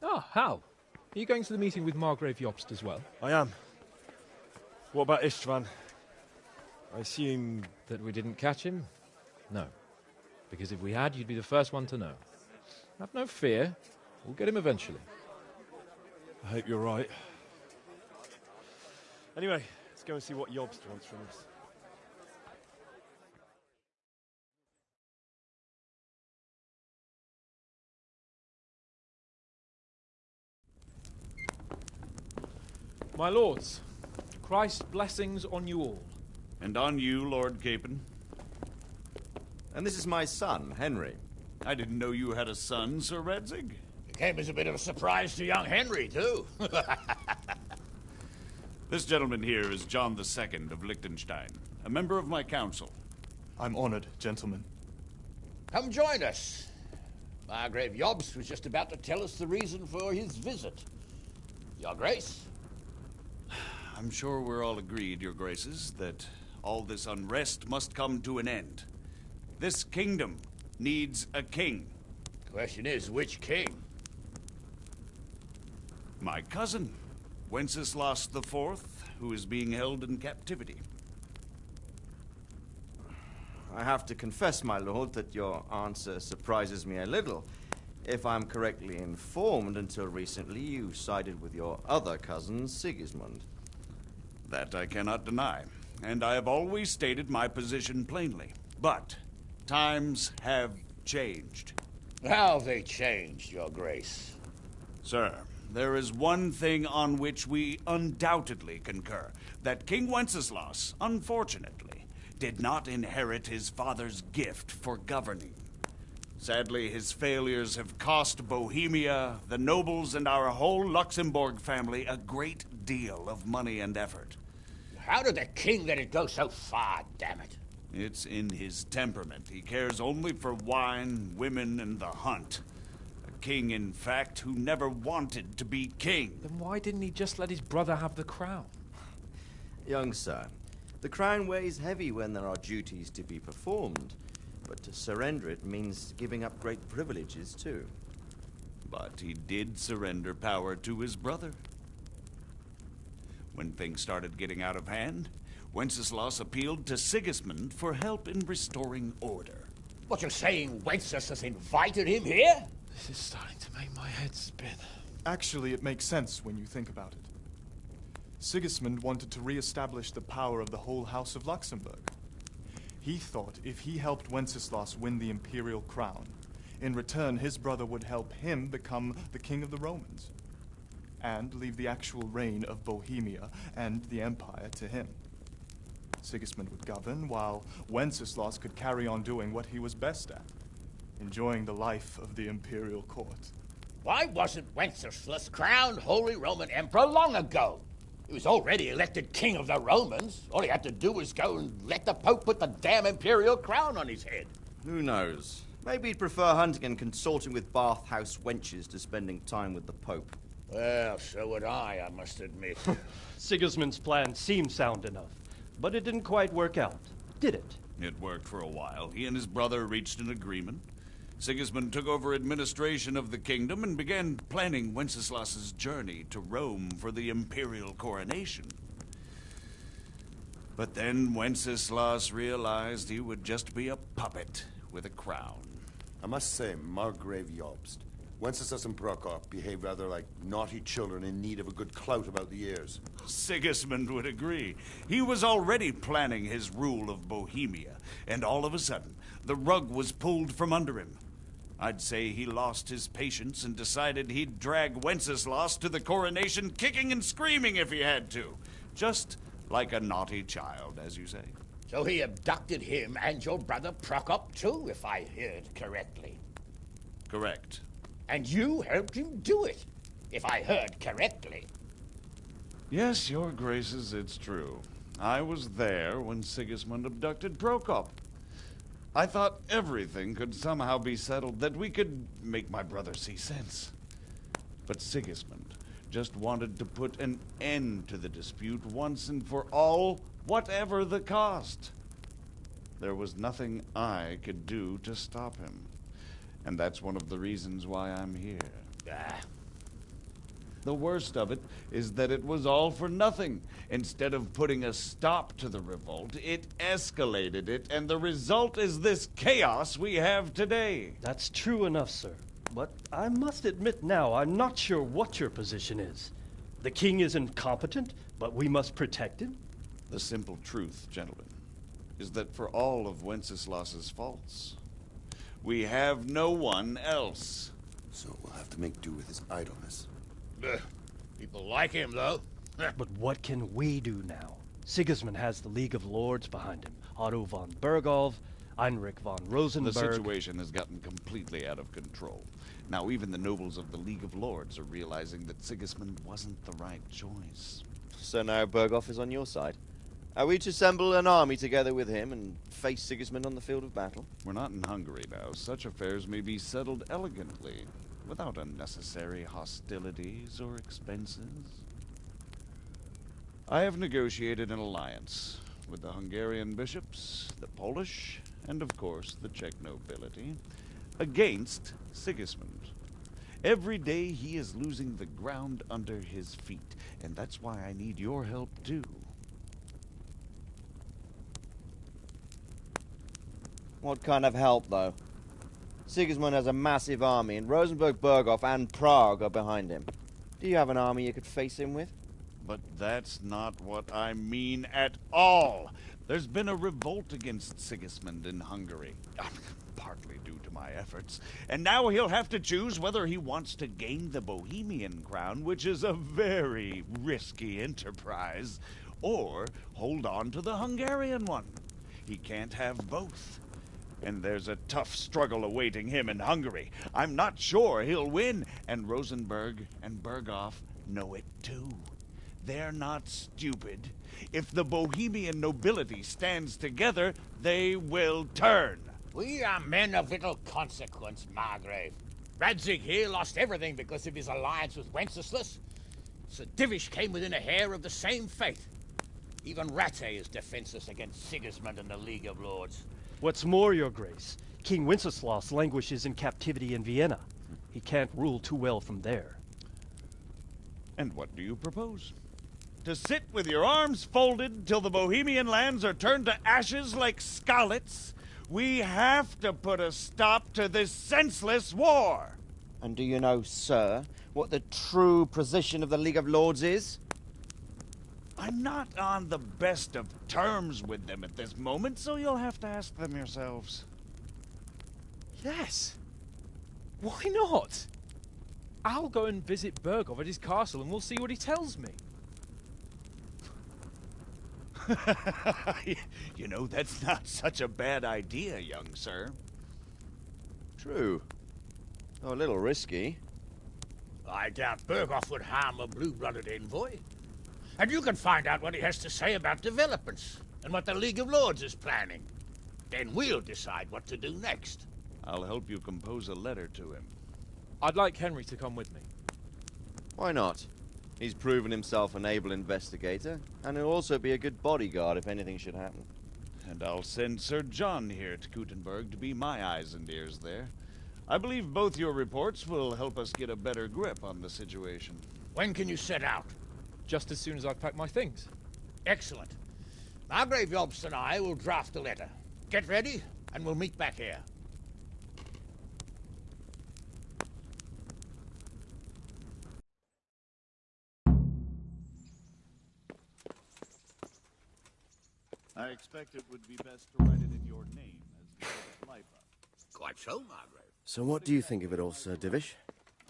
Ah, Hal. Are you going to the meeting with Margrave Jobst as well?
I am. What about Istvan? I assume...
That we didn't catch him? No. Because if we had, you'd be the first one to know. Have no fear. We'll get him eventually.
I hope you're right. Anyway, let's go and see what Jobst wants from us.
My lords, Christ's blessings on you all.
And on you, Lord Capon.
And this is my son, Henry.
I didn't know you had a son, Sir Redzig.
It came as a bit of a surprise to young Henry, too.
This gentleman here is John II of Liechtenstein, a member of my council.
I'm honored, gentlemen.
Come join us. Margrave Jobst was just about to tell us the reason for his visit. Your Grace?
I'm sure we're all agreed, Your Graces, that all this unrest must come to an end. This kingdom needs a king.
The question is, which king?
My cousin, Wenceslas IV, who is being held in captivity.
I have to confess, my lord, that your answer surprises me a little. If I'm correctly informed, until recently you sided with your other cousin, Sigismund.
That I cannot deny, and I have always stated my position plainly. But times have changed.
How have they changed, Your Grace?
Sir, there is one thing on which we undoubtedly concur, that King Wenceslas, unfortunately, did not inherit his father's gift for governing. Sadly, his failures have cost Bohemia, the nobles, and our whole Luxembourg family a great deal of money and effort.
How did the king let it go so far, damn it?
It's in his temperament. He cares only for wine, women, and the hunt. A king, in fact, who never wanted to be king.
Then why didn't he just let his brother have the crown?
Young sir, the crown weighs heavy when there are duties to be performed, but to surrender it means giving up great privileges, too.
But he did surrender power to his brother. When things started getting out of hand, Wenceslas appealed to Sigismund for help in restoring order.
What, you're saying Wenceslas invited him here?
This is starting to make my head spin.
Actually, it makes sense when you think about it. Sigismund wanted to re-establish the power of the whole House of Luxembourg. He thought if he helped Wenceslas win the imperial crown, in return his brother would help him become the king of the Romans, and leave the actual reign of Bohemia and the empire to him. Sigismund would govern, while Wenceslas could carry on doing what he was best at, enjoying the life of the imperial court.
Why wasn't Wenceslas crowned Holy Roman Emperor long ago? He was already elected king of the Romans. All he had to do was go and let the Pope put the damn imperial crown on his head.
Who knows? Maybe he'd prefer hunting and consorting with bathhouse wenches to spending time with the Pope.
Well, so would I must admit.
Sigismund's plan seemed sound enough, but it didn't quite work out, did it?
It worked for a while. He and his brother reached an agreement. Sigismund took over administration of the kingdom and began planning Wenceslas's journey to Rome for the imperial coronation. But then Wenceslas realized he would just be a puppet with a crown.
I must say, Margrave Jobst, Wenceslas and Prokop behave rather like naughty children in need of a good clout about the ears.
Sigismund would agree. He was already planning his rule of Bohemia, and all of a sudden, the rug was pulled from under him. I'd say he lost his patience and decided he'd drag Wenceslas to the coronation kicking and screaming if he had to. Just like a naughty child, as you say.
So he abducted him and your brother Prokop too, if I heard correctly.
Correct.
And you helped him do it, if I heard correctly.
Yes, your graces, it's true. I was there when Sigismund abducted Prokop. I thought everything could somehow be settled, that we could make my brother see sense. But Sigismund just wanted to put an end to the dispute once and for all, whatever the cost. There was nothing I could do to stop him. And that's one of the reasons why I'm here. The worst of it is that it was all for nothing. Instead of putting a stop to the revolt, it escalated it, and the result is this chaos we have today.
That's true enough, sir. But I must admit now, I'm not sure what your position is. The king is incompetent, but we must protect him?
The simple truth, gentlemen, is that for all of Wenceslas's faults, we have no one else.
So we'll have to make do with his idleness.
People like him, though.
But what can we do now? Sigismund has the League of Lords behind him. Otto von Bergholf, Heinrich von Rosenberg.
The situation has gotten completely out of control. Now even the nobles of the League of Lords are realizing that Sigismund wasn't the right choice.
So now Bergholf is on your side. Are we to assemble an army together with him and face Sigismund on the field of battle?
We're not in Hungary now. Such affairs may be settled elegantly, without unnecessary hostilities or expenses. I have negotiated an alliance with the Hungarian bishops, the Polish, and of course the Czech nobility, against Sigismund. Every day he is losing the ground under his feet, and that's why I need your help too.
What kind of help, though? Sigismund has a massive army, and Rosenberg, Berghof, and Prague are behind him. Do you have an army you could face him with?
But that's not what I mean at all. There's been a revolt against Sigismund in Hungary, partly due to my efforts, and now he'll have to choose whether he wants to gain the Bohemian crown, which is a very risky enterprise, or hold on to the Hungarian one. He can't have both. And there's a tough struggle awaiting him in Hungary. I'm not sure he'll win, and Rosenberg and Berghof know it too. They're not stupid. If the Bohemian nobility stands together, they will turn.
We are men of little consequence, Margrave. Radzig here lost everything because of his alliance with Wenceslas. Sir Divish came within a hair of the same fate. Even Rattay is defenseless against Sigismund and the League of Lords.
What's more, your grace, King Wenceslas languishes in captivity in Vienna. He can't rule too well from there.
And what do you propose? To sit with your arms folded till the Bohemian lands are turned to ashes like Skalitz? We have to put a stop to this senseless war.
And do you know, sir, what the true position of the League of Lords is?
I'm not on the best of terms with them at this moment, so you'll have to ask them yourselves.
Yes. Why not? I'll go and visit Bergov at his castle and we'll see what he tells me.
You know, that's not such a bad idea, young sir.
True. Though a little risky.
I doubt Bergov would harm a blue-blooded envoy. And you can find out what he has to say about developments and what the League of Lords is planning. Then we'll decide what to do next.
I'll help you compose a letter to him.
I'd like Henry to come with me.
Why not? He's proven himself an able investigator, and he'll also be a good bodyguard if anything should happen.
And I'll send Sir John here to Kuttenberg to be my eyes and ears there. I believe both your reports will help us get a better grip on the situation.
When can you set out?
Just as soon as I've packed my things.
Excellent. Margrave Jobst and I will draft a letter. Get ready, and we'll meet back here.
I expect it would be best to write it in your name as Lipa.
Quite so, Margaret.
So what do you think of it all, Sir Divish?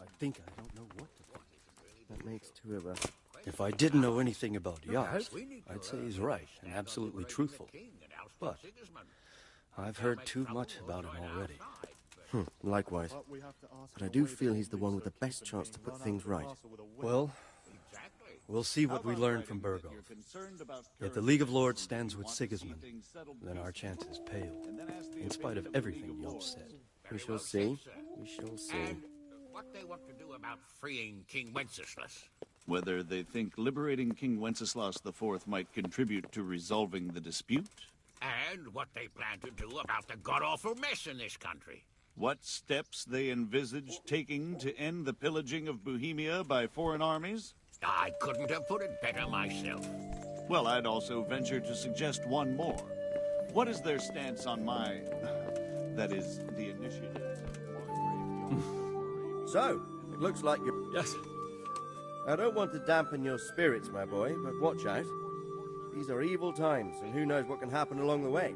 I think I don't know what to think. That makes two of us. If I didn't know anything about Jobst, I'd say he's right and absolutely truthful. But I've heard too much about him already.
Likewise. But I do feel he's the one with the best chance to put things right.
Well, we'll see what we learn from Bergov. If the League of Lords stands with Sigismund, then our chance is pale, in spite of everything Jobst said.
We shall see. We shall see.
And what they want to do about freeing King Wenceslas.
Whether they think liberating King Wenceslas IV might contribute to resolving the dispute.
And what they plan to do about the god-awful mess in this country.
What steps they envisage taking to end the pillaging of Bohemia by foreign armies?
I couldn't have put it better myself.
Well, I'd also venture to suggest one more. What is their stance on my... that is, the initiative?
So, it looks like you're...
Yes.
I don't want to dampen your spirits, my boy, but watch out. These are evil times, and who knows what can happen along the way.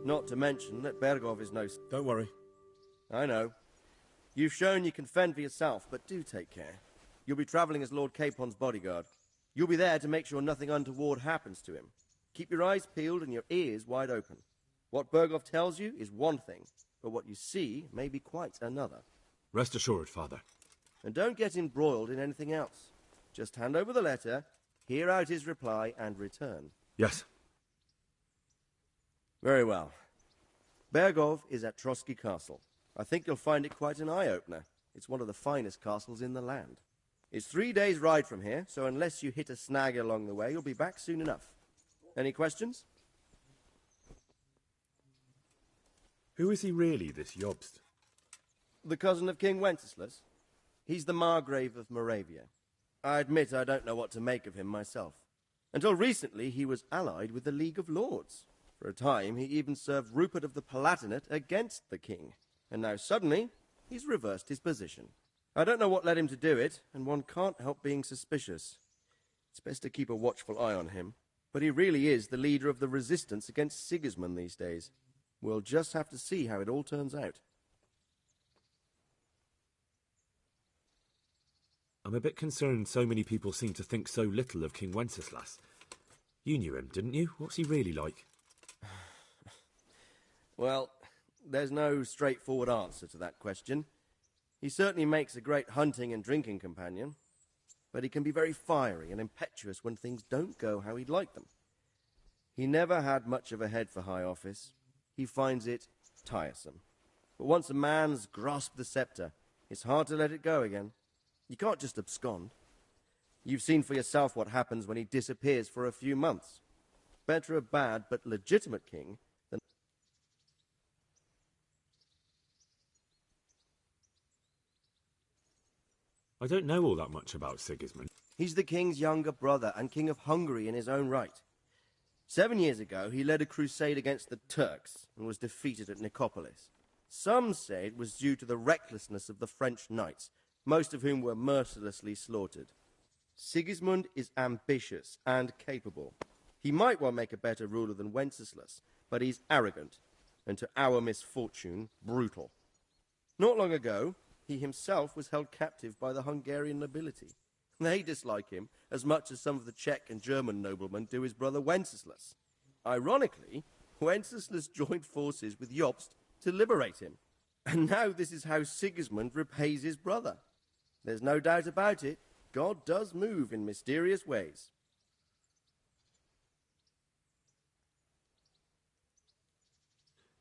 Not to mention that Bergov is no...
Don't worry.
I know. You've shown you can fend for yourself, but do take care. You'll be travelling as Lord Capon's bodyguard. You'll be there to make sure nothing untoward happens to him. Keep your eyes peeled and your ears wide open. What Bergov tells you is one thing, but what you see may be quite another.
Rest assured, Father.
And don't get embroiled in anything else. Just hand over the letter, hear out his reply, and return.
Yes.
Very well. Bergov is at Trotsky Castle. I think you'll find it quite an eye-opener. It's one of the finest castles in the land. It's 3 days' ride from here, so unless you hit a snag along the way, you'll be back soon enough. Any questions?
Who is he really, this Jobst?
The cousin of King Wenceslas. He's the Margrave of Moravia. I admit I don't know what to make of him myself. Until recently, he was allied with the League of Lords. For a time, he even served Rupert of the Palatinate against the king. And now suddenly, he's reversed his position. I don't know what led him to do it, and one can't help being suspicious. It's best to keep a watchful eye on him. But he really is the leader of the resistance against Sigismund these days. We'll just have to see how it all turns out.
I'm a bit concerned so many people seem to think so little of King Wenceslas. You knew him, didn't you? What's he really like?
Well, there's no straightforward answer to that question. He certainly makes a great hunting and drinking companion, but he can be very fiery and impetuous when things don't go how he'd like them. He never had much of a head for high office. He finds it tiresome. But once a man's grasped the scepter, it's hard to let it go again. You can't just abscond. You've seen for yourself what happens when he disappears for a few months. Better a bad but legitimate king than...
I don't know all that much about Sigismund.
He's the king's younger brother and king of Hungary in his own right. 7 years ago, he led a crusade against the Turks and was defeated at Nicopolis. Some say it was due to the recklessness of the French knights, most of whom were mercilessly slaughtered. Sigismund is ambitious and capable. He might well make a better ruler than Wenceslas, but he's arrogant, and to our misfortune, brutal. Not long ago, he himself was held captive by the Hungarian nobility. They dislike him as much as some of the Czech and German noblemen do his brother Wenceslas. Ironically, Wenceslas joined forces with Jobst to liberate him. And now this is how Sigismund repays his brother. There's no doubt about it, God does move in mysterious ways.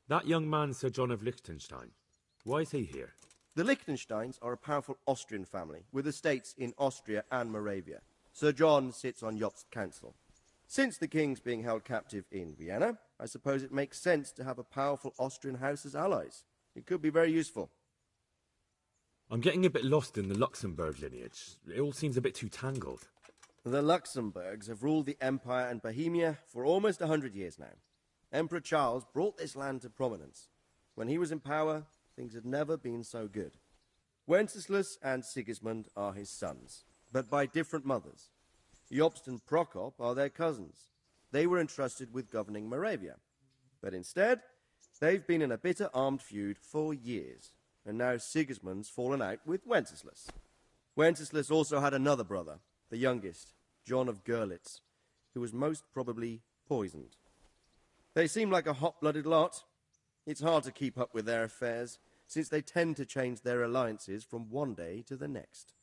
That young man, Sir John of Liechtenstein, why is he here?
The Liechtensteins are a powerful Austrian family with estates in Austria and Moravia. Sir John sits on Jobst's council. Since the king's being held captive in Vienna, I suppose it makes sense to have a powerful Austrian house as allies. It could be very useful.
I'm getting a bit lost in the Luxembourg lineage. It all seems a bit too tangled.
The Luxembourgs have ruled the Empire and Bohemia for almost 100 years now. Emperor Charles brought this land to prominence. When he was in power, things had never been so good. Wenceslas and Sigismund are his sons, but by different mothers. Jobst and Prokop are their cousins. They were entrusted with governing Moravia. But instead, they've been in a bitter armed feud for years, and now Sigismund's fallen out with Wenceslas. Wenceslas also had another brother, the youngest, John of Görlitz, who was most probably poisoned. They seem like a hot-blooded lot. It's hard to keep up with their affairs, since they tend to change their alliances from one day to the next.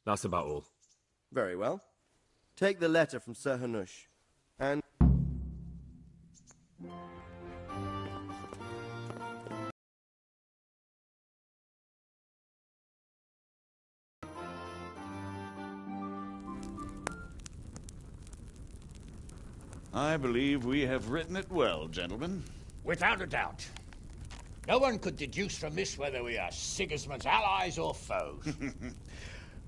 That's about all.
Very well. Take the letter from Sir Hanush, and...
I believe we have written it well, gentlemen.
Without a doubt. No one could deduce from this whether we are Sigismund's allies or foes.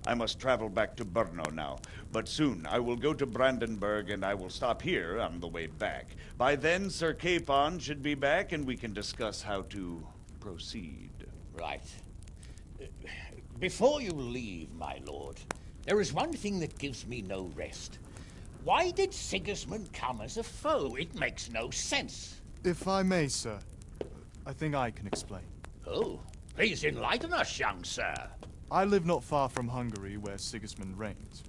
I must travel back to Brno now, but soon I will go to Brandenburg and I will stop here on the way back. By then, Sir Capon should be back and we can discuss how to proceed.
Right. Before you leave, my lord, there is one thing that gives me no rest. Why did Sigismund come as a foe? It makes no sense.
If I may, sir, I think I can explain.
Oh, please enlighten us, young sir.
I live not far from Hungary, where Sigismund reigns.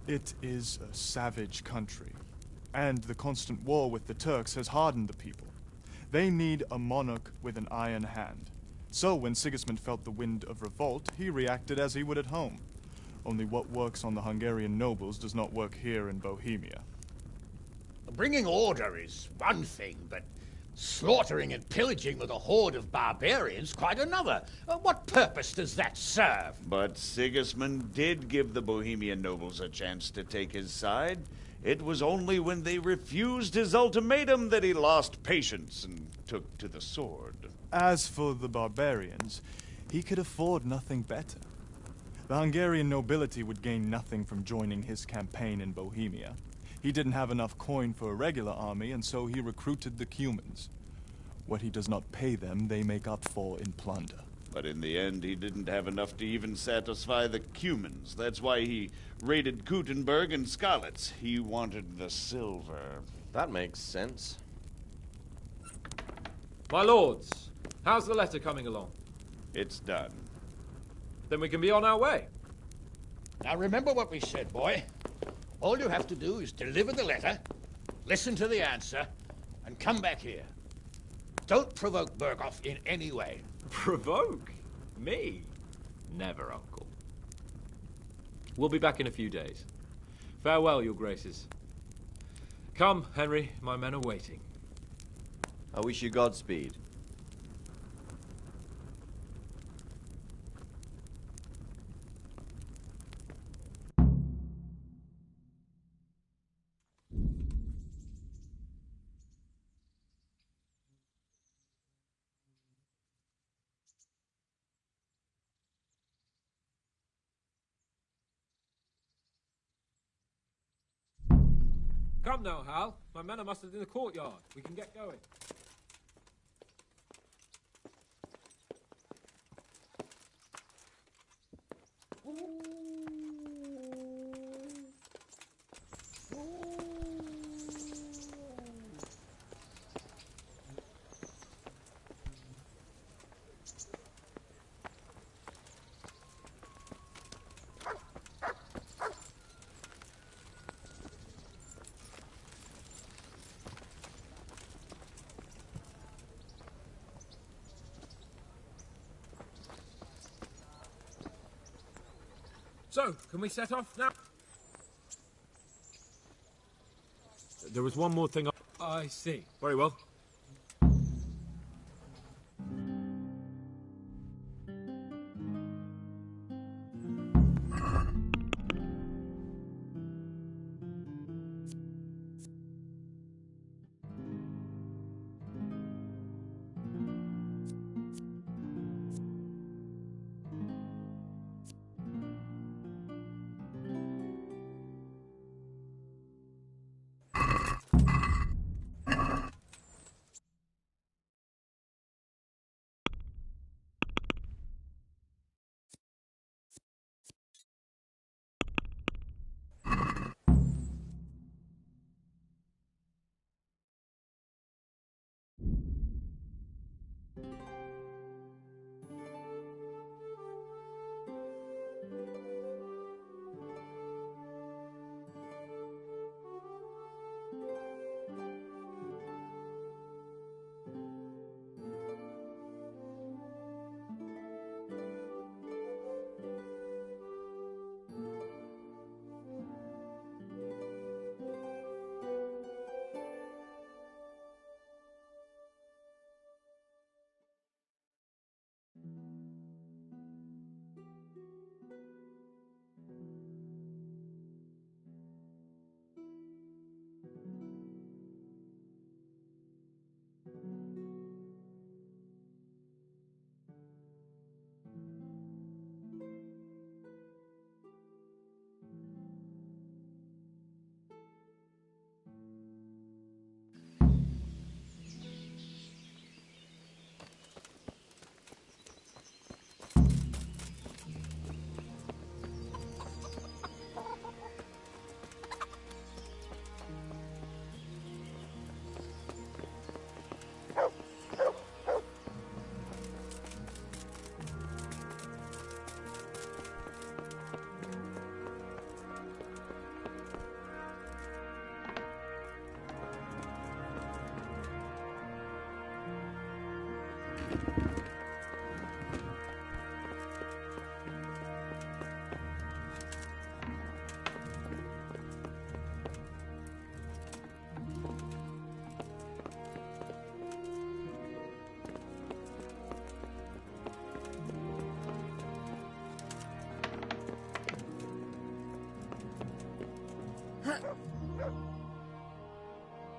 It is a savage country, and the constant war with the Turks has hardened the people. They need a monarch with an iron hand. So when Sigismund felt the wind of revolt, he reacted as he would at home. Only what works on the Hungarian nobles does not work here in Bohemia.
Bringing order is one thing, but slaughtering and pillaging with a horde of barbarians quite another. What purpose does that serve?
But Sigismund did give the Bohemian nobles a chance to take his side. It was only when they refused his ultimatum that he lost patience and took to the sword.
As for the barbarians, he could afford nothing better. The Hungarian nobility would gain nothing from joining his campaign in Bohemia. He didn't have enough coin for a regular army, and so he recruited the Cumans. What he does not pay them, they make up for in plunder.
But in the end, he didn't have enough to even satisfy the Cumans. That's why he raided Kuttenberg and Skalitz. He wanted the silver.
That makes sense.
My lords, how's the letter coming along?
It's done.
Then we can be on our way.
Now remember what we said, boy. All you have to do is deliver the letter, listen to the answer, and come back here. Don't provoke Berghoff in any way.
Provoke? Me? Never, Uncle. We'll be back in a few days. Farewell, your graces. Come, Henry, my men are waiting.
I wish you Godspeed.
Come now, Hal. My men are mustered in the courtyard. We can get going. So, can we set off now?
There was one more thing.
I see.
Very well.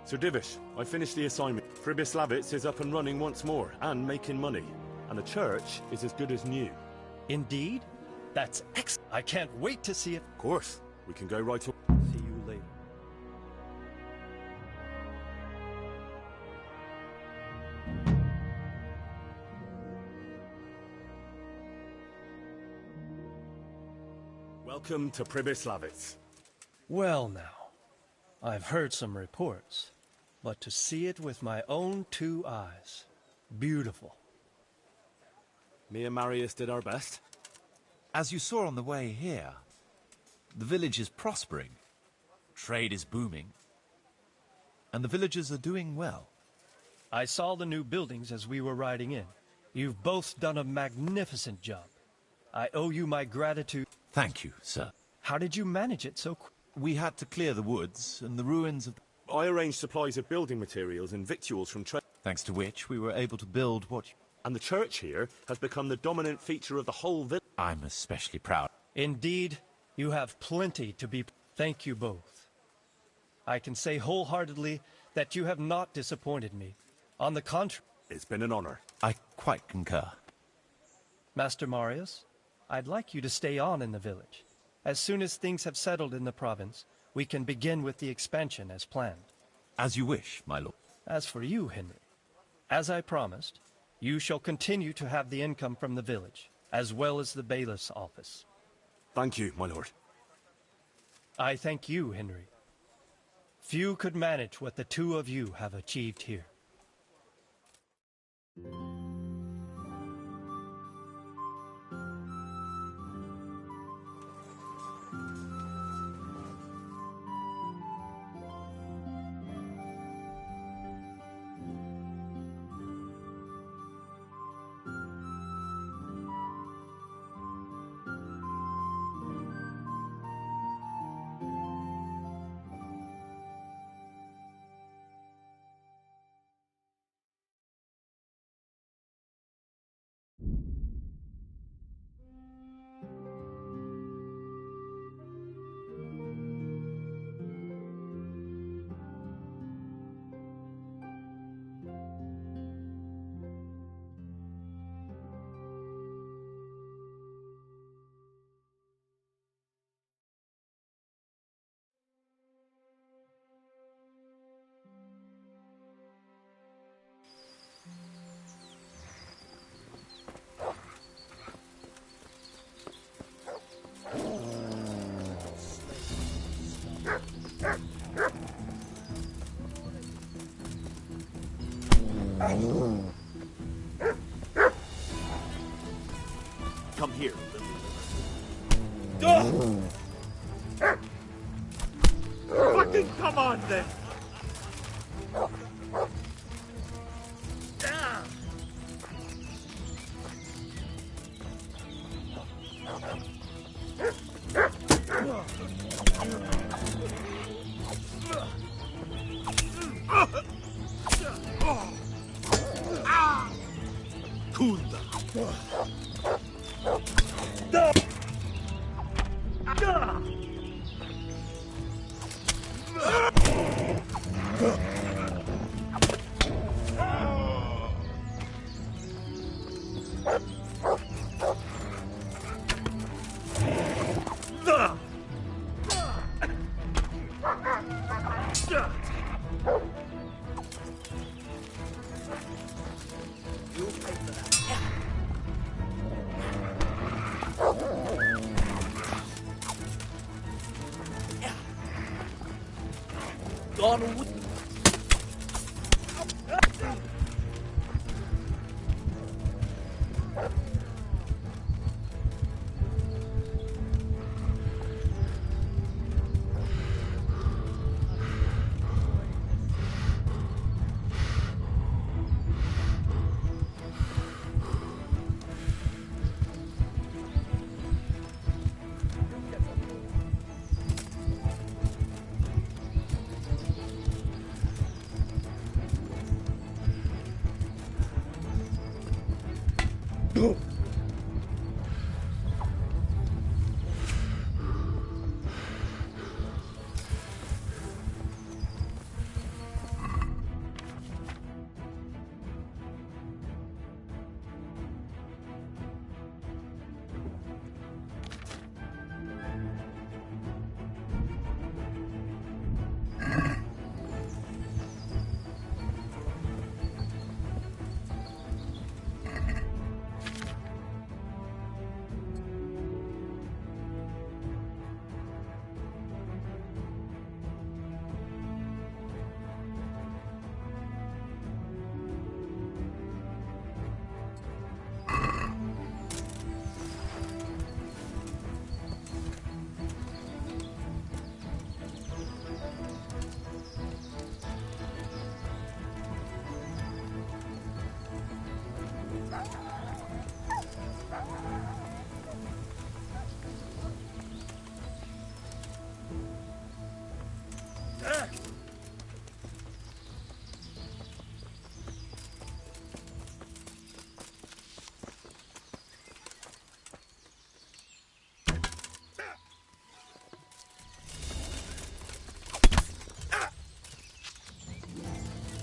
Sir Divish, I finished the assignment. Pribyslavitz is up and running once more, and making money. And the church is as good as new.
Indeed? That's excellent. I can't wait to see it.
Of course. We can go right to...
See you later.
Welcome to Pribyslavitz.
Well now, I've heard some reports, but to see it with my own two eyes, beautiful.
Me and Marius did our best.
As you saw on the way here, the village is prospering, trade is booming, and the villagers are doing well.
I saw the new buildings as we were riding in. You've both done a magnificent job. I owe you my gratitude.
Thank you, sir.
How did you manage it so quickly?
We had to clear the woods and the ruins of...
I arranged supplies of building materials and victuals from trade.
Thanks to which we were able to build what...
And the church here has become the dominant feature of the whole village.
I'm especially proud.
Indeed, you have plenty to be... Thank you both. I can say wholeheartedly that you have not disappointed me. On the contrary...
It's been an honor.
I quite concur.
Master Marius, I'd like you to stay on in the village.
As soon as things have settled in the province, we can begin with the expansion as planned.
As you wish, my lord.
As for you, Henry, as I promised, you shall continue to have the income from the village, as well as the bailiff's office.
Thank you, my lord.
I thank you, Henry. Few could manage what the two of you have achieved here.
Come here.
Fucking come on then! Donald.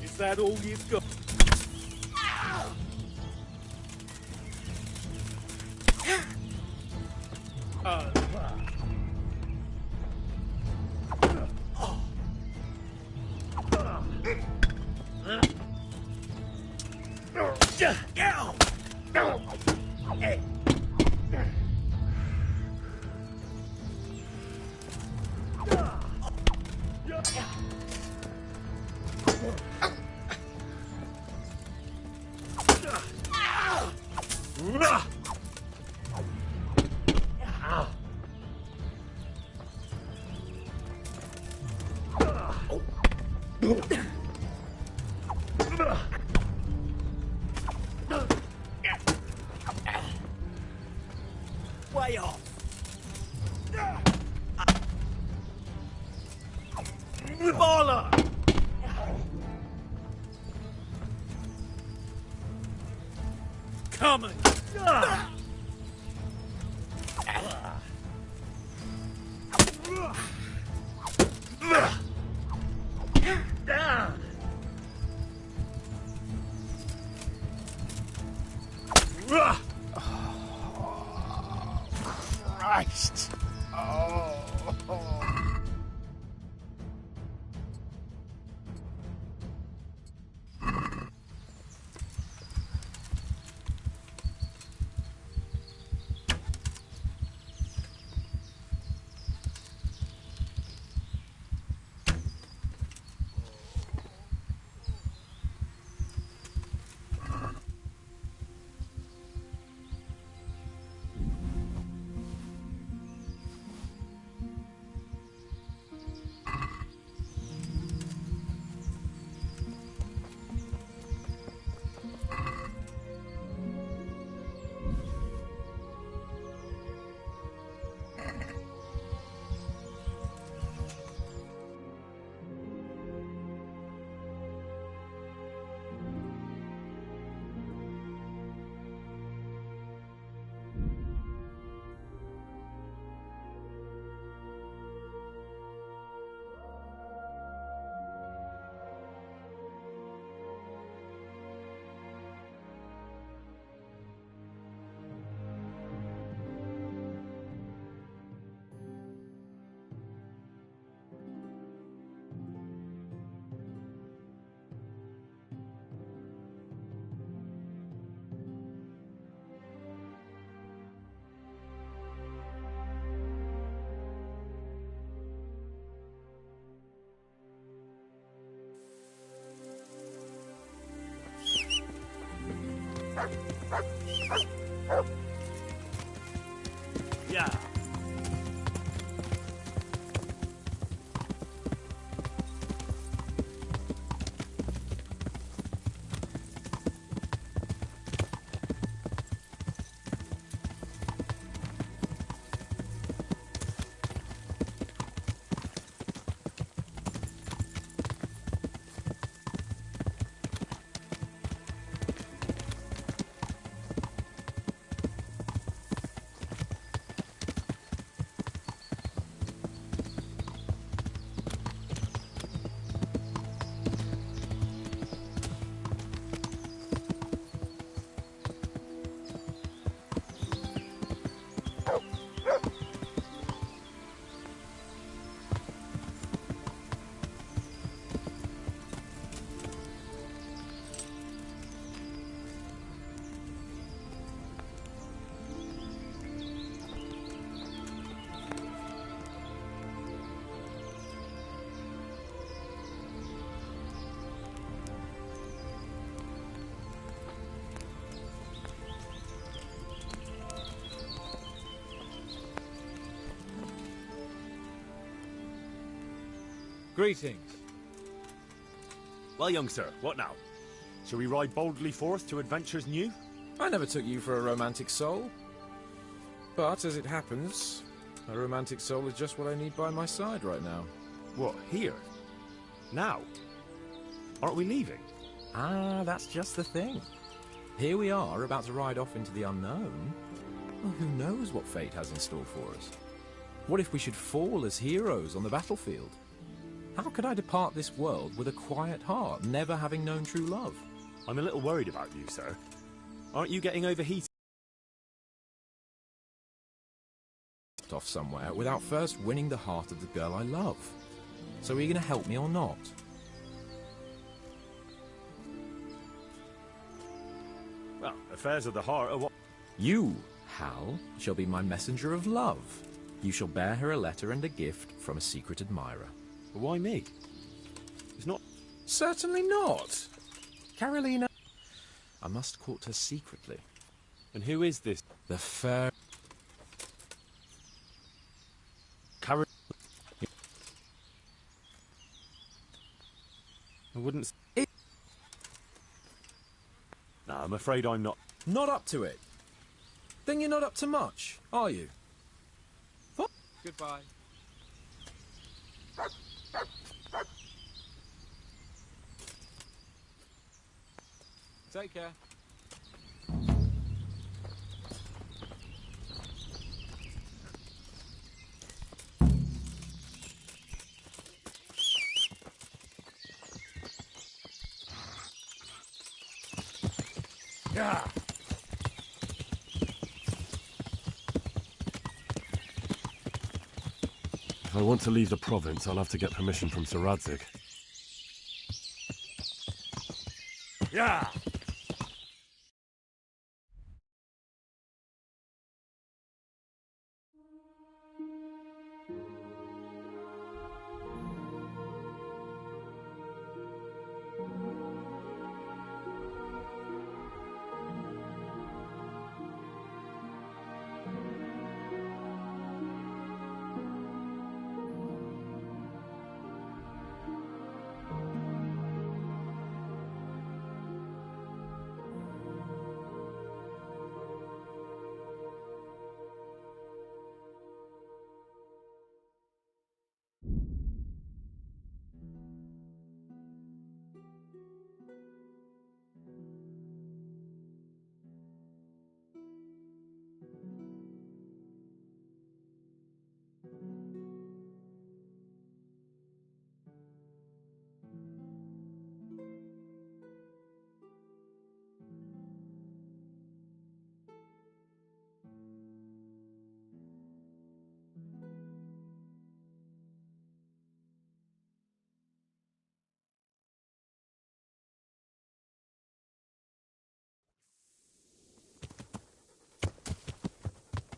Is that all you've got? Way off. Baller. Coming.
Christ! Oh.
Yeah.
Greetings.
Well, young sir, what now? Shall we ride boldly forth to adventures new?
I never took you for a romantic soul. But, as it happens, a romantic soul is just what I need by my side right now.
What, here? Now? Aren't we leaving?
Ah, that's just the thing. Here we are, about to ride off into the unknown. Well, who knows what fate has in store for us? What if we should fall as heroes on the battlefield? How could I depart this world with a quiet heart, never having known true love?
I'm a little worried about you, sir. Aren't you getting overheated?
Off somewhere without first winning the heart of the girl I love. So are you going to help me or not?
Well, affairs of the heart are what...
You, Hal, shall be my messenger of love. You shall bear her a letter and a gift from a secret admirer.
Why me? It's not...
Certainly not. Carolina... I must court her secretly.
And who is this?
The fair...
Carol... I wouldn't... No, I'm afraid I'm not...
Not up to it? Then you're not up to much, are you? What? Goodbye. Take care.
Yeah.
If I want to leave the province, I'll have to get permission from Sir Radzig.
Yeah.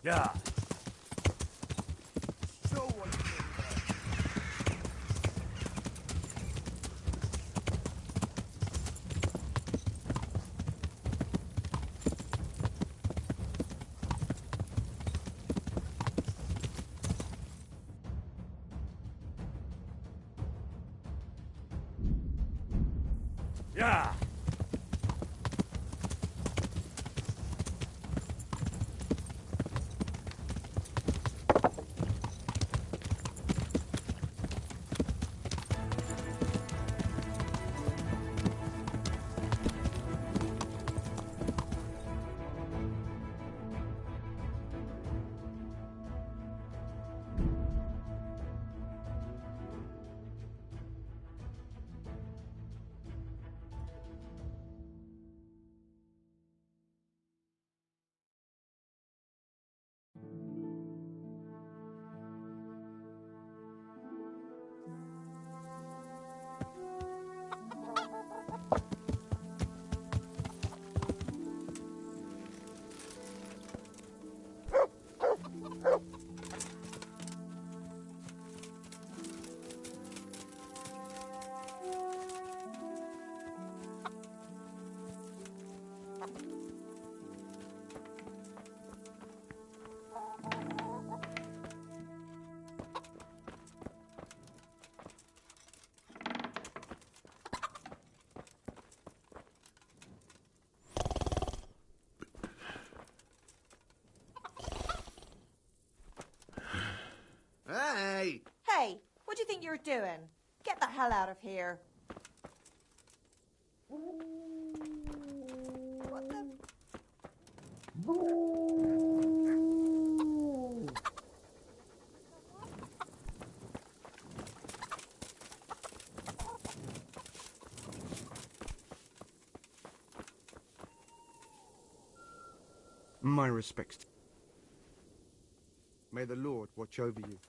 Yeah. Yeah.
Hey!
Hey, what do you think you're doing? Get the hell out of here. What the...
My respects. May the Lord watch over you.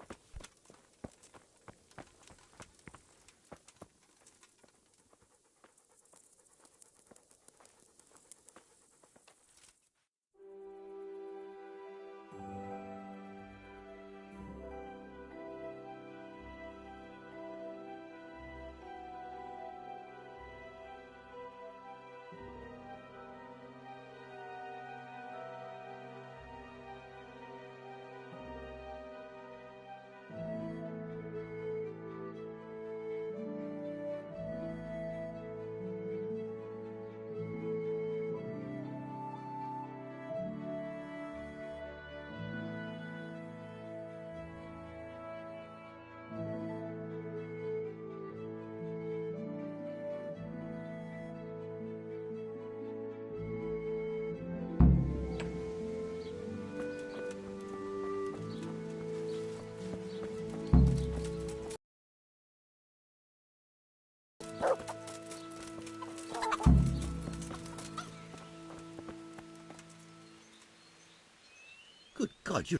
God, you...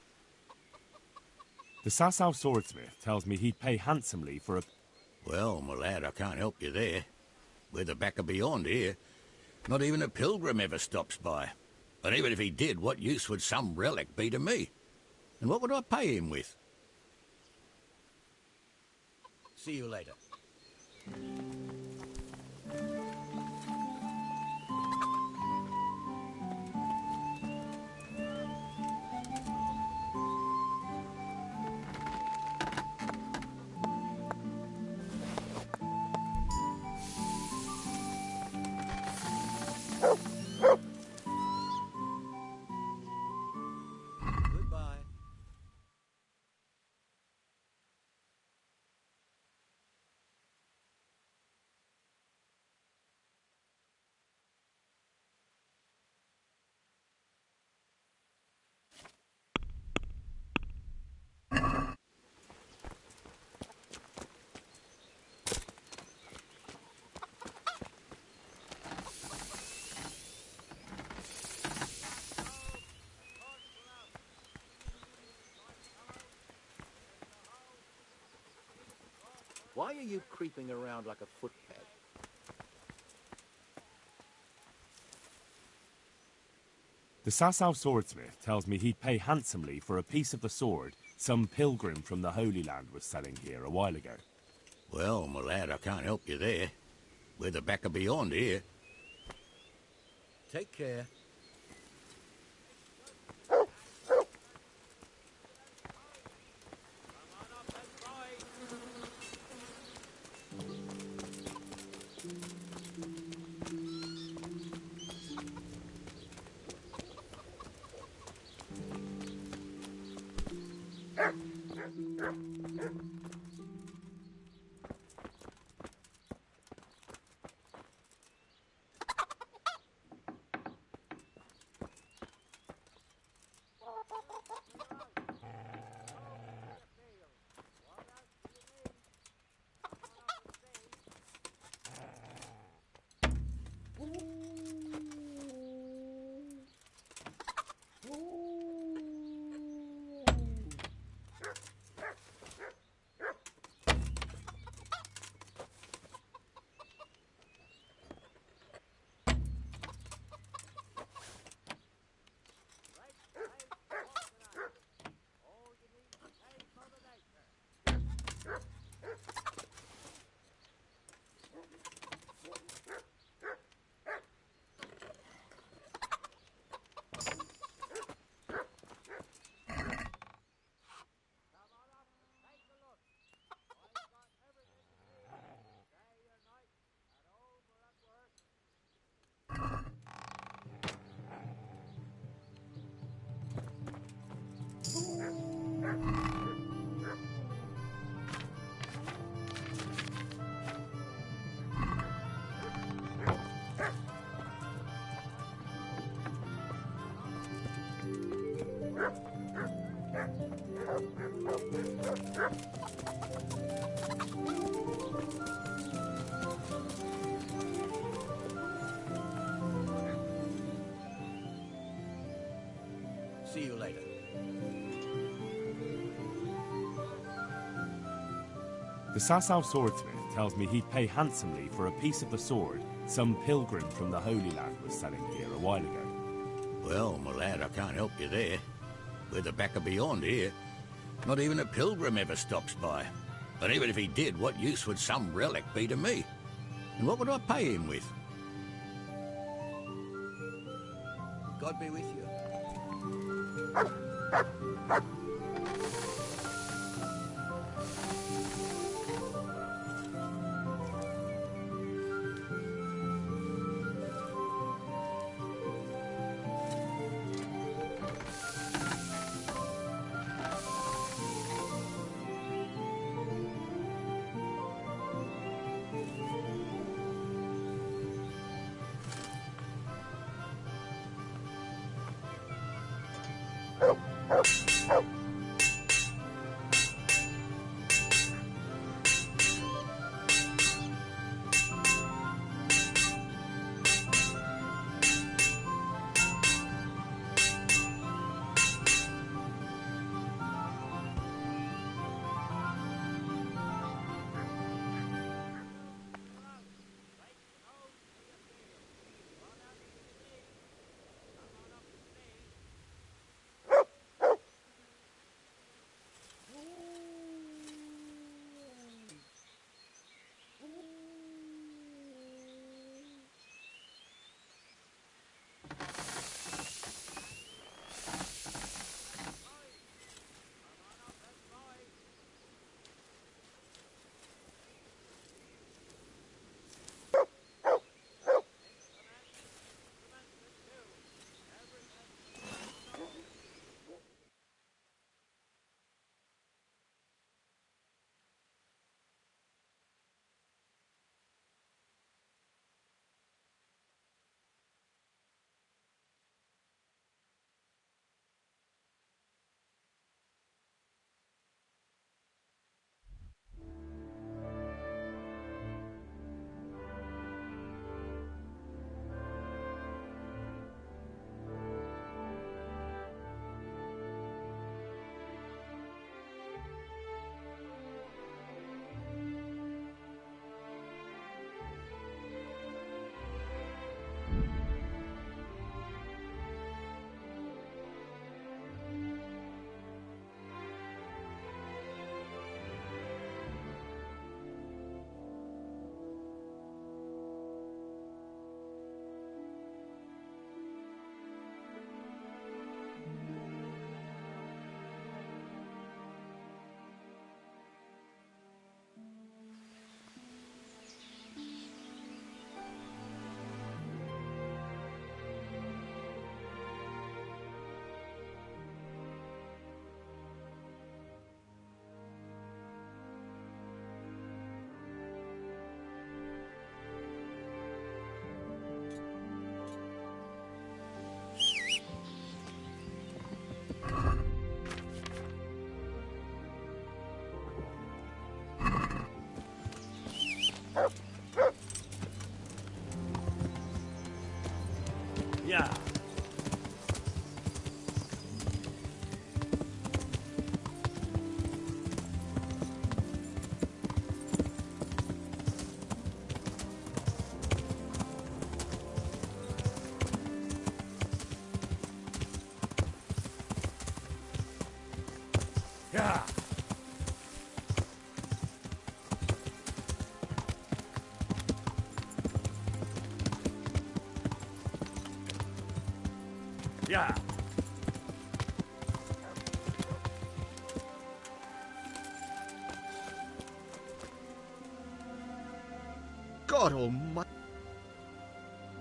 The Sasau swordsmith tells me he'd pay handsomely for a...
Well, my lad, I can't help you there. We're the back of beyond here. Not even a pilgrim ever stops by. And even if he did, what use would some relic be to me? And what would I pay him with? See you later. Goodbye. Why are you creeping around like a footpad?
The Sasau swordsmith tells me he'd pay handsomely for a piece of the sword some pilgrim from the Holy Land was selling here a while ago.
Well, my lad, I can't help you there. We're the back of beyond here. Take care. See you later.
The Sasau swordsmith tells me he'd pay handsomely for a piece of the sword some pilgrim from the Holy Land was selling here a while ago.
Well, my lad, I can't help you there. We're the back of beyond here. Not even a pilgrim ever stops by. And even if he did, what use would some relic be to me? And what would I pay him with? God be with you.
Yeah.
Yeah.
Yeah.
God almighty.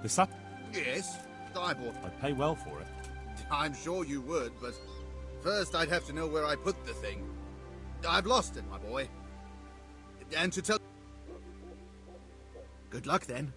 This up?
Yes, I bought.
I'd pay well for it.
I'm sure you would, but first I'd have to know where I put the thing. I've lost it, my boy. And to tell... Good luck, then.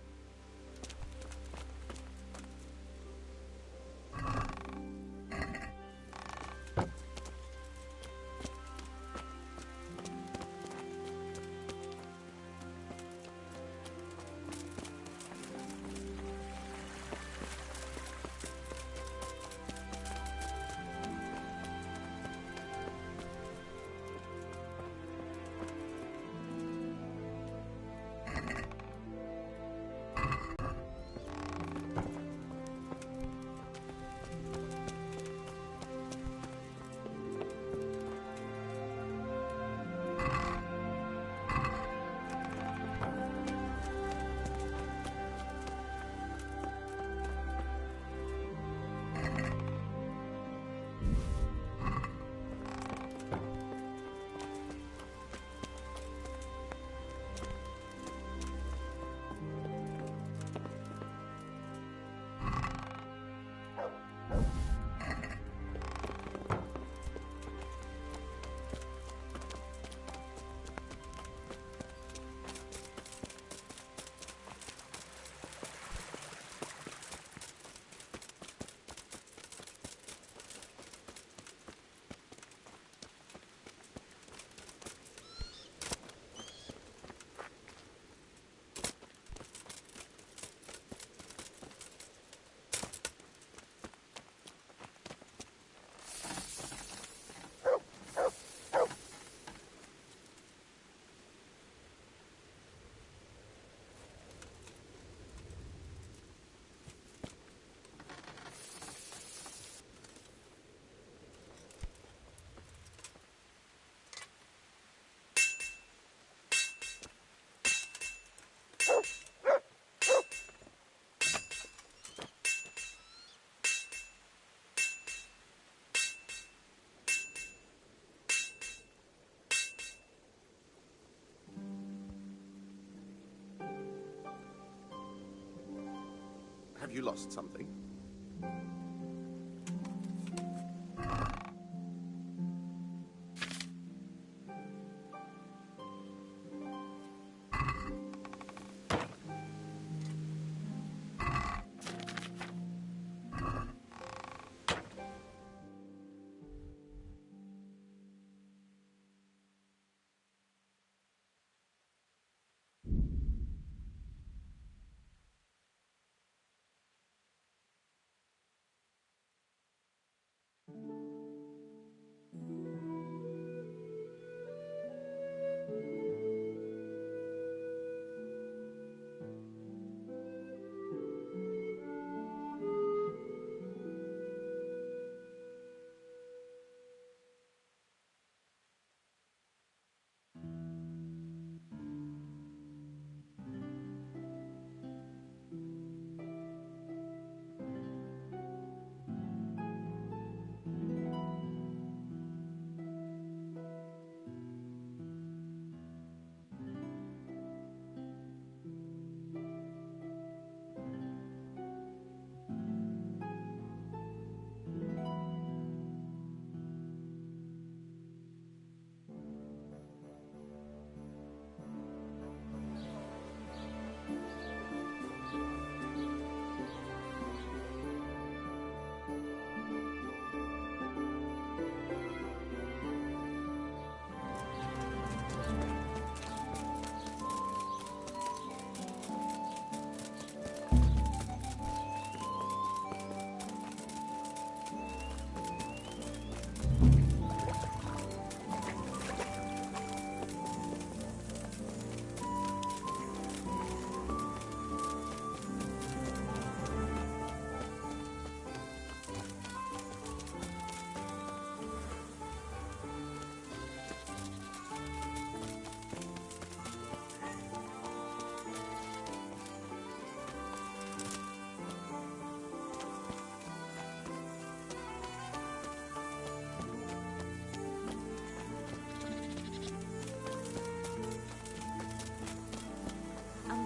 Have you lost something?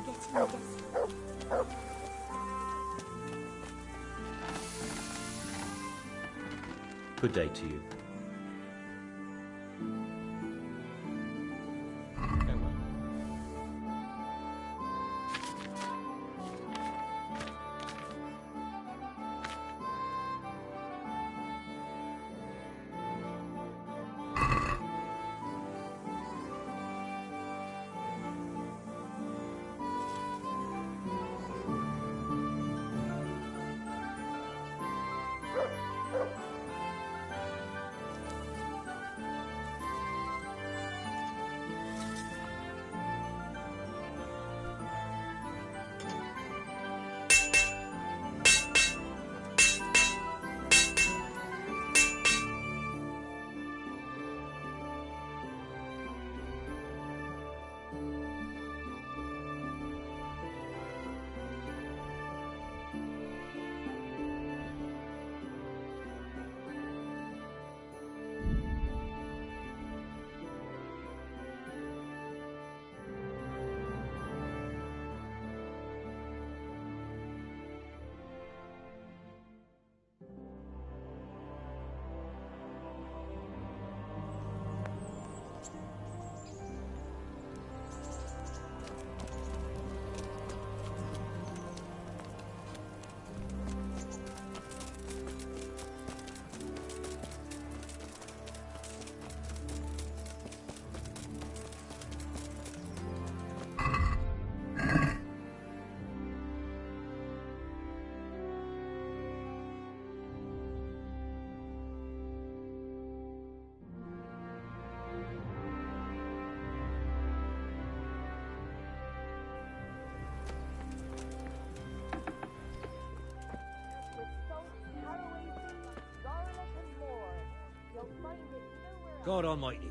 getting desperate.
Good day to you. God Almighty.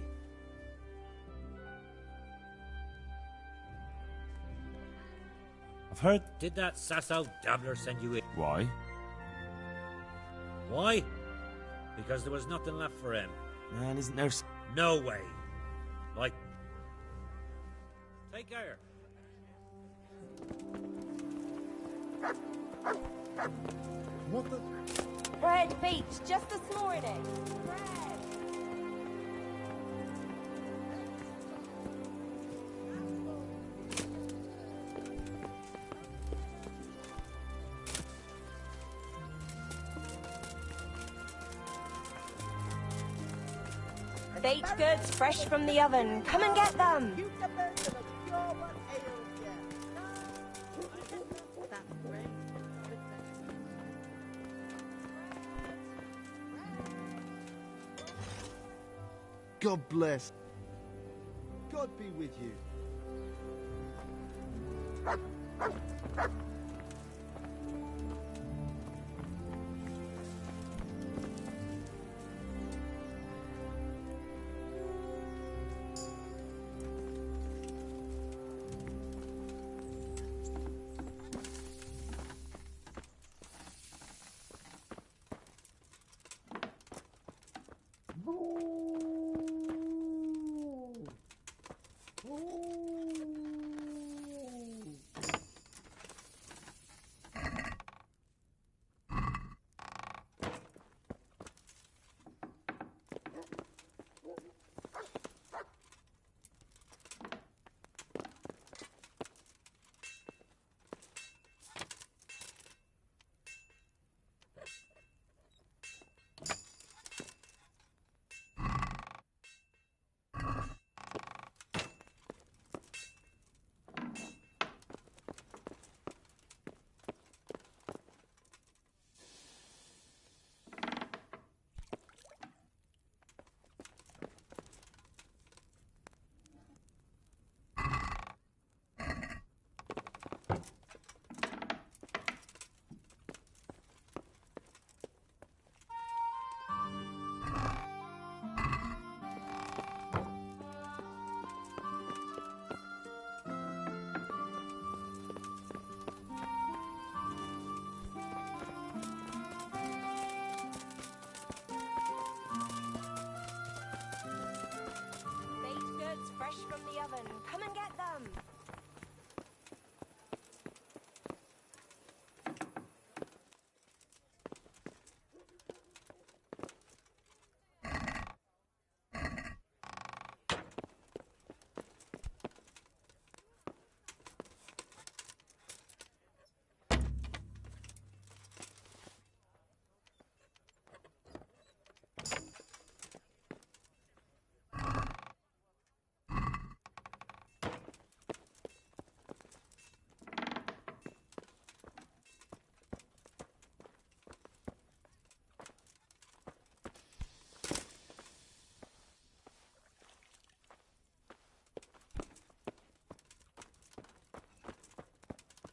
I've heard...
Did that sass-out dabbler send you in?
Why?
Why? Because there was nothing left for him.
Man, isn't there...
No way. Like... Take care.
What the... Bread baked just this morning. Baked goods fresh from the oven. Come and get them.
God bless. God be with you.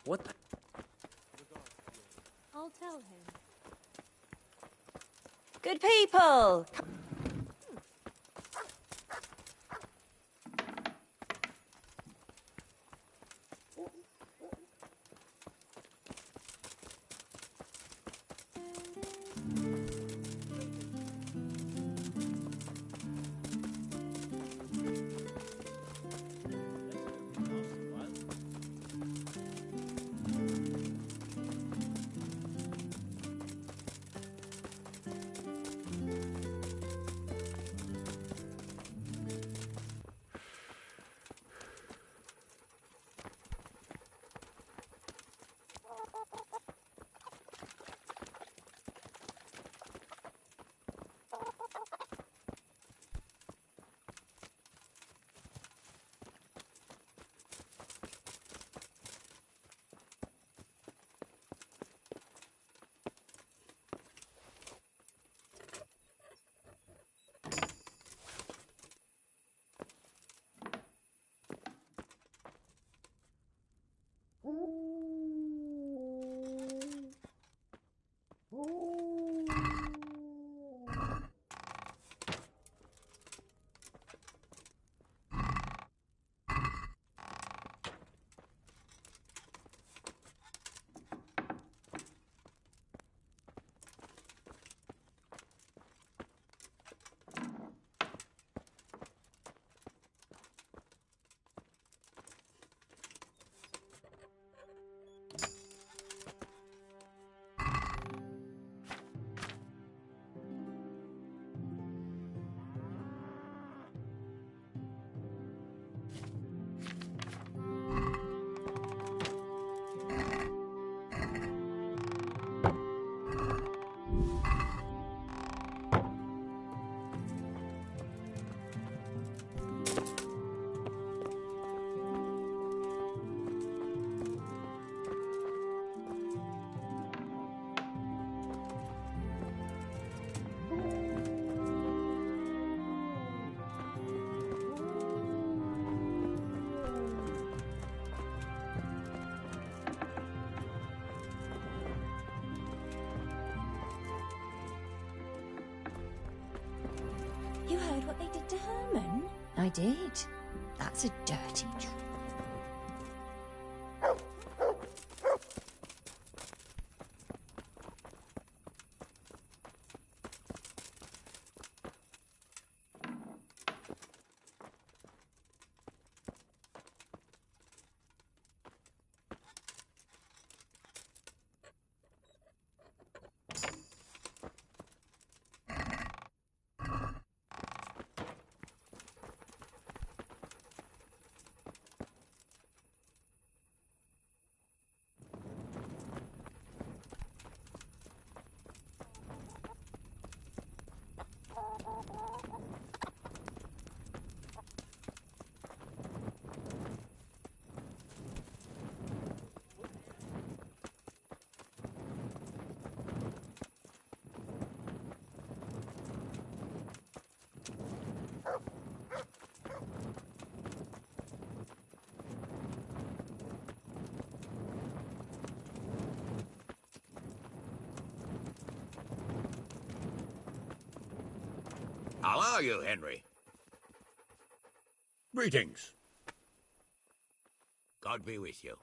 What the?
I'll tell him.
Good people!
You heard what they did to Herman? I did. That's a dirty trick.
How are you, Henry? Greetings. God be with you.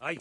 Aye.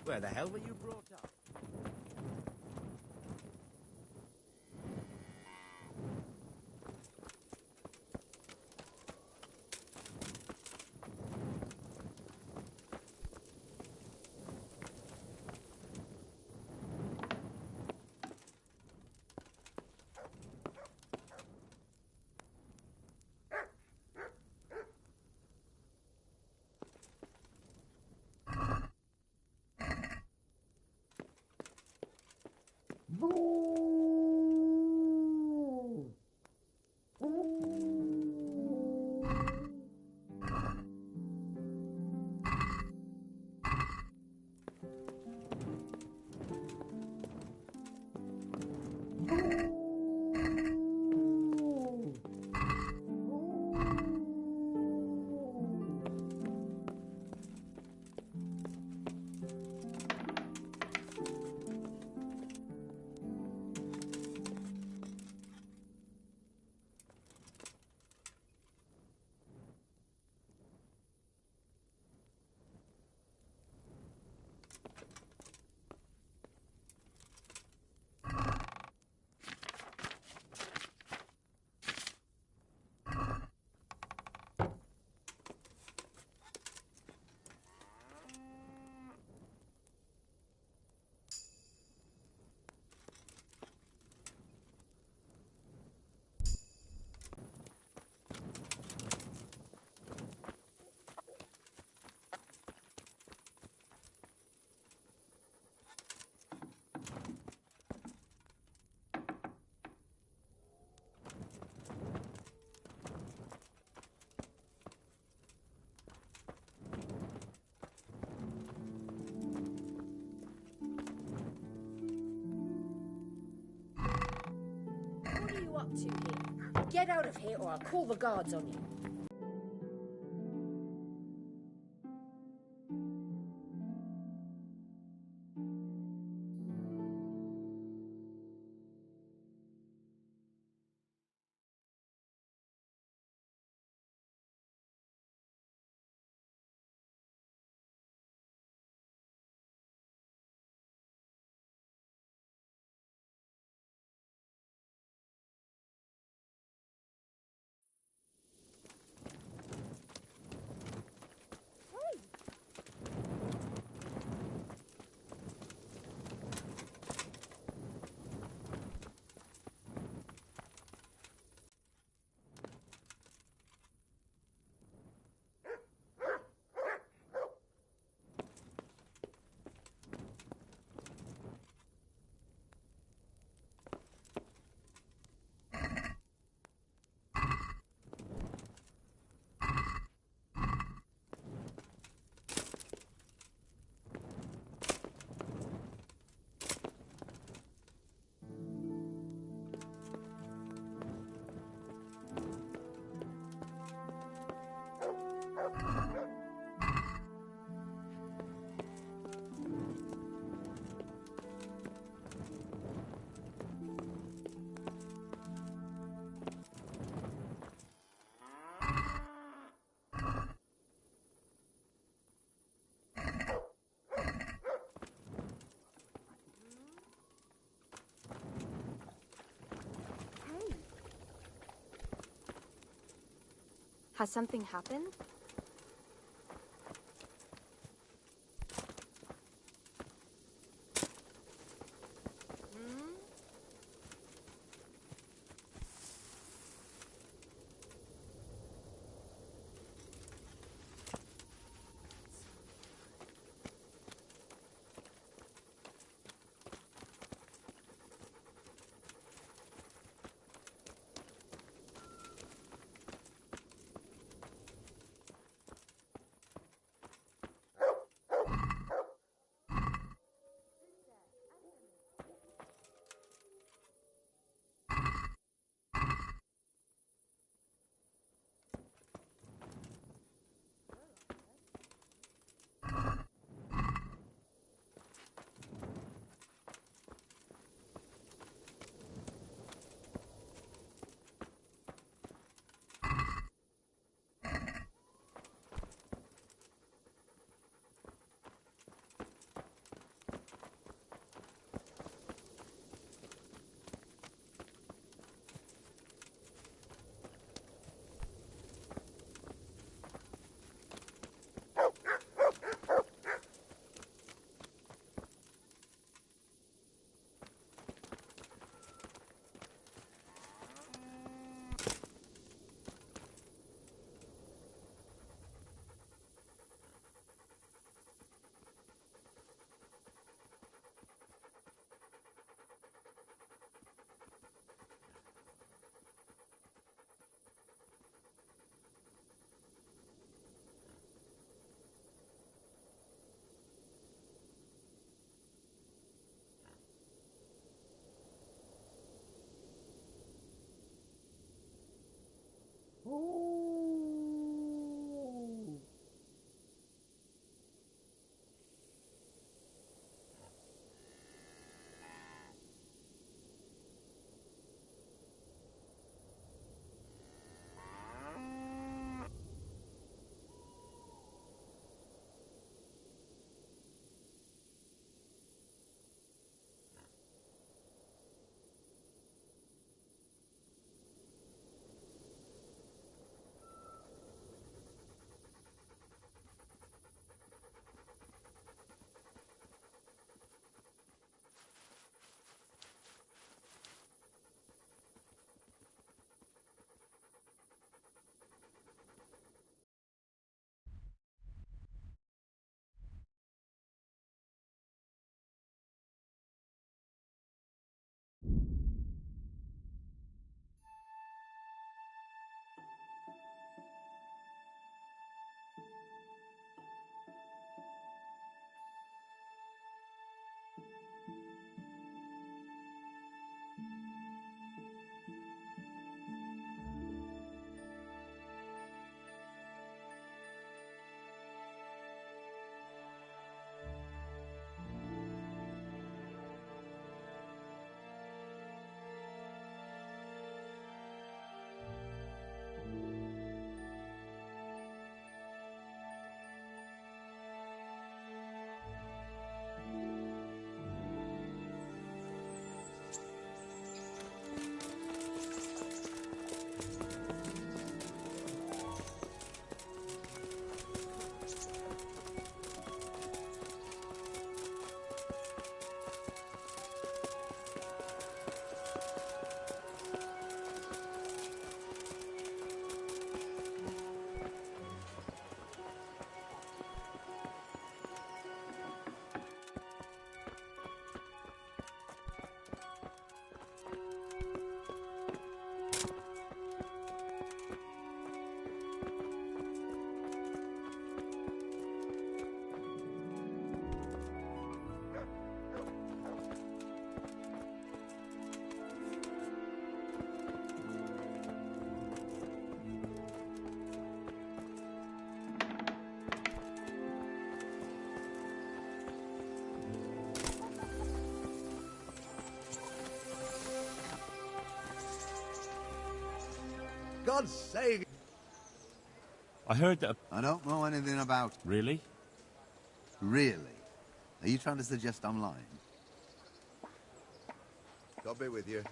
Where the hell were you brought up?
Up to here. Get out of here or I'll call the guards on you. Has something happened?
God's sake!
I heard that...
I don't know anything about...
Really?
Really? Are you trying to suggest I'm lying? God be with you.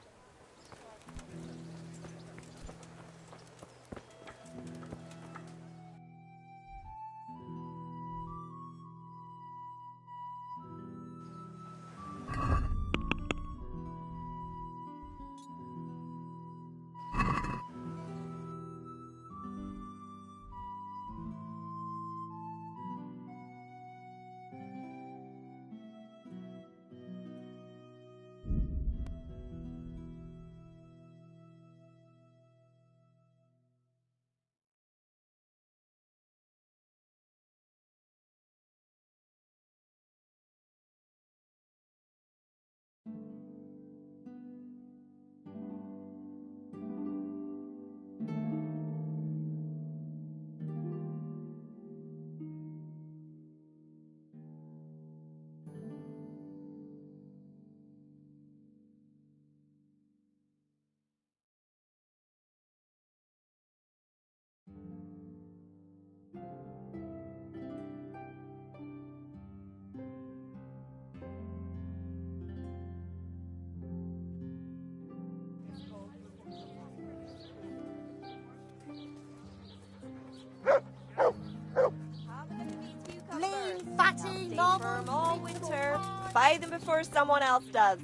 Find them before someone else does.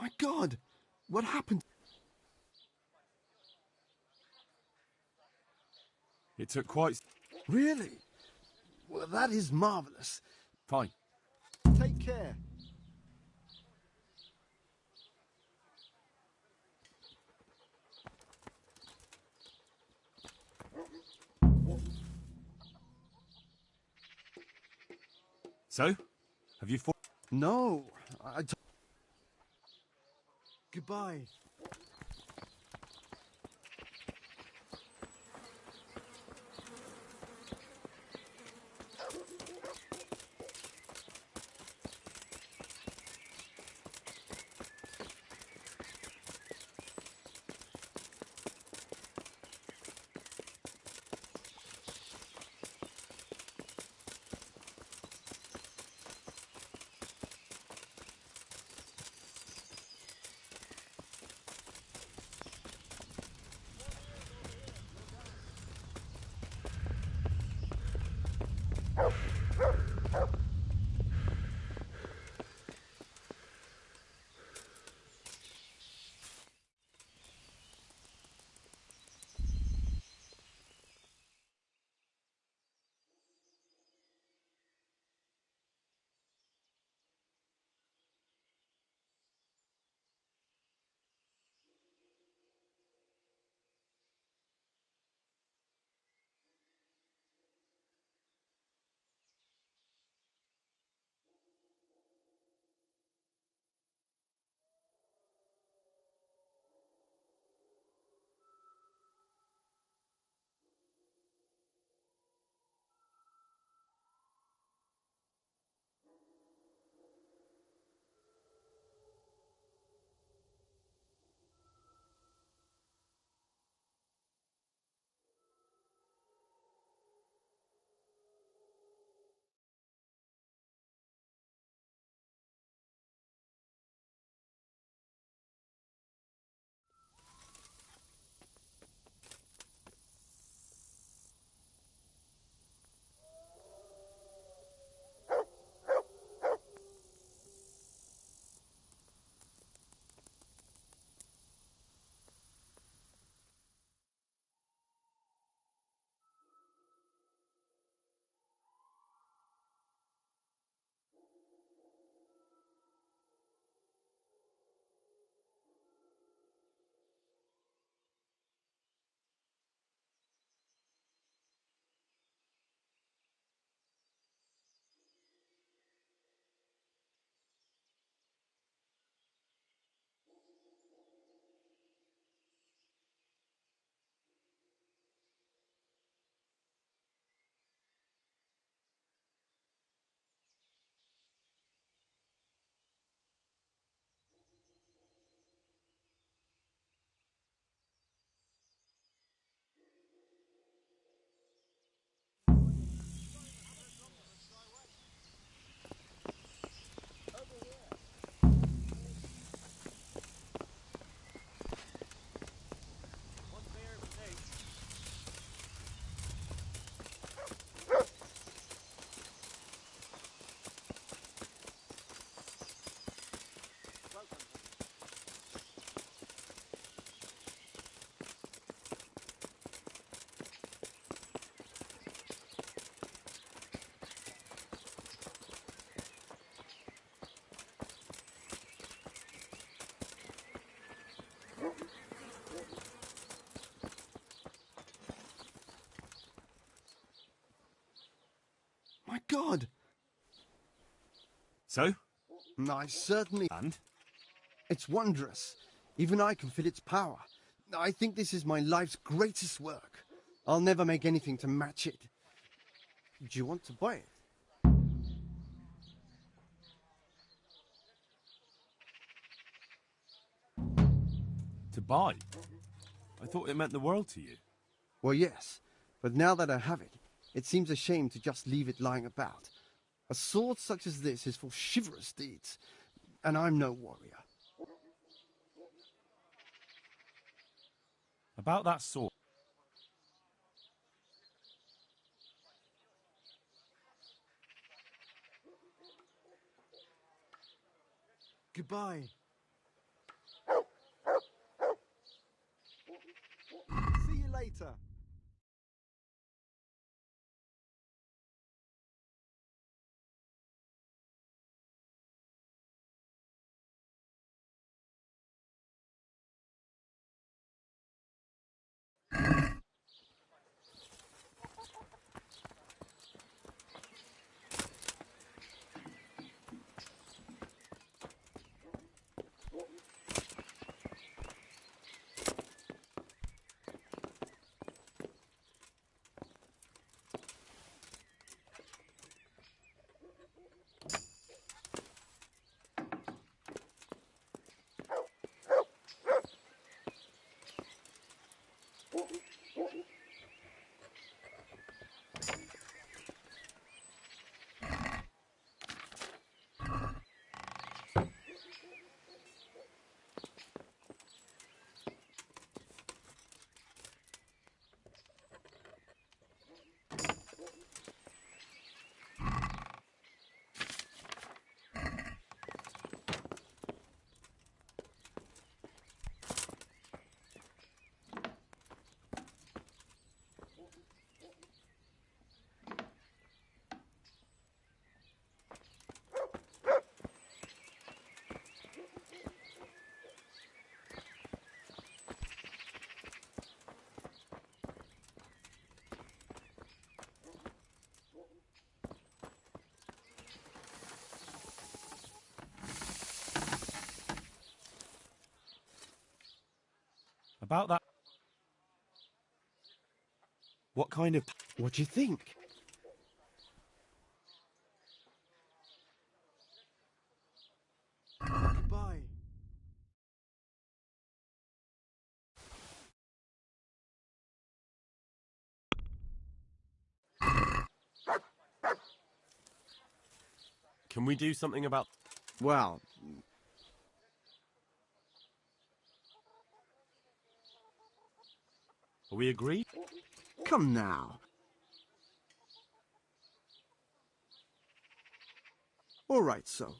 My God, what happened?
It took quite...
Really? Well, that is marvelous.
Fine.
Take care.
So, have you fought?
No, Goodbye. God!
So?
I certainly...
And?
It's wondrous. Even I can feel its power. I think this is my life's greatest work. I'll never make anything to match it. Do you want to buy it?
To buy? I thought it meant the world to you.
Well, yes. But now that I have it, it seems a shame to just leave it lying about. A sword such as this is for chivalrous deeds, and I'm no warrior.
About that sword.
Goodbye. See you later.
About that... What kind of...
What do you think? Goodbye.
Can we do something about...
Well...
Are we agreed?
Come now. All right, so.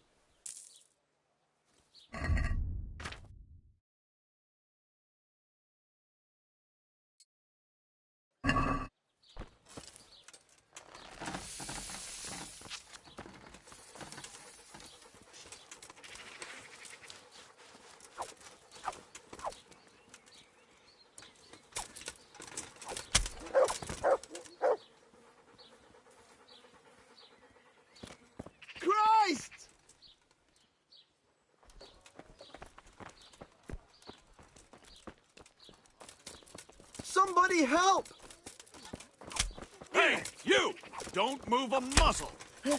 Christ! Somebody help!
Hey, you! Don't move a muscle!
Here!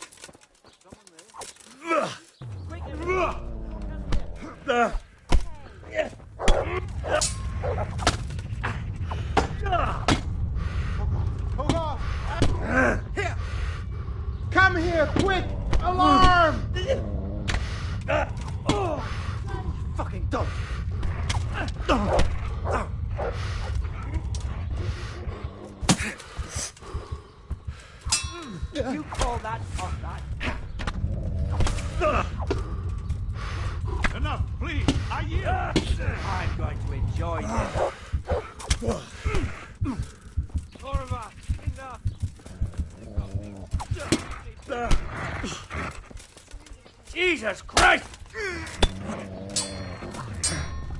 Come here, quick! Alarm! Fucking dog!
You call that combat?
Enough, please! I yield!
I'm going to enjoy this.
Orva, enough!
Jesus Christ!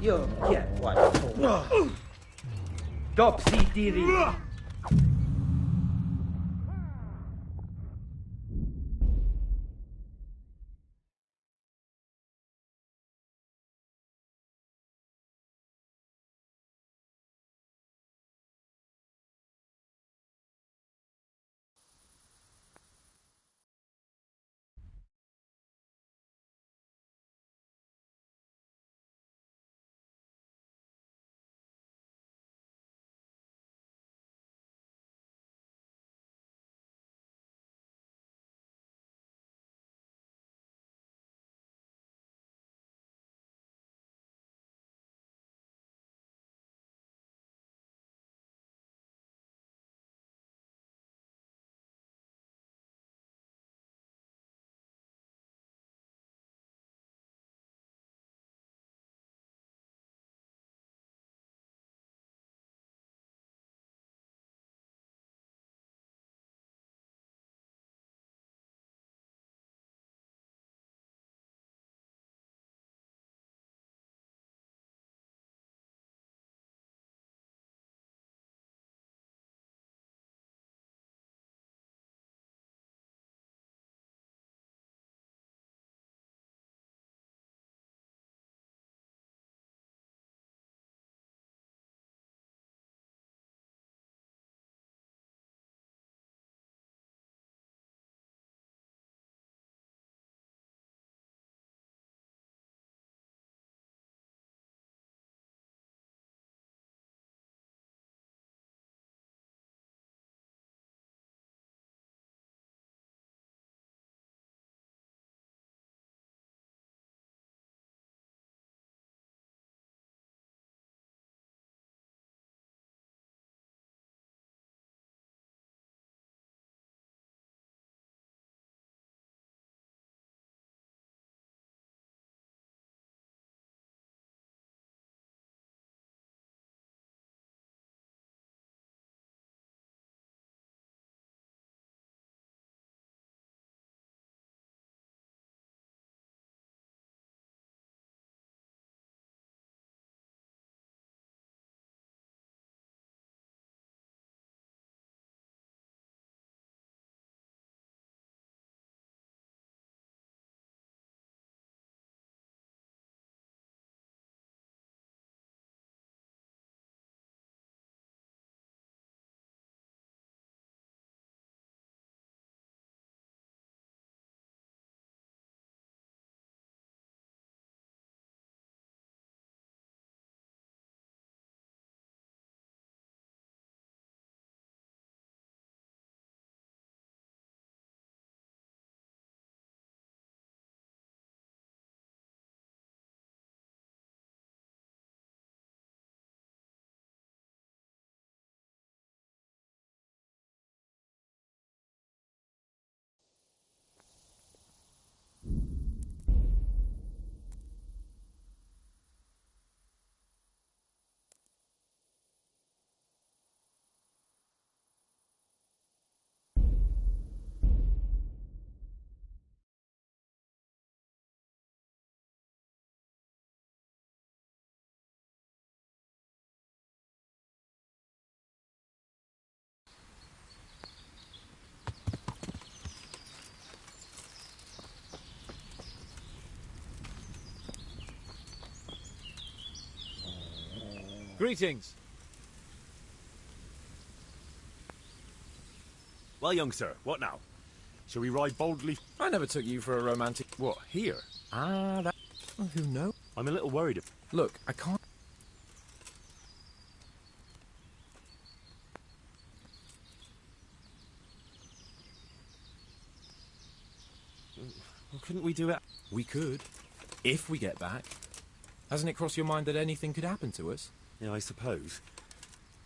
You'll get what for. Dopsy-diddy.
Greetings.
Well, young sir, what now? Shall we ride boldly?
I never took you for a romantic... What, here? Ah, that... Well, who knows?
I'm a little worried.
Look, I can't...
Well, couldn't we do it?
We could. If we get back. Hasn't it crossed your mind that anything could happen to us?
Yeah, I suppose.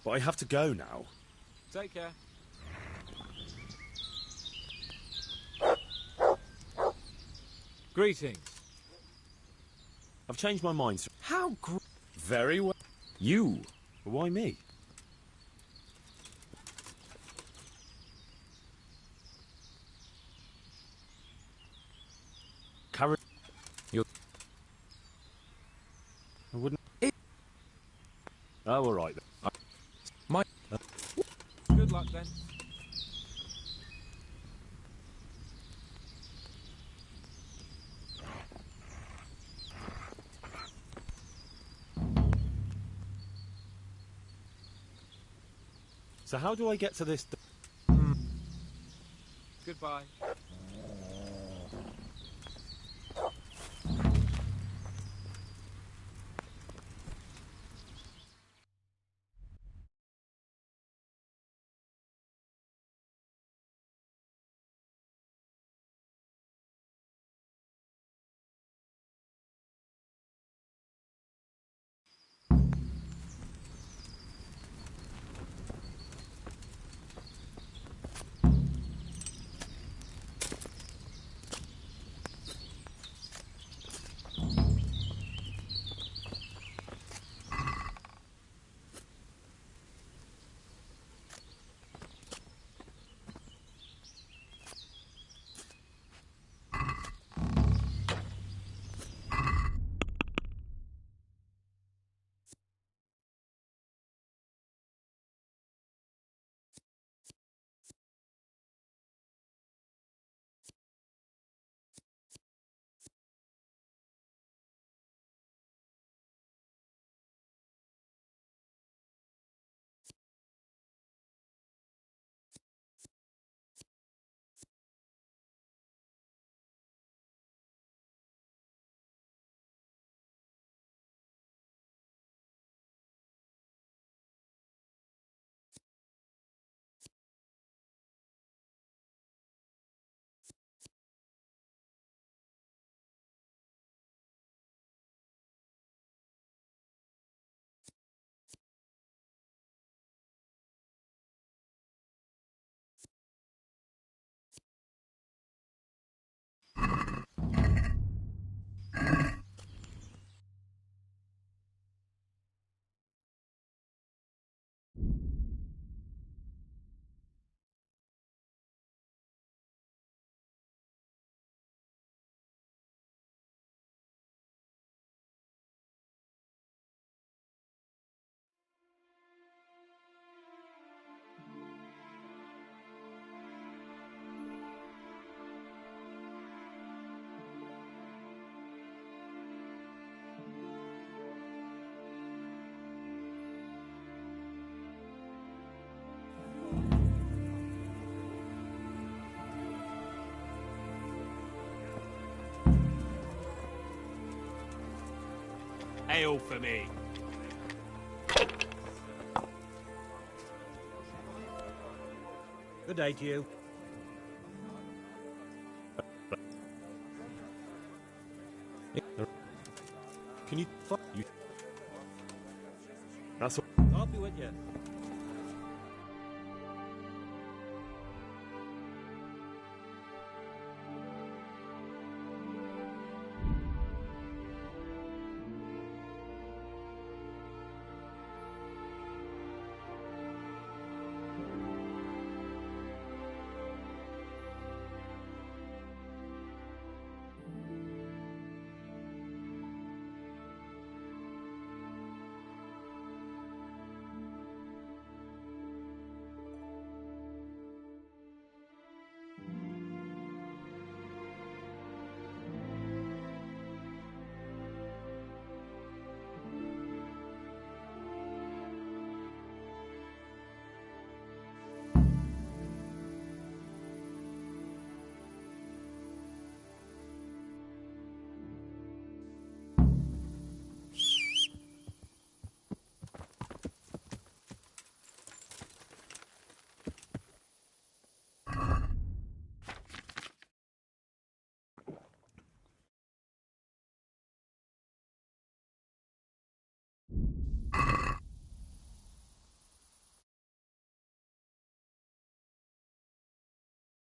But I have to go now.
Take care. Greetings.
I've changed my mind, sir.
How Very well. You.
Why me? Carry...
You're...
I wouldn't... Oh, all right then.
My...
Good luck then.
So how do I get to this...
Goodbye.
Ale for me.
Good day to you.
Can you... You... That's all...
I'll be with you.